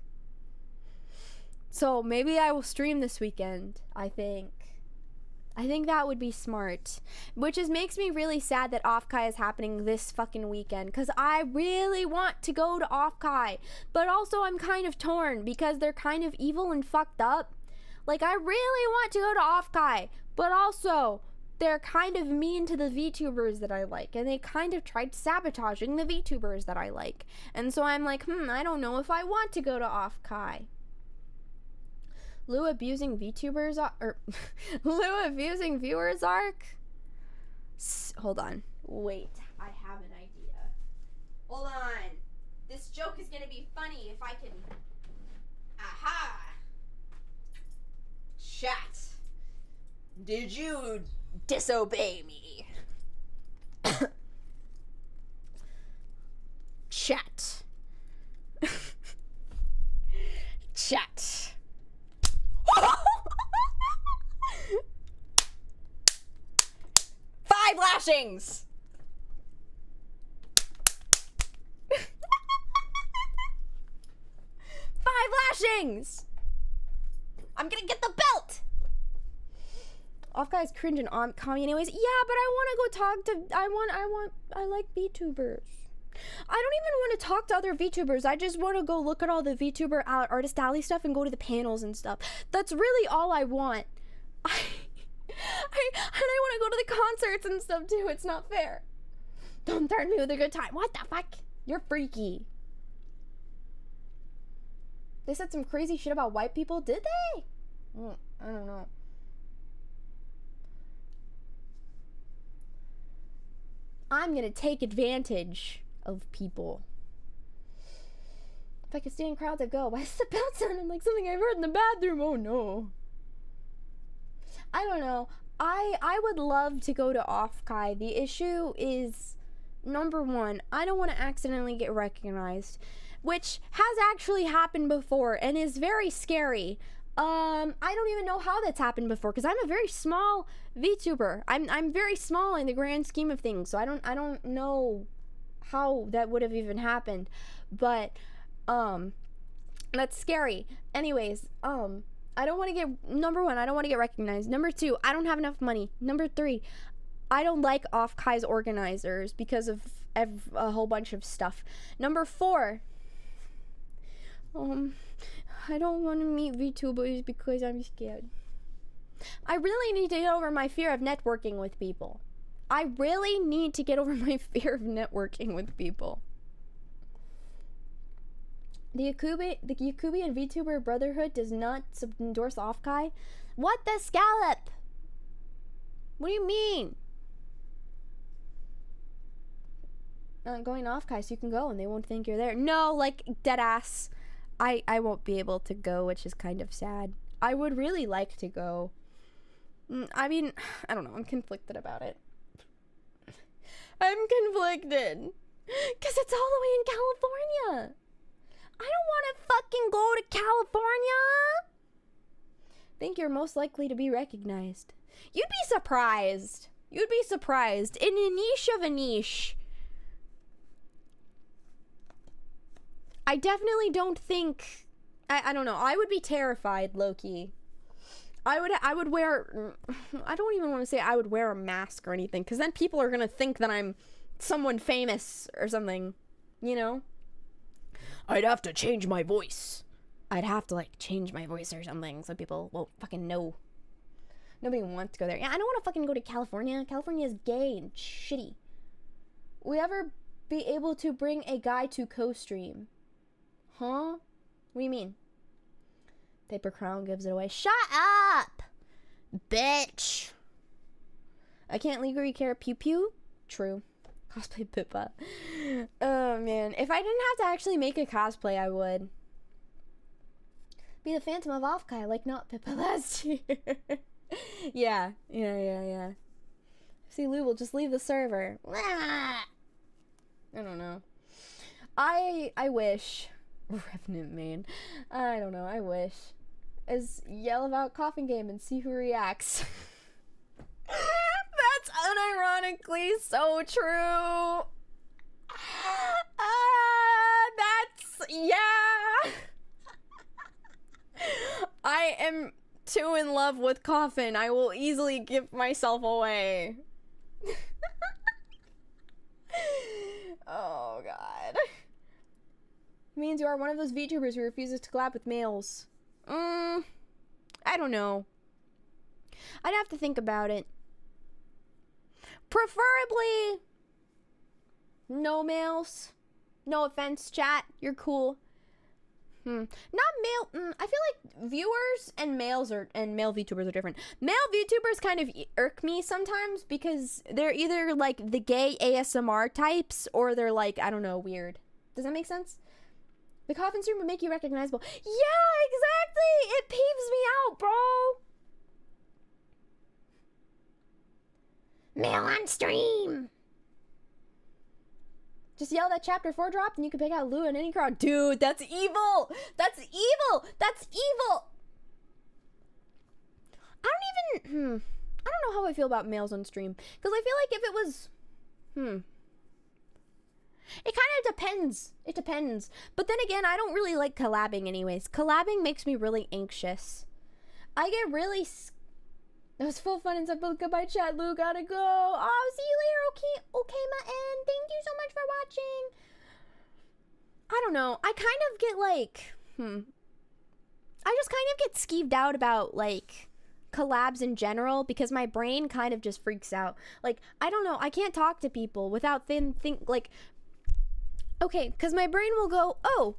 So, maybe I will stream this weekend, I think. I think that would be smart. Which makes me really sad that Off-Kai is happening this fucking weekend. Because I really want to go to Off-Kai. But also I'm kind of torn. Because they're kind of evil and fucked up. Like, I really want to go to Off-Kai. But also, they're kind of mean to the VTubers that I like. And they kind of tried sabotaging the VTubers that I like. And so I'm like, I don't know if I want to go to Off-Kai. Lou abusing VTubers or Lou abusing viewers arc? Hold on. Wait, I have an idea. Hold on. This joke is gonna be funny if I can. Aha! Chat. Did you disobey me? Chat. Chat. 5 lashings. 5 lashings. I'm gonna get the belt. Off-Guy's cringe and commie anyways. Yeah, but I want to go talk to. I like VTubers. I don't even want to talk to other VTubers. I just want to go look at all the VTuber Artist Alley stuff and go to the panels and stuff. That's really all I want. And I want to go to the concerts and stuff too. It's not fair. Don't threaten me with a good time. What the fuck? You're freaky. They said some crazy shit about white people. Did they? I don't know. I'm gonna take advantage of people. If I could stay in crowds, I'd go. Why does the bell sound like something I've heard in the bathroom? Oh no. I don't know. I would love to go to Off-Kai. The issue is, number one, I don't want to accidentally get recognized, which has actually happened before and is very scary. I don't even know how that's happened before, because I'm a very small VTuber. I'm very small in the grand scheme of things, so I don't know how that would have even happened. But that's scary. Anyways, I don't want to get, number one, I don't want to get recognized. Number two, I don't have enough money. Number three, I don't like Off-Kai's organizers because of a whole bunch of stuff. Number four, I don't want to meet VTubers because I'm scared. I really need to get over my fear of networking with people. I really need to get over my fear of networking with people. The Yakubi and VTuber Brotherhood does not endorse Off-Kai. What the scallop? What do you mean? Going to Off-Kai so you can go and they won't think you're there. No, like, dead ass. I won't be able to go, which is kind of sad. I would really like to go. I mean, I don't know. I'm conflicted about it. I'm conflicted. Because it's all the way in California. I don't want to fucking go to California. Think you're most likely to be recognized. You'd be surprised. You'd be surprised. In a niche of a niche. I definitely don't think, I don't know, I would be terrified, low-key. I would wear, I don't even want to say I would wear a mask or anything, because then people are going to think that I'm someone famous or something, you know? I'd have to change my voice. I'd have to, like, change my voice or something so people won't fucking know. Nobody wants to go there. Yeah, I don't want to fucking go to California. California is gay and shitty. Would ever be able to bring a guy to co-stream? Huh? What do you mean? Paper Crown gives it away. Shut up! Bitch! I can't legally carry pew pew? True. Cosplay Pippa. Oh, man. If I didn't have to actually make a cosplay, I would. Be the Phantom of Off-Kai, like not Pippa last year. Yeah. See, Lou will just leave the server. I don't know. I wish... Revenant main. I don't know, I wish. As yell about coughing game and see who reacts. That's unironically so true. That's, yeah. I am too in love with Coffin. I will easily give myself away. Oh, God. Means you are one of those VTubers who refuses to collab with males. I don't know. I'd have to think about it. Preferably no males. No offense, chat. You're cool. Not male. I feel like viewers and males and male VTubers are different. Male VTubers kind of irk me sometimes because they're either like the gay ASMR types or they're like, I don't know, weird. Does that make sense? The coffin stream will make you recognizable. Yeah, exactly. It peeves me out, bro. Mail on stream. Just yell that chapter 4 dropped and you can pick out Lou in any crowd. Dude, that's evil. That's evil. That's evil. I don't know how I feel about males on stream. Because I feel like if it was... It kind of depends. It depends. But then again, I don't really like collabing anyways. Collabing makes me really anxious. I get really... That was full fun and simple. Goodbye, chat. Lou, gotta go. Oh, see you later. Okay, my end. Thank you so much for watching. I don't know. I kind of get like... I just kind of get skeeved out about, like... collabs in general because my brain kind of just freaks out. Like, I don't know. I can't talk to people without them like... Okay, because my brain will go, oh,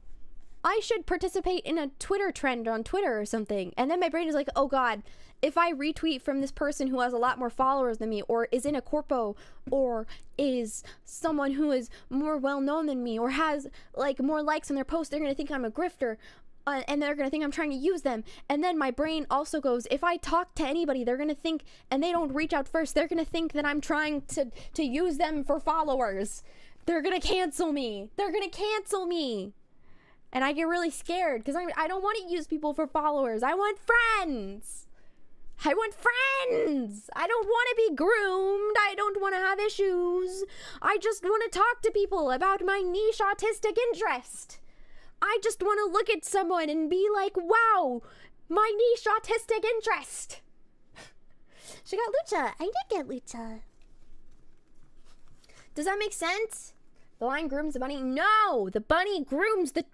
I should participate in a Twitter trend on Twitter or something. And then my brain is like, oh God, if I retweet from this person who has a lot more followers than me, or is in a corpo, or is someone who is more well-known than me, or has like more likes on their post, they're gonna think I'm a grifter. And they're gonna think I'm trying to use them. And then my brain also goes, if I talk to anybody, they're gonna think, and they don't reach out first, they're gonna think that I'm trying to use them for followers. They're gonna cancel me. They're gonna cancel me. And I get really scared because I don't want to use people for followers. I want friends. I want friends. I don't want to be groomed. I don't want to have issues. I just want to talk to people about my niche autistic interest. I just want to look at someone and be like, wow, my niche autistic interest. She got Lucha. I did get Lucha. Does that make sense? The lion grooms the bunny? No! The bunny grooms the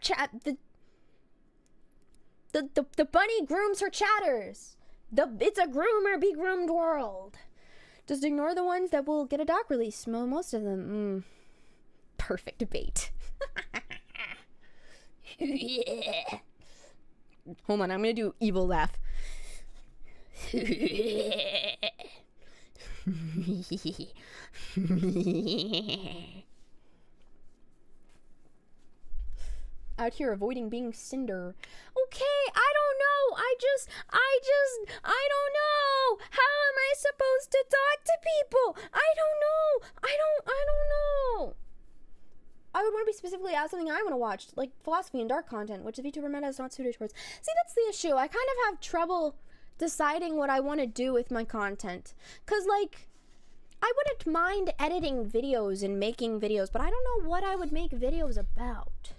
bunny grooms her chatters. It's a groomer be groomed world. Just ignore the ones that will get a doc release. Most of them. Perfect bait. Hold on, I'm gonna do evil laugh. Out here avoiding being Cinder. Okay, I don't know. I don't know. How am I supposed to talk to people? I don't know. I don't know. I would want to be specifically asked something I want to watch, like philosophy and dark content, which the VTuber meta is not suited towards. See, that's the issue. I kind of have trouble deciding what I want to do with my content. Because, like, I wouldn't mind editing videos and making videos, but I don't know what I would make videos about.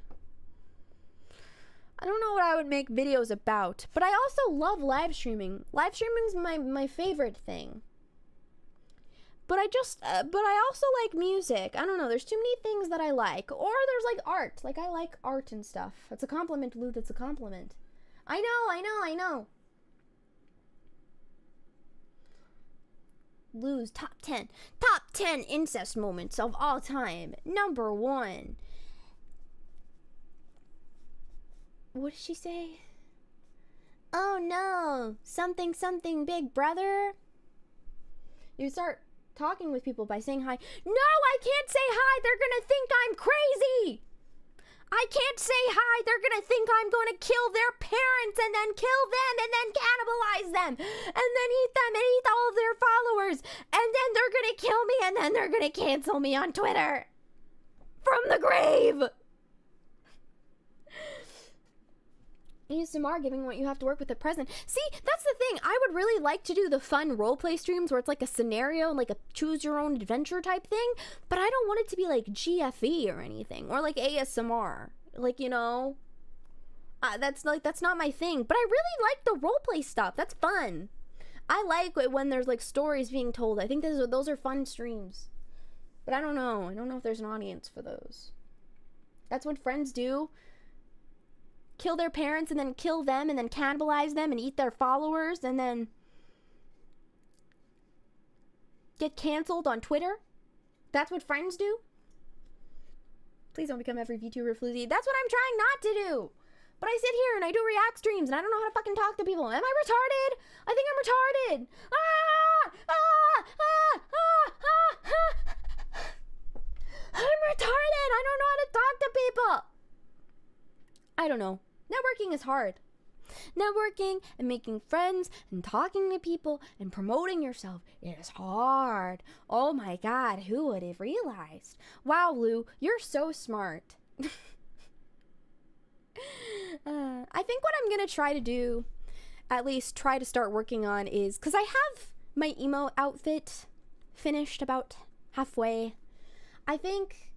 I don't know what I would make videos about, but I also love live streaming. Live streaming is my favorite thing. But I also like music. I don't know, there's too many things that I like. Or there's like art. Like I like art and stuff. That's a compliment, Lou, that's a compliment. I know. Lou's top 10 incest moments of all time. Number 1. What did she say? Oh no, something big brother. You start talking with people by saying hi. No, I can't say hi. They're gonna think I'm crazy. I can't say hi. They're gonna think I'm gonna kill their parents and then kill them and then cannibalize them and then eat them and eat all of their followers. And then they're gonna kill me and then they're gonna cancel me on Twitter. From the grave. ASMR giving what you have to work with at present. See, that's the thing. I would really like to do the fun roleplay streams where it's like a scenario, like a choose your own adventure type thing, but I don't want it to be like GFE or anything, or like ASMR. Like, you know, that's not my thing, but I really like the roleplay stuff. That's fun. I like it when there's like stories being told. I think those are fun streams, but I don't know if there's an audience for those. That's what friends do. Kill their parents and then kill them and then cannibalize them and eat their followers and then get canceled on Twitter. That's what friends do. Please don't become every VTuber floozy. That's what I'm trying not to do. But I sit here and I do react streams and I don't know how to fucking talk to people. Am I retarded? I think I'm retarded. I'm retarded. I don't know how to talk to people. I don't know. Networking is hard. Networking and making friends and talking to people and promoting yourself is hard. Oh my God, who would have realized? Wow, Lou, you're so smart. I think what I'm gonna try to do, at least try to start working on, is, because I have my emo outfit finished about halfway. I think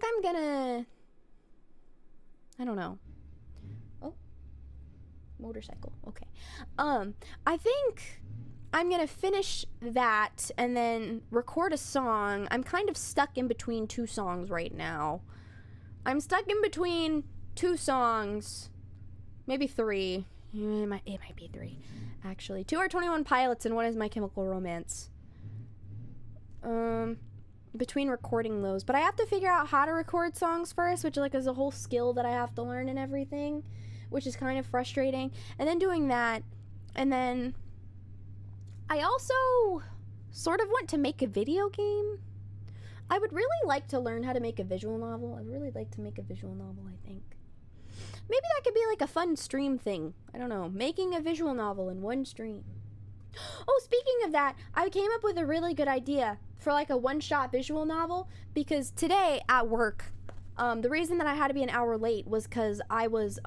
I'm gonna, I don't know. Oh, motorcycle. Okay. I think I'm gonna finish that and then record a song. I'm kind of stuck in between 2 songs right now. I'm stuck in between 2 songs, maybe 3. It might be 3, actually. 2 are 21 Pilots and 1 is My Chemical Romance. between recording those, but I have to figure out how to record songs first, which like is a whole skill that I have to learn and everything, which is kind of frustrating. And then doing that, and then I also sort of want to make a video game. I would really like to learn how to make a visual novel. I'd really like to make a visual novel, I think. Maybe that could be like a fun stream thing. I don't know, making a visual novel in one stream. Oh, speaking of that, I came up with a really good idea for like a one-shot visual novel, because today at work, the reason that I had to be an hour late was because I was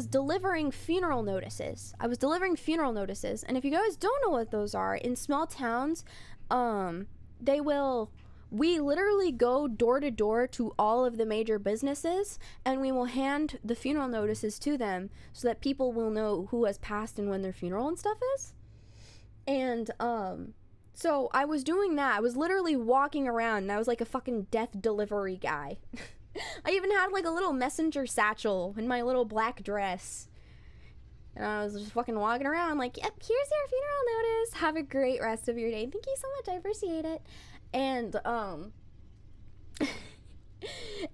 delivering funeral notices. And if you guys don't know what those are, in small towns, we literally go door to door to all of the major businesses, and we will hand the funeral notices to them so that people will know who has passed and when their funeral and stuff is. And so I was doing that. I was literally walking around, and I was like a fucking death delivery guy. I even had like a little messenger satchel in my little black dress. And I was just fucking walking around like, yep, here's your funeral notice. Have a great rest of your day. Thank you so much. I appreciate it. And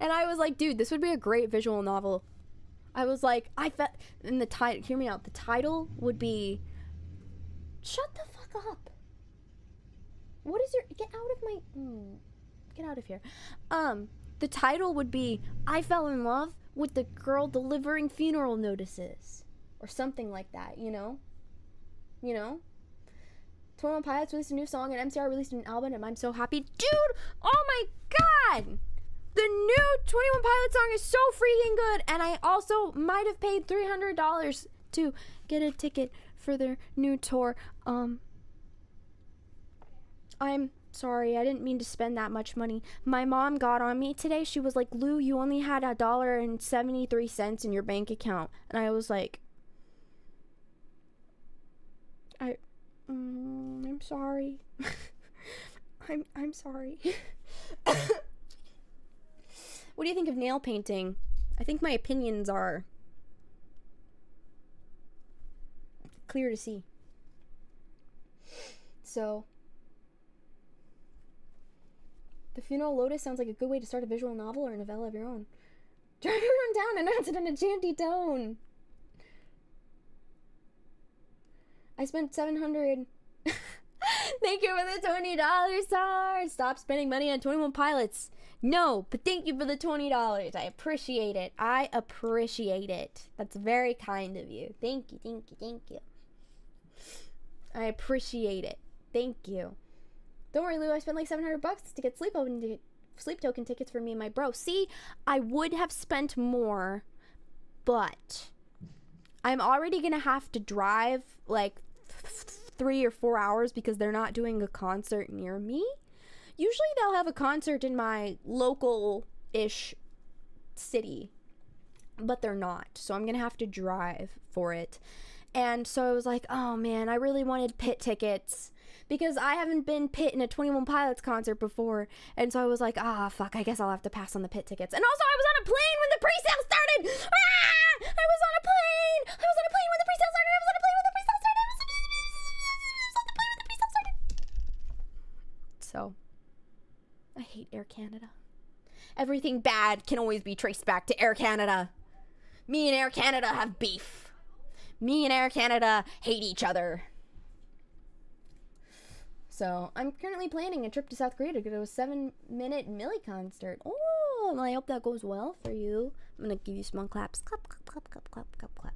and I was like, dude, this would be a great visual novel. I was like, and the title, hear me out. The title would be, shut the fuck up. What is get out of here. The title would be, I fell in love with the girl delivering funeral notices. Or something like that, you know? 21 Pilots released a new song, and MCR released an album, and I'm so happy. Dude, oh my god! The new 21 Pilots song is so freaking good, and I also might have paid $300 to get a ticket for their new tour. I'm sorry, I didn't mean to spend that much money. My mom got on me today. She was like, Lou, you only had $1.73 in your bank account. And I was like, I'm sorry. I'm sorry. What do you think of nail painting? I think my opinions are clear to see. So, the funeral lotus sounds like a good way to start a visual novel or a novella of your own. Drive around town and announce it in a chanty tone. I spent $700. Thank you for the $20 star. Stop spending money on 21 Pilots. No, but thank you for the $20. I appreciate it. That's very kind of you. Thank you. I appreciate it. Thank you. Don't worry, Lou. I spent like $700 to get sleep token tickets for me and my bro. See, I would have spent more, but I'm already gonna have to drive like 3 or 4 hours because they're not doing a concert near me. Usually they'll have a concert in my local-ish city, but they're not. So I'm gonna have to drive for it. And so I was like, oh man, I really wanted pit tickets because I haven't been pit in a 21 Pilots concert before. And so I was like, fuck, I guess I'll have to pass on the pit tickets. And also I was on a plane when the pre-sale started. I was on a plane when the pre-sale started. So, I hate Air Canada. Everything bad can always be traced back to Air Canada. Me and Air Canada have beef. Me and Air Canada hate each other. So, I'm currently planning a trip to South Korea to go to a 7-minute Millie concert. Oh, well, I hope that goes well for you. I'm gonna give you small claps. Clap, clap, clap, clap, clap, clap, clap.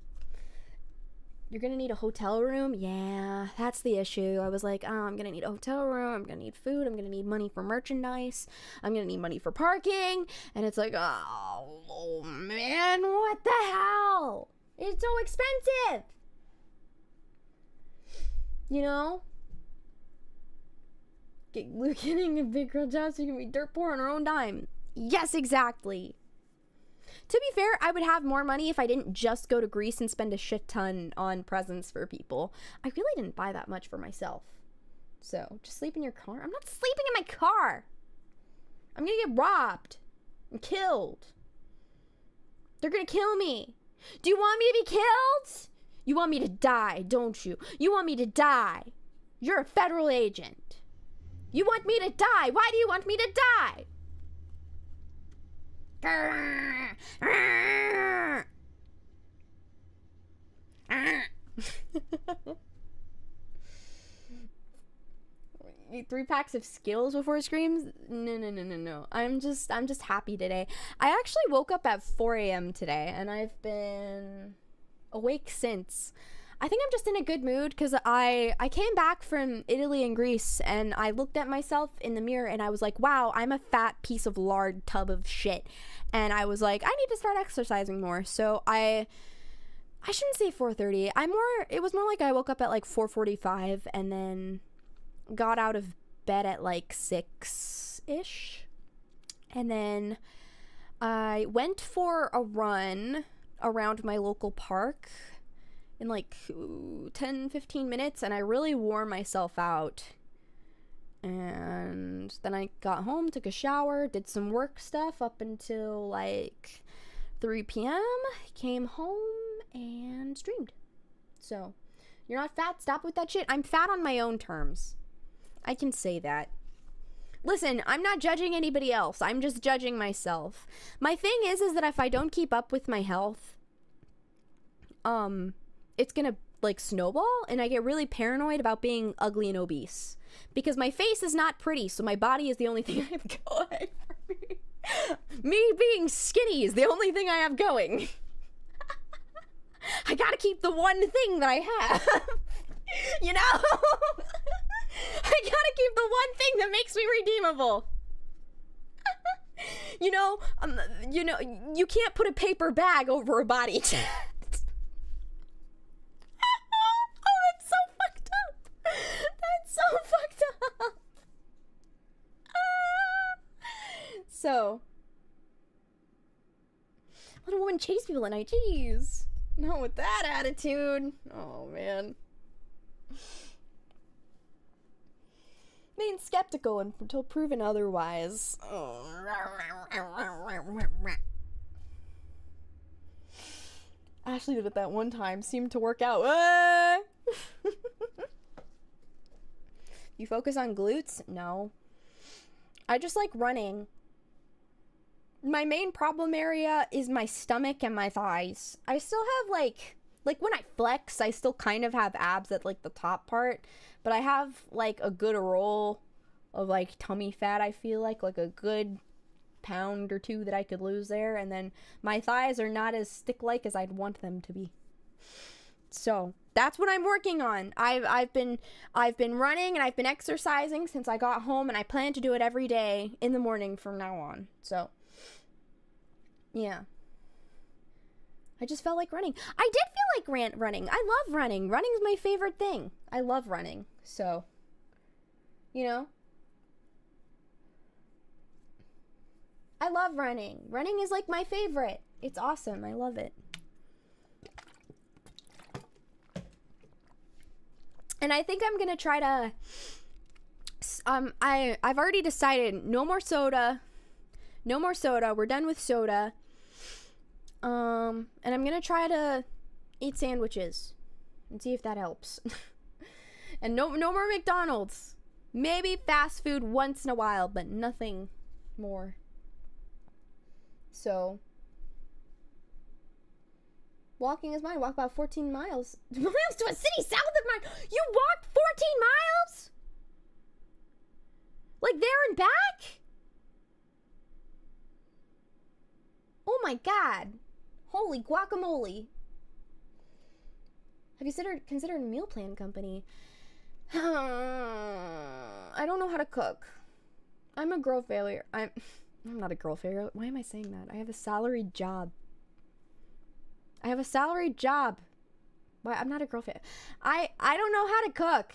You're gonna need a hotel room? Yeah, that's the issue. I was like, I'm gonna need a hotel room, I'm gonna need food, I'm gonna need money for merchandise, I'm gonna need money for parking, and it's like, oh man, what the hell? It's so expensive! You know? Getting a big girl job so you can be dirt poor on her own dime. Yes, exactly. To be fair, I would have more money if I didn't just go to Greece and spend a shit ton on presents for people. I really didn't buy that much for myself. So, just sleep in your car? I'm not sleeping in my car! I'm gonna get robbed and killed. They're gonna kill me. Do you want me to be killed? You want me to die, don't you? You want me to die. You're a federal agent. You want me to die? Why do you want me to die? 3 packs of Skittles before screams? No. I'm just happy today. I actually woke up at 4 a.m. today, and I've been awake since. I think I'm just in a good mood because I came back from Italy and Greece, and I looked at myself in the mirror, and I was like, wow, I'm a fat piece of lard tub of shit. And I was like, I need to start exercising more. So I shouldn't say 4:30. It was more like I woke up at like 4:45 and then got out of bed at like 6-ish. And then I went for a run around my local park in like 10-15 minutes, and I really wore myself out. And then I got home, took a shower, did some work stuff up until like 3 p.m. Came home and streamed. So, you're not fat? Stop with that shit. I'm fat on my own terms. I can say that. Listen, I'm not judging anybody else. I'm just judging myself. My thing is that if I don't keep up with my health, it's gonna like snowball, and I get really paranoid about being ugly and obese. Because my face is not pretty, so my body is the only thing I have going for me. Me being skinny is the only thing I have going. I gotta keep the one thing that I have. You know? I gotta keep the one thing that makes me redeemable. You know, you can't put a paper bag over a body. Oh, that's so fucked up. That's so fucked up. So, let a woman chase people at night. Jeez. Not with that attitude. Oh, man. Being skeptical until proven otherwise. Oh. Ashley did it that one time. Seemed to work out. You focus on glutes? No. I just like running. My main problem area is my stomach and my thighs. I still have like when I flex, I still kind of have abs at like the top part, but I have like a good roll of like tummy fat. I feel like a good pound or 2 that I could lose there, and then my thighs are not as stick-like as I'd want them to be. So that's what I'm working on. I've been running and I've been exercising since I got home, and I plan to do it every day in the morning from now on. So yeah, I just felt like running. I did feel like running. I love running. Running's my favorite thing. I love running. So, you know, I love running. Running is like my favorite. It's awesome. I love it. And I think I'm gonna try to. I've already decided no more soda. No more soda. We're done with soda. And I'm gonna try to eat sandwiches and see if that helps. And no more McDonald's. Maybe fast food once in a while, but nothing more. So, walking is mine. Walk about 14 miles. Miles to a city south of mine. You walked 14 miles? Like there and back? Oh my god. Holy guacamole. Have you considered a meal plan company? I don't know how to cook. I'm a girl failure. I'm not a girl failure. Why am I saying that? I have a salaried job. Why? I'm not a girl failure. I don't know how to cook.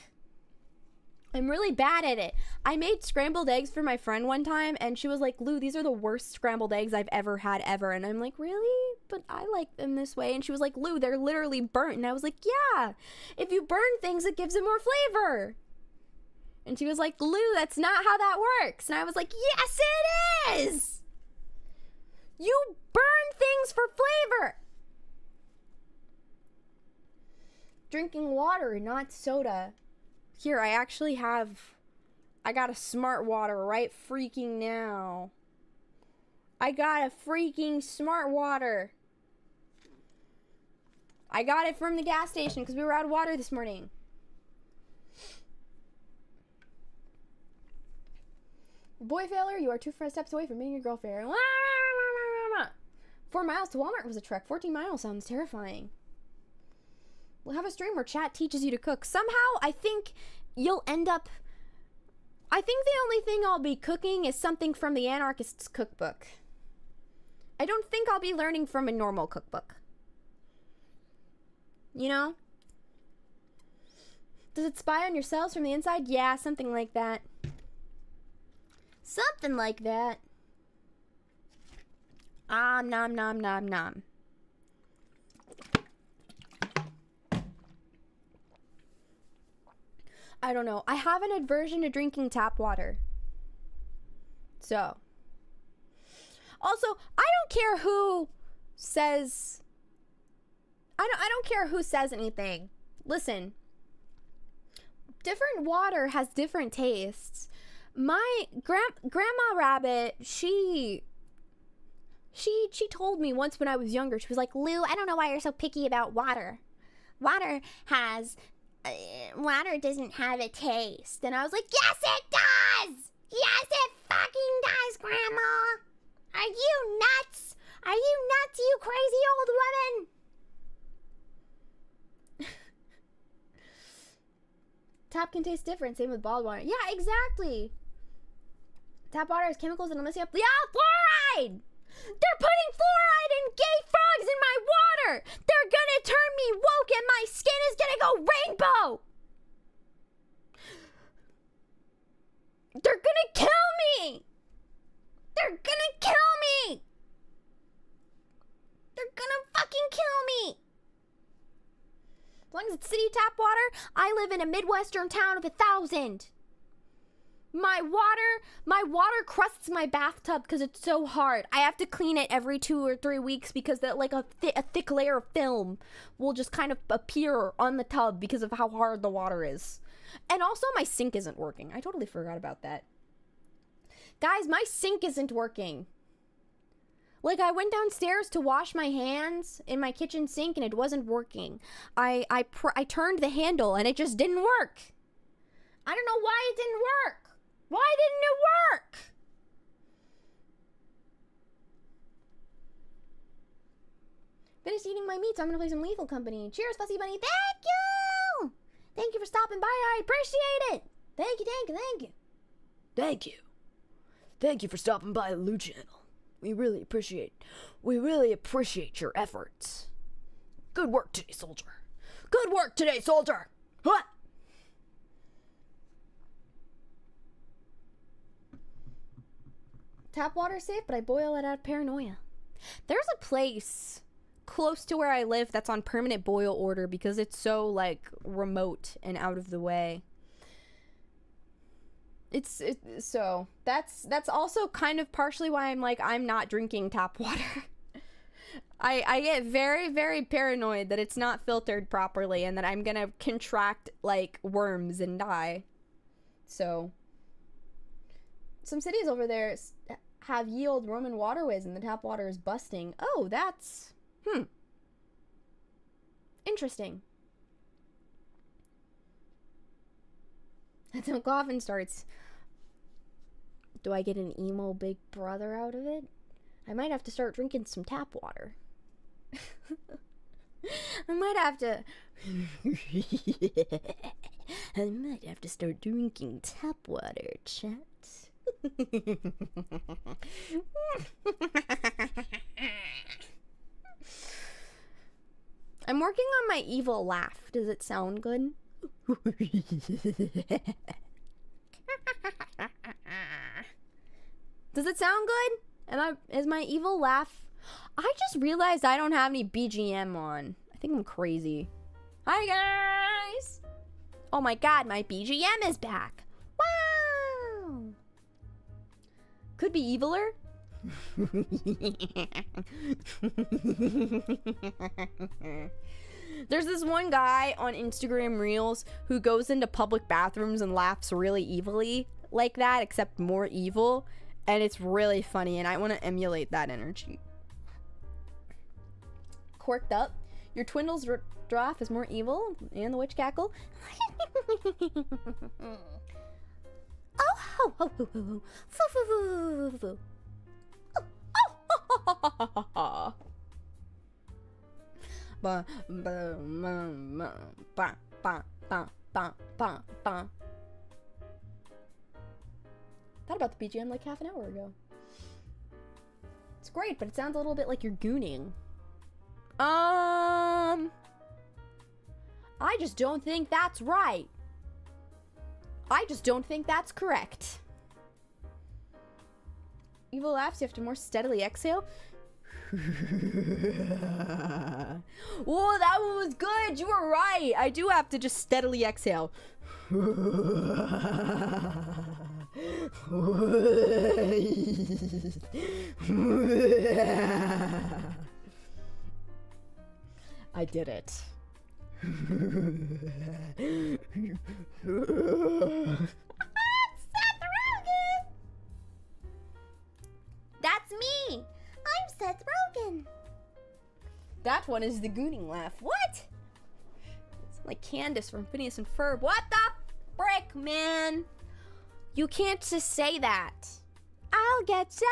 I'm really bad at it. I made scrambled eggs for my friend one time, and she was like, Lou, these are the worst scrambled eggs I've ever had ever. And I'm like, really? But I like them this way. And she was like, Lou, they're literally burnt. And I was like, yeah, if you burn things, it gives it more flavor. And she was like, Lou, that's not how that works. And I was like, yes, it is. You burn things for flavor. Drinking water, not soda. Here, I actually have I got a smart water right freaking now. I got a freaking smart water. I got it from the gas station because we were out of water this morning. Boy failure, you are 2 steps away from being your girlfriend. 4 miles to Walmart was a trek. 14 miles sounds terrifying. We'll have a stream where chat teaches you to cook. Somehow, I think you'll end up... I think the only thing I'll be cooking is something from the Anarchist's cookbook. I don't think I'll be learning from a normal cookbook. You know? Does it spy on your cells from the inside? Yeah, something like that. Something like that. Nom nom nom nom. I don't know. I have an aversion to drinking tap water. So. Also, I don't care who says... I don't care who says anything. Listen. Different water has different tastes. My grandma rabbit, she told me once when I was younger, she was like, Lou, I don't know why you're so picky about water. Water doesn't have a taste. And I was like, yes, it does! Yes, it fucking does, Grandma! Are you nuts? Are you nuts, you crazy old woman? Tap can taste different, same with bottled water. Yeah, exactly. Tap water has chemicals and unless you have... Yeah, fluoride! They're putting fluoride in gay frogs in my water! They're gonna turn me woke and my skin is gonna go rainbow! They're gonna kill me! They're gonna kill me! They're gonna fucking kill me! As long as it's city tap water, I live in a Midwestern town of 1,000. My water crusts my bathtub because it's so hard. I have to clean it every 2 or 3 weeks because like a thick layer of film will just kind of appear on the tub because of how hard the water is. And also my sink isn't working. I totally forgot about that. Guys, my sink isn't working. Like, I went downstairs to wash my hands in my kitchen sink and it wasn't working. I turned the handle and it just didn't work. I don't know why it didn't work. Why didn't it work? Finished eating my meat, so I'm gonna play some Lethal Company. Cheers, Fussy Bunny. Thank you! Thank you for stopping by. I appreciate it. Thank you, thank you, thank you. Thank you. Thank you for stopping by the Lou channel. We really appreciate your efforts. Good work today, soldier. Good work today, soldier. What? Tap water safe, but I boil it out of paranoia. There's a place close to where I live that's on permanent boil order because it's so, like, remote and out of the way. So that's also kind of partially why I'm not drinking tap water. I get very, very paranoid that it's not filtered properly and that I'm gonna contract, like, worms and die. So some cities over there have ye old Roman waterways and the tap water is busting. Oh, that's interesting. Until coffin starts. Do I get an emo big brother out of it? I might have to start drinking some tap water. I might have to... I might have to start drinking tap water, chat. I'm working on my evil laugh. Does it sound good? Does it sound good? Is my evil laugh? I just realized I don't have any BGM on. I think I'm crazy. Hi guys! Oh my god, my BGM is back. Wow! Could be eviler. There's this one guy on Instagram Reels who goes into public bathrooms and laughs really evilly. like that, except more evil, and it's really funny, and I want to emulate that energy. Corked up. Your twindles draw off is more evil, and the witch cackle. Oh, ho, ho, ho, ho, foo, foo, foo, foo, foo. Oh, ba, ba, ba, ba, ba, ba, ba, ba, ba. Thought about the BGM like half an hour ago. It's great, but it sounds a little bit like you're gooning. I just don't think that's right. I just don't think that's correct. Evil laughs, you have to more steadily exhale. Whoa, that one was good. You were right. I do have to just steadily exhale. I did it. Seth Rogen! That's me! I'm Seth Rogen! That one is the gooning laugh. What? It's like Candace from Phineas and Ferb. What the frick, man? You can't just say that. I'll get ya,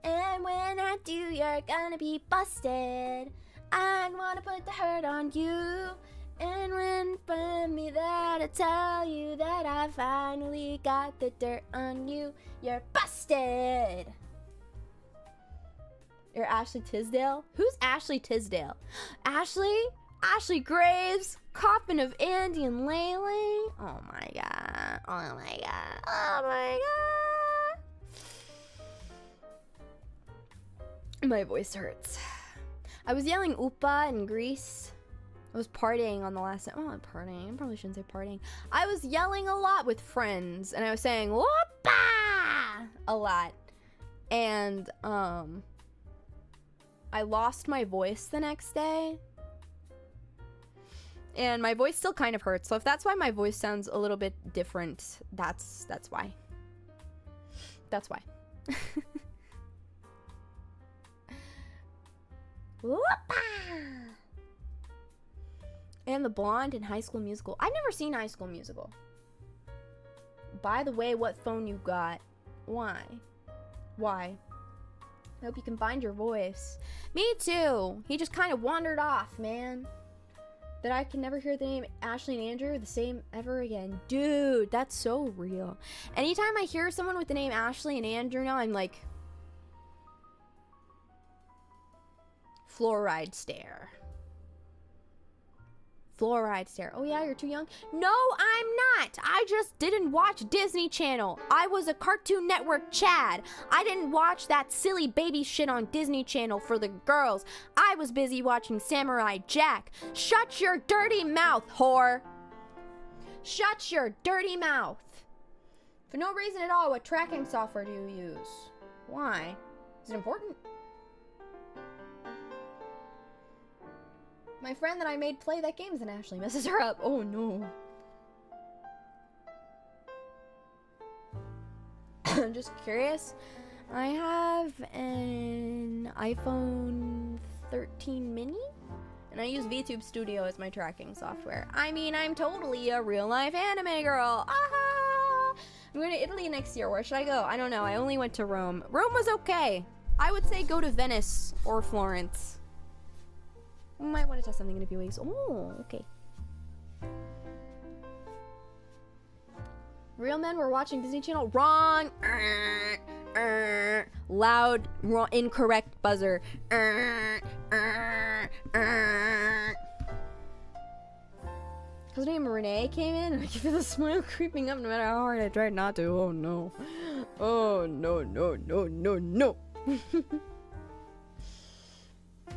and when I do, you're gonna be busted. I wanna put the hurt on you, and when from me that I tell you that I finally got the dirt on you, you're busted. You're Ashley Tisdale? Who's Ashley Tisdale? Ashley Graves, coffin of Andy and Laylee. Oh my god. Oh my god. Oh my god. My voice hurts. I was yelling Upa in Greece. I was partying on the last night. Well, not partying. I probably shouldn't say partying. I was yelling a lot with friends, and I was saying Upa a lot. And I lost my voice the next day. And my voice still kind of hurts. So if that's why my voice sounds a little bit different, that's why. That's why. And the blonde in High School Musical. I've never seen High School Musical. By the way, what phone you got? Why? I hope you can find your voice. Me too. He just kind of wandered off, man. That I can never hear the name Ashley and Andrew the same ever again. Dude, that's so real. Anytime I hear someone with the name Ashley and Andrew now, I'm like, fluoride stare. Fluoride stare. Oh yeah, you're too young? No, I'm not. I just didn't watch Disney Channel. I was a Cartoon Network Chad. I didn't watch that silly baby shit on Disney Channel for the girls. I was busy watching Samurai Jack. Shut your dirty mouth, whore. Shut your dirty mouth. For no reason at all, what tracking software do you use? Why? Is it important? My friend that I made play that game and Ashley messes her up. Oh no. I'm just curious. I have an iPhone 13 mini and I use VTube Studio as my tracking software. I mean, I'm totally a real life anime girl. Ah! I'm going to Italy next year. Where should I go? I don't know. I only went to Rome. Rome was okay. I would say go to Venice or Florence. Might want to test something in a few weeks. Oh, okay. Real men were watching Disney Channel. Wrong. Loud, wrong, incorrect buzzer. His name Renee came in, and I could feel the smile creeping up no matter how hard I tried not to. Oh no. Oh no, no, no, no, no.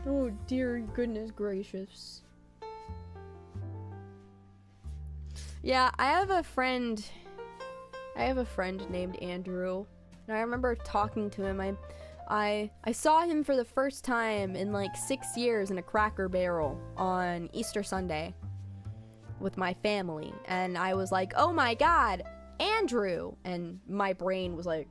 Oh dear goodness gracious. Yeah, I have a friend named Andrew, and I remember talking to him. I saw him for the first time in like 6 years in a Cracker Barrel on Easter Sunday with my family, and I was like, oh my god, Andrew. And my brain was like,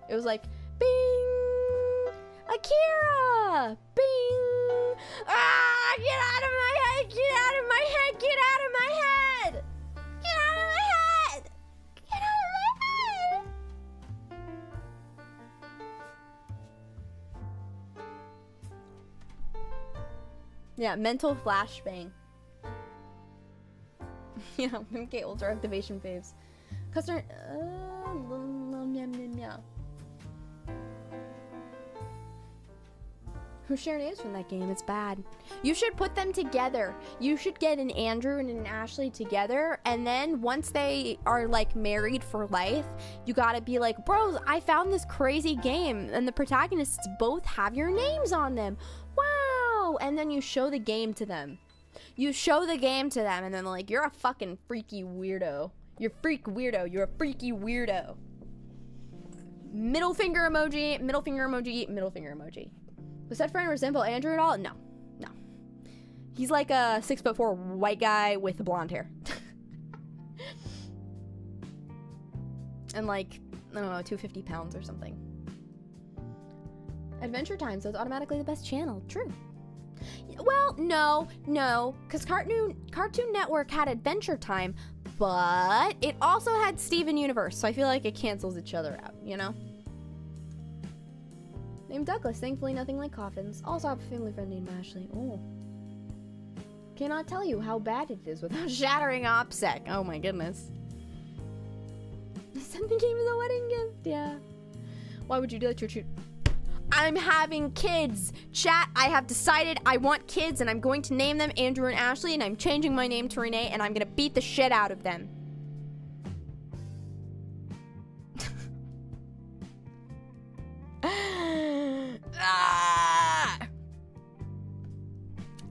it was like, bing, Akira, bing, ah, get out of my head, get out of my head, get out of my head, get out of my head, get out of my head. Yeah, mental flashbang. Yeah, okay, ultra activation faves. Customer, who share names from that game? It's bad. You should put them together. You should get an Andrew and an Ashley together, and then once they are like married for life, you gotta be like, bros, I found this crazy game, and the protagonists both have your names on them. Wow! And then you show the game to them. You show the game to them, and then they're like, you're a fucking freaky weirdo. You're a freak weirdo. You're a freaky weirdo. Middle finger emoji, middle finger emoji, middle finger emoji. Was that friend resemble Andrew at all? No. No. He's like a 6'4" white guy with blonde hair. And like, I don't know, 250 pounds or something. Adventure Time, so it's automatically the best channel. True. Well, no, because Cartoon Network had Adventure Time, but it also had Steven Universe, so I feel like it cancels each other out, you know? Named Douglas, thankfully nothing like coffins. Also have a family friend named Ashley. Oh. Cannot tell you how bad it is without shattering OPSEC. Oh my goodness. Send the game as a wedding gift, yeah. Why would you do that to your shoot? I'm having kids. Chat, I have decided I want kids, and I'm going to name them Andrew and Ashley, and I'm changing my name to Renee, and I'm gonna beat the shit out of them.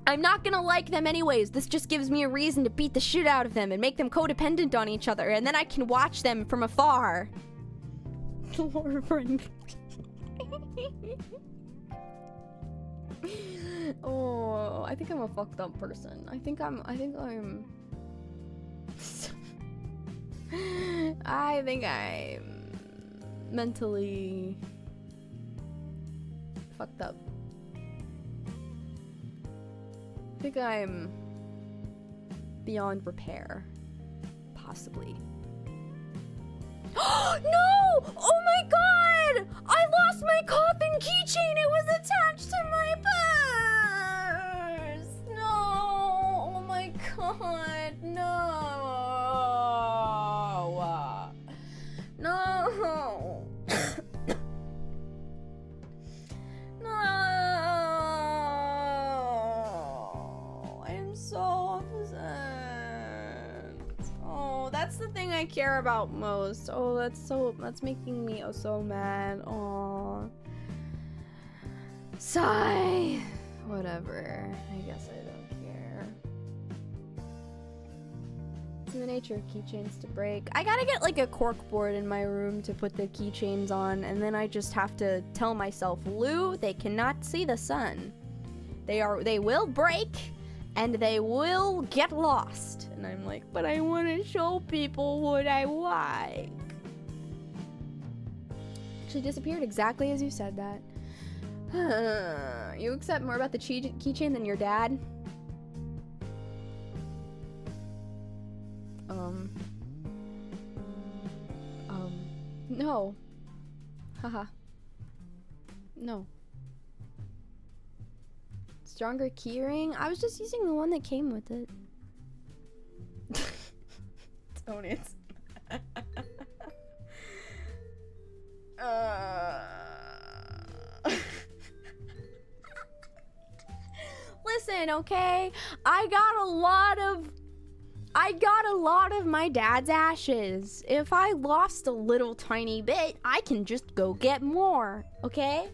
I'm not gonna like them anyways. This just gives me a reason to beat the shit out of them and make them codependent on each other, and then I can watch them from afar. Lord friend. Oh, I think I'm a fucked up person. I think I'm mentally fucked up. I think I'm beyond repair. Possibly. No! Oh my god! I lost my coffin keychain! It was attached to my purse! No! Oh my god! No! No! No! I'm so upset. Oh, that's the thing I care about most. Oh, that's making me so mad. Oh. Sigh. Whatever. I guess I don't care. It's in the nature of keychains to break. I gotta get like a cork board in my room to put the keychains on, and then I just have to tell myself, Lou, they cannot see the sun. They will break, and they will get lost. And I'm like, but I want to show people what I like. Actually disappeared exactly as you said that. You accept more about the keychain than your dad? No. Haha. No. Stronger keyring? I was just using the one that came with it. Own it. Listen, okay? I got a lot of my dad's ashes. If I lost a little tiny bit, I can just go get more, okay?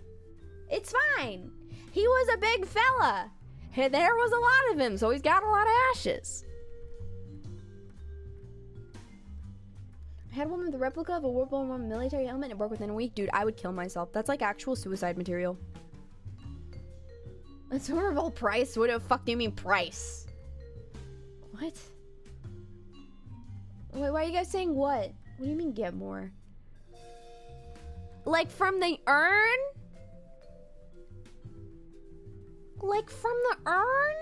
It's fine. He was a big fella. There was a lot of him, so he's got a lot of ashes. I had one with a replica of a war-born military helmet and it broke within a week. Dude, I would kill myself. That's like actual suicide material. That's horrible. Price? What the fuck do you mean price? What? Wait, why are you guys saying what? What do you mean get more? Like from the urn? Like from the urn?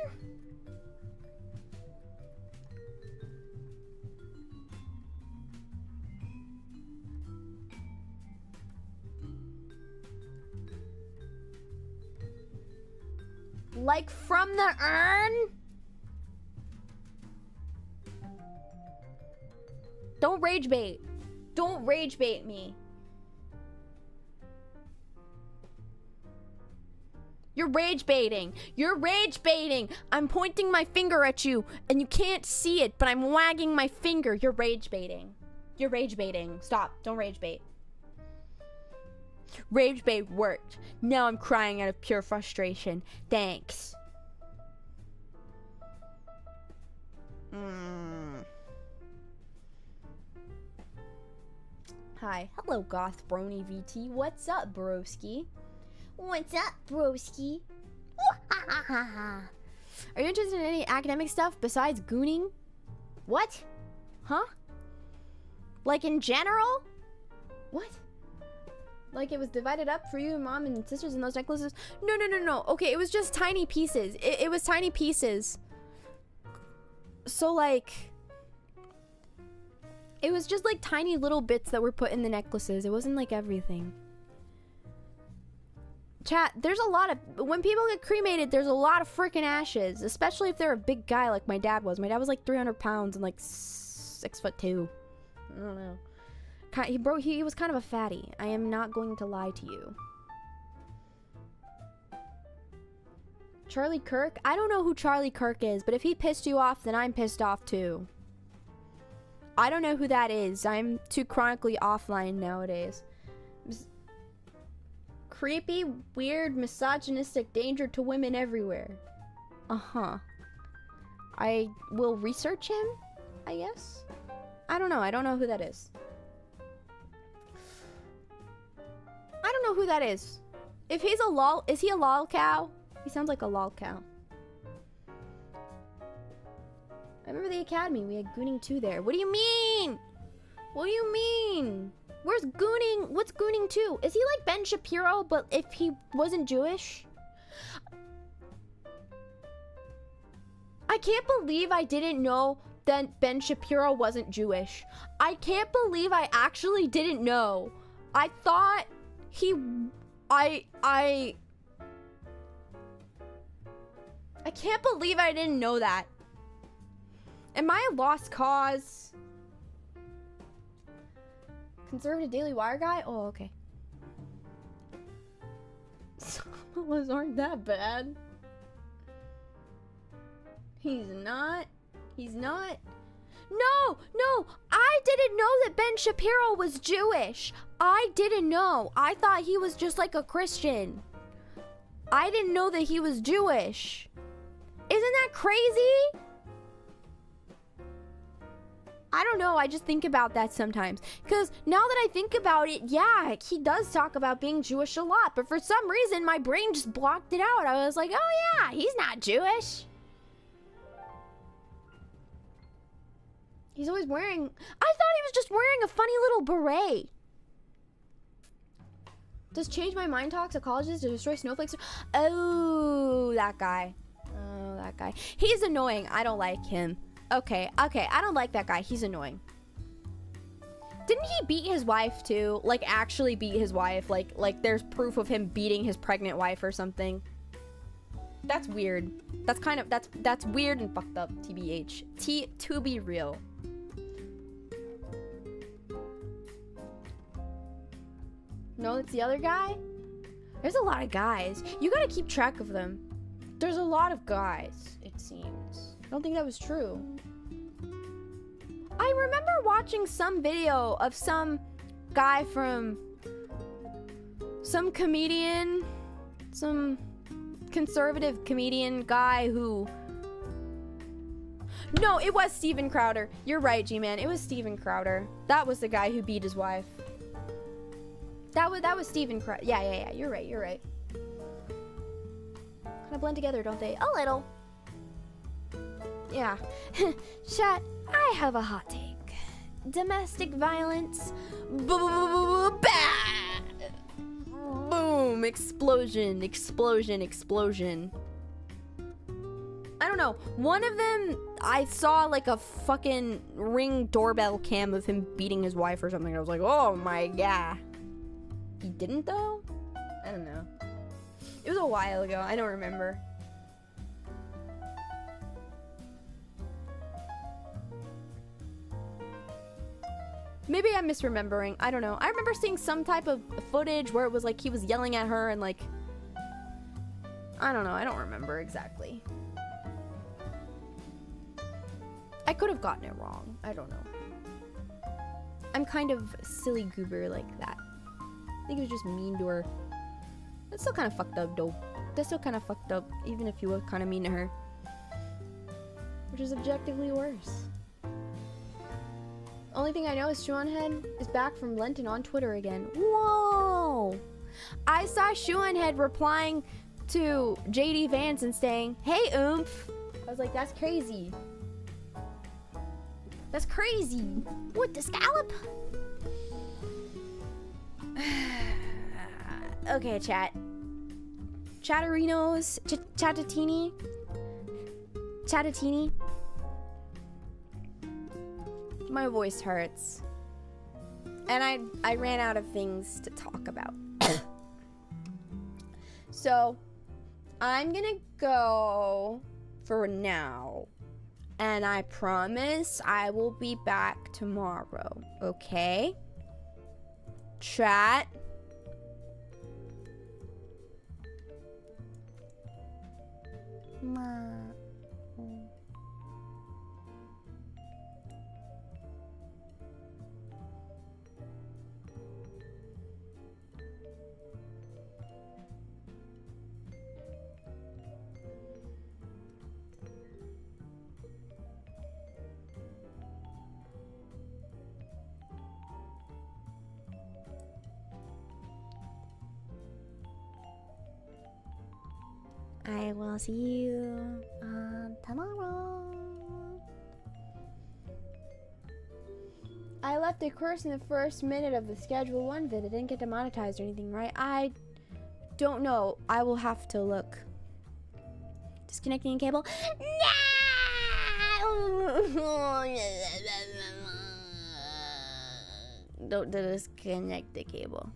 Like from the urn? Don't rage bait. Don't rage bait me. You're rage baiting. You're rage baiting. I'm pointing my finger at you and you can't see it, but I'm wagging my finger. You're rage baiting. You're rage baiting. Stop. Don't rage bait. Rage bait worked. Now I'm crying out of pure frustration. Thanks. Hi. Hello, Goth Brony VT. What's up, broski? What's up, broski? Are you interested in any academic stuff besides gooning? What? Huh? Like in general? What? Like it was divided up for you, mom and sisters in those necklaces? No. Okay, it was just tiny pieces. It was tiny pieces. So like, it was just like tiny little bits that were put in the necklaces. It wasn't like everything. Chat, there's a lot of, when people get cremated, there's a lot of freaking ashes, especially if they're a big guy like my dad was. My dad was like 300 pounds and like 6'2". I don't know. He was kind of a fatty. I am not going to lie to you. Charlie Kirk? I don't know who Charlie Kirk is, but if he pissed you off, then I'm pissed off too. I don't know who that is. I'm too chronically offline nowadays. Creepy, weird, misogynistic danger to women everywhere. Uh-huh. I will research him, I guess? I don't know. I don't know who that is. I don't know who that is. If he's a lol, is he a lol cow? He sounds like a lol cow. I remember the academy. We had Gooning 2 there. What do you mean? What do you mean? Where's Gooning? What's Gooning 2? Is he like Ben Shapiro, but if he wasn't Jewish? I can't believe I didn't know that Ben Shapiro wasn't Jewish. I can't believe I actually didn't know. I thought he... I can't believe I didn't know that. Am I a lost cause? Conservative Daily Wire guy? Oh, okay. Some of us aren't that bad. He's not. He's not. No! I didn't know that Ben Shapiro was Jewish. I didn't know. I thought he was just like a Christian. I didn't know that he was Jewish. Isn't that crazy? I don't know, I just think about that sometimes. Because now that I think about it, yeah, he does talk about being Jewish a lot. But for some reason, my brain just blocked it out. I was like, oh yeah, he's not Jewish. He's always wearing... I thought he was just wearing a funny little beret. Does change my mind toxicologist to destroy snowflakes? Oh, that guy. Oh, that guy. He's annoying. I don't like him. Okay, I don't like that guy. He's annoying. Didn't he beat his wife too? Like actually beat his wife? Like there's proof of him beating his pregnant wife or something. That's weird. That's kind of, that's weird and fucked up, TBH. To be real. No, it's the other guy? There's a lot of guys. You gotta keep track of them. There's a lot of guys, it seems. I don't think that was true. I remember watching some video of some guy from some comedian, some conservative comedian guy who... No, it was Steven Crowder. You're right, G-Man. It was Steven Crowder. That was the guy who beat his wife. That was Steven Crowder. Yeah. You're right. Kind of blend together, don't they? A little. Yeah. Chat, I have a hot take. domestic violence. Boom, explosion, explosion, explosion. I don't know. One of them, I saw like a fucking Ring doorbell cam of him beating his wife or something. I was like, oh my god. He didn't though? I don't know. It was a while ago. I don't remember. Maybe I'm misremembering. I don't know. I remember seeing some type of footage where it was like he was yelling at her and like... I don't know. I don't remember exactly. I could have gotten it wrong. I don't know. I'm kind of silly goober like that. I think it was just mean to her. That's still kind of fucked up though. That's still kind of fucked up even if you were kind of mean to her. Which is objectively worse. Only thing I know is Shoeonhead is back from Lenten on Twitter again. Whoa! I saw Shoeonhead replying to JD Vance and saying, "Hey, oomph." I was like, that's crazy. That's crazy. What the scallop? Okay, chat. Chatterinos, chattatini. Chattatini. My voice hurts. And I ran out of things to talk about. So, I'm gonna go for now. And I promise I will be back tomorrow. Okay? Chat. I will see you tomorrow. I left a curse in the first minute of the Schedule 1 vid. It didn't get demonetized or anything, right? I don't know. I will have to look. Disconnecting a cable? No! Don't disconnect the cable.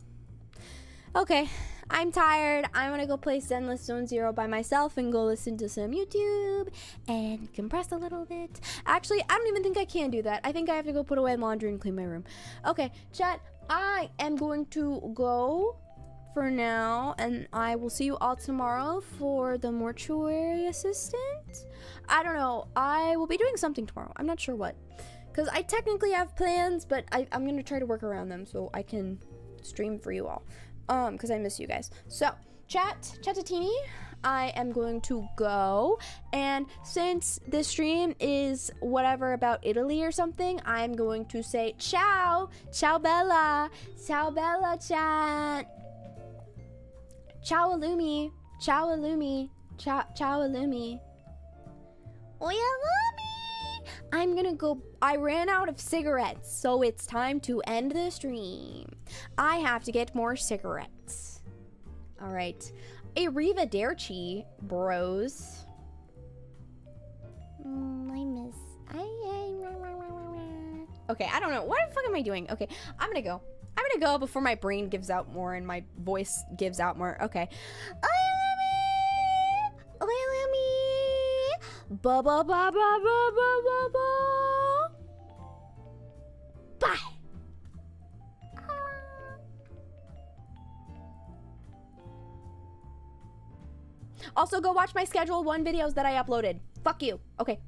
Okay, I'm tired. I'm gonna go play Zenless Zone Zero by myself and go listen to some YouTube and compress a little bit. Actually, I don't even think I can do that. I think I have to go put away laundry and clean my room. Okay, chat, I am going to go for now, and I will see you all tomorrow for the mortuary assistant. I don't know. I will be doing something tomorrow. I'm not sure what. Because I technically have plans, but I'm gonna try to work around them so I can stream for you all. Because I miss you guys. So, chattatini, I am going to go, and since this stream is whatever about Italy or something, I'm going to say ciao, ciao bella, chat, ciao Illumi, ciao Illumi, ciao Illumi, oi Illumi. I'm gonna go. I ran out of cigarettes, so it's time to end the stream. I have to get more cigarettes. All right. Arrivederci, bros. I miss. Okay, I don't know. What the fuck am I doing? Okay, I'm gonna go. I'm gonna go before my brain gives out more and my voice gives out more. Okay. Ba ba ba ba ba ba ba ba. Bye. Also, go watch my Schedule 1 videos that I uploaded. Fuck you. Okay.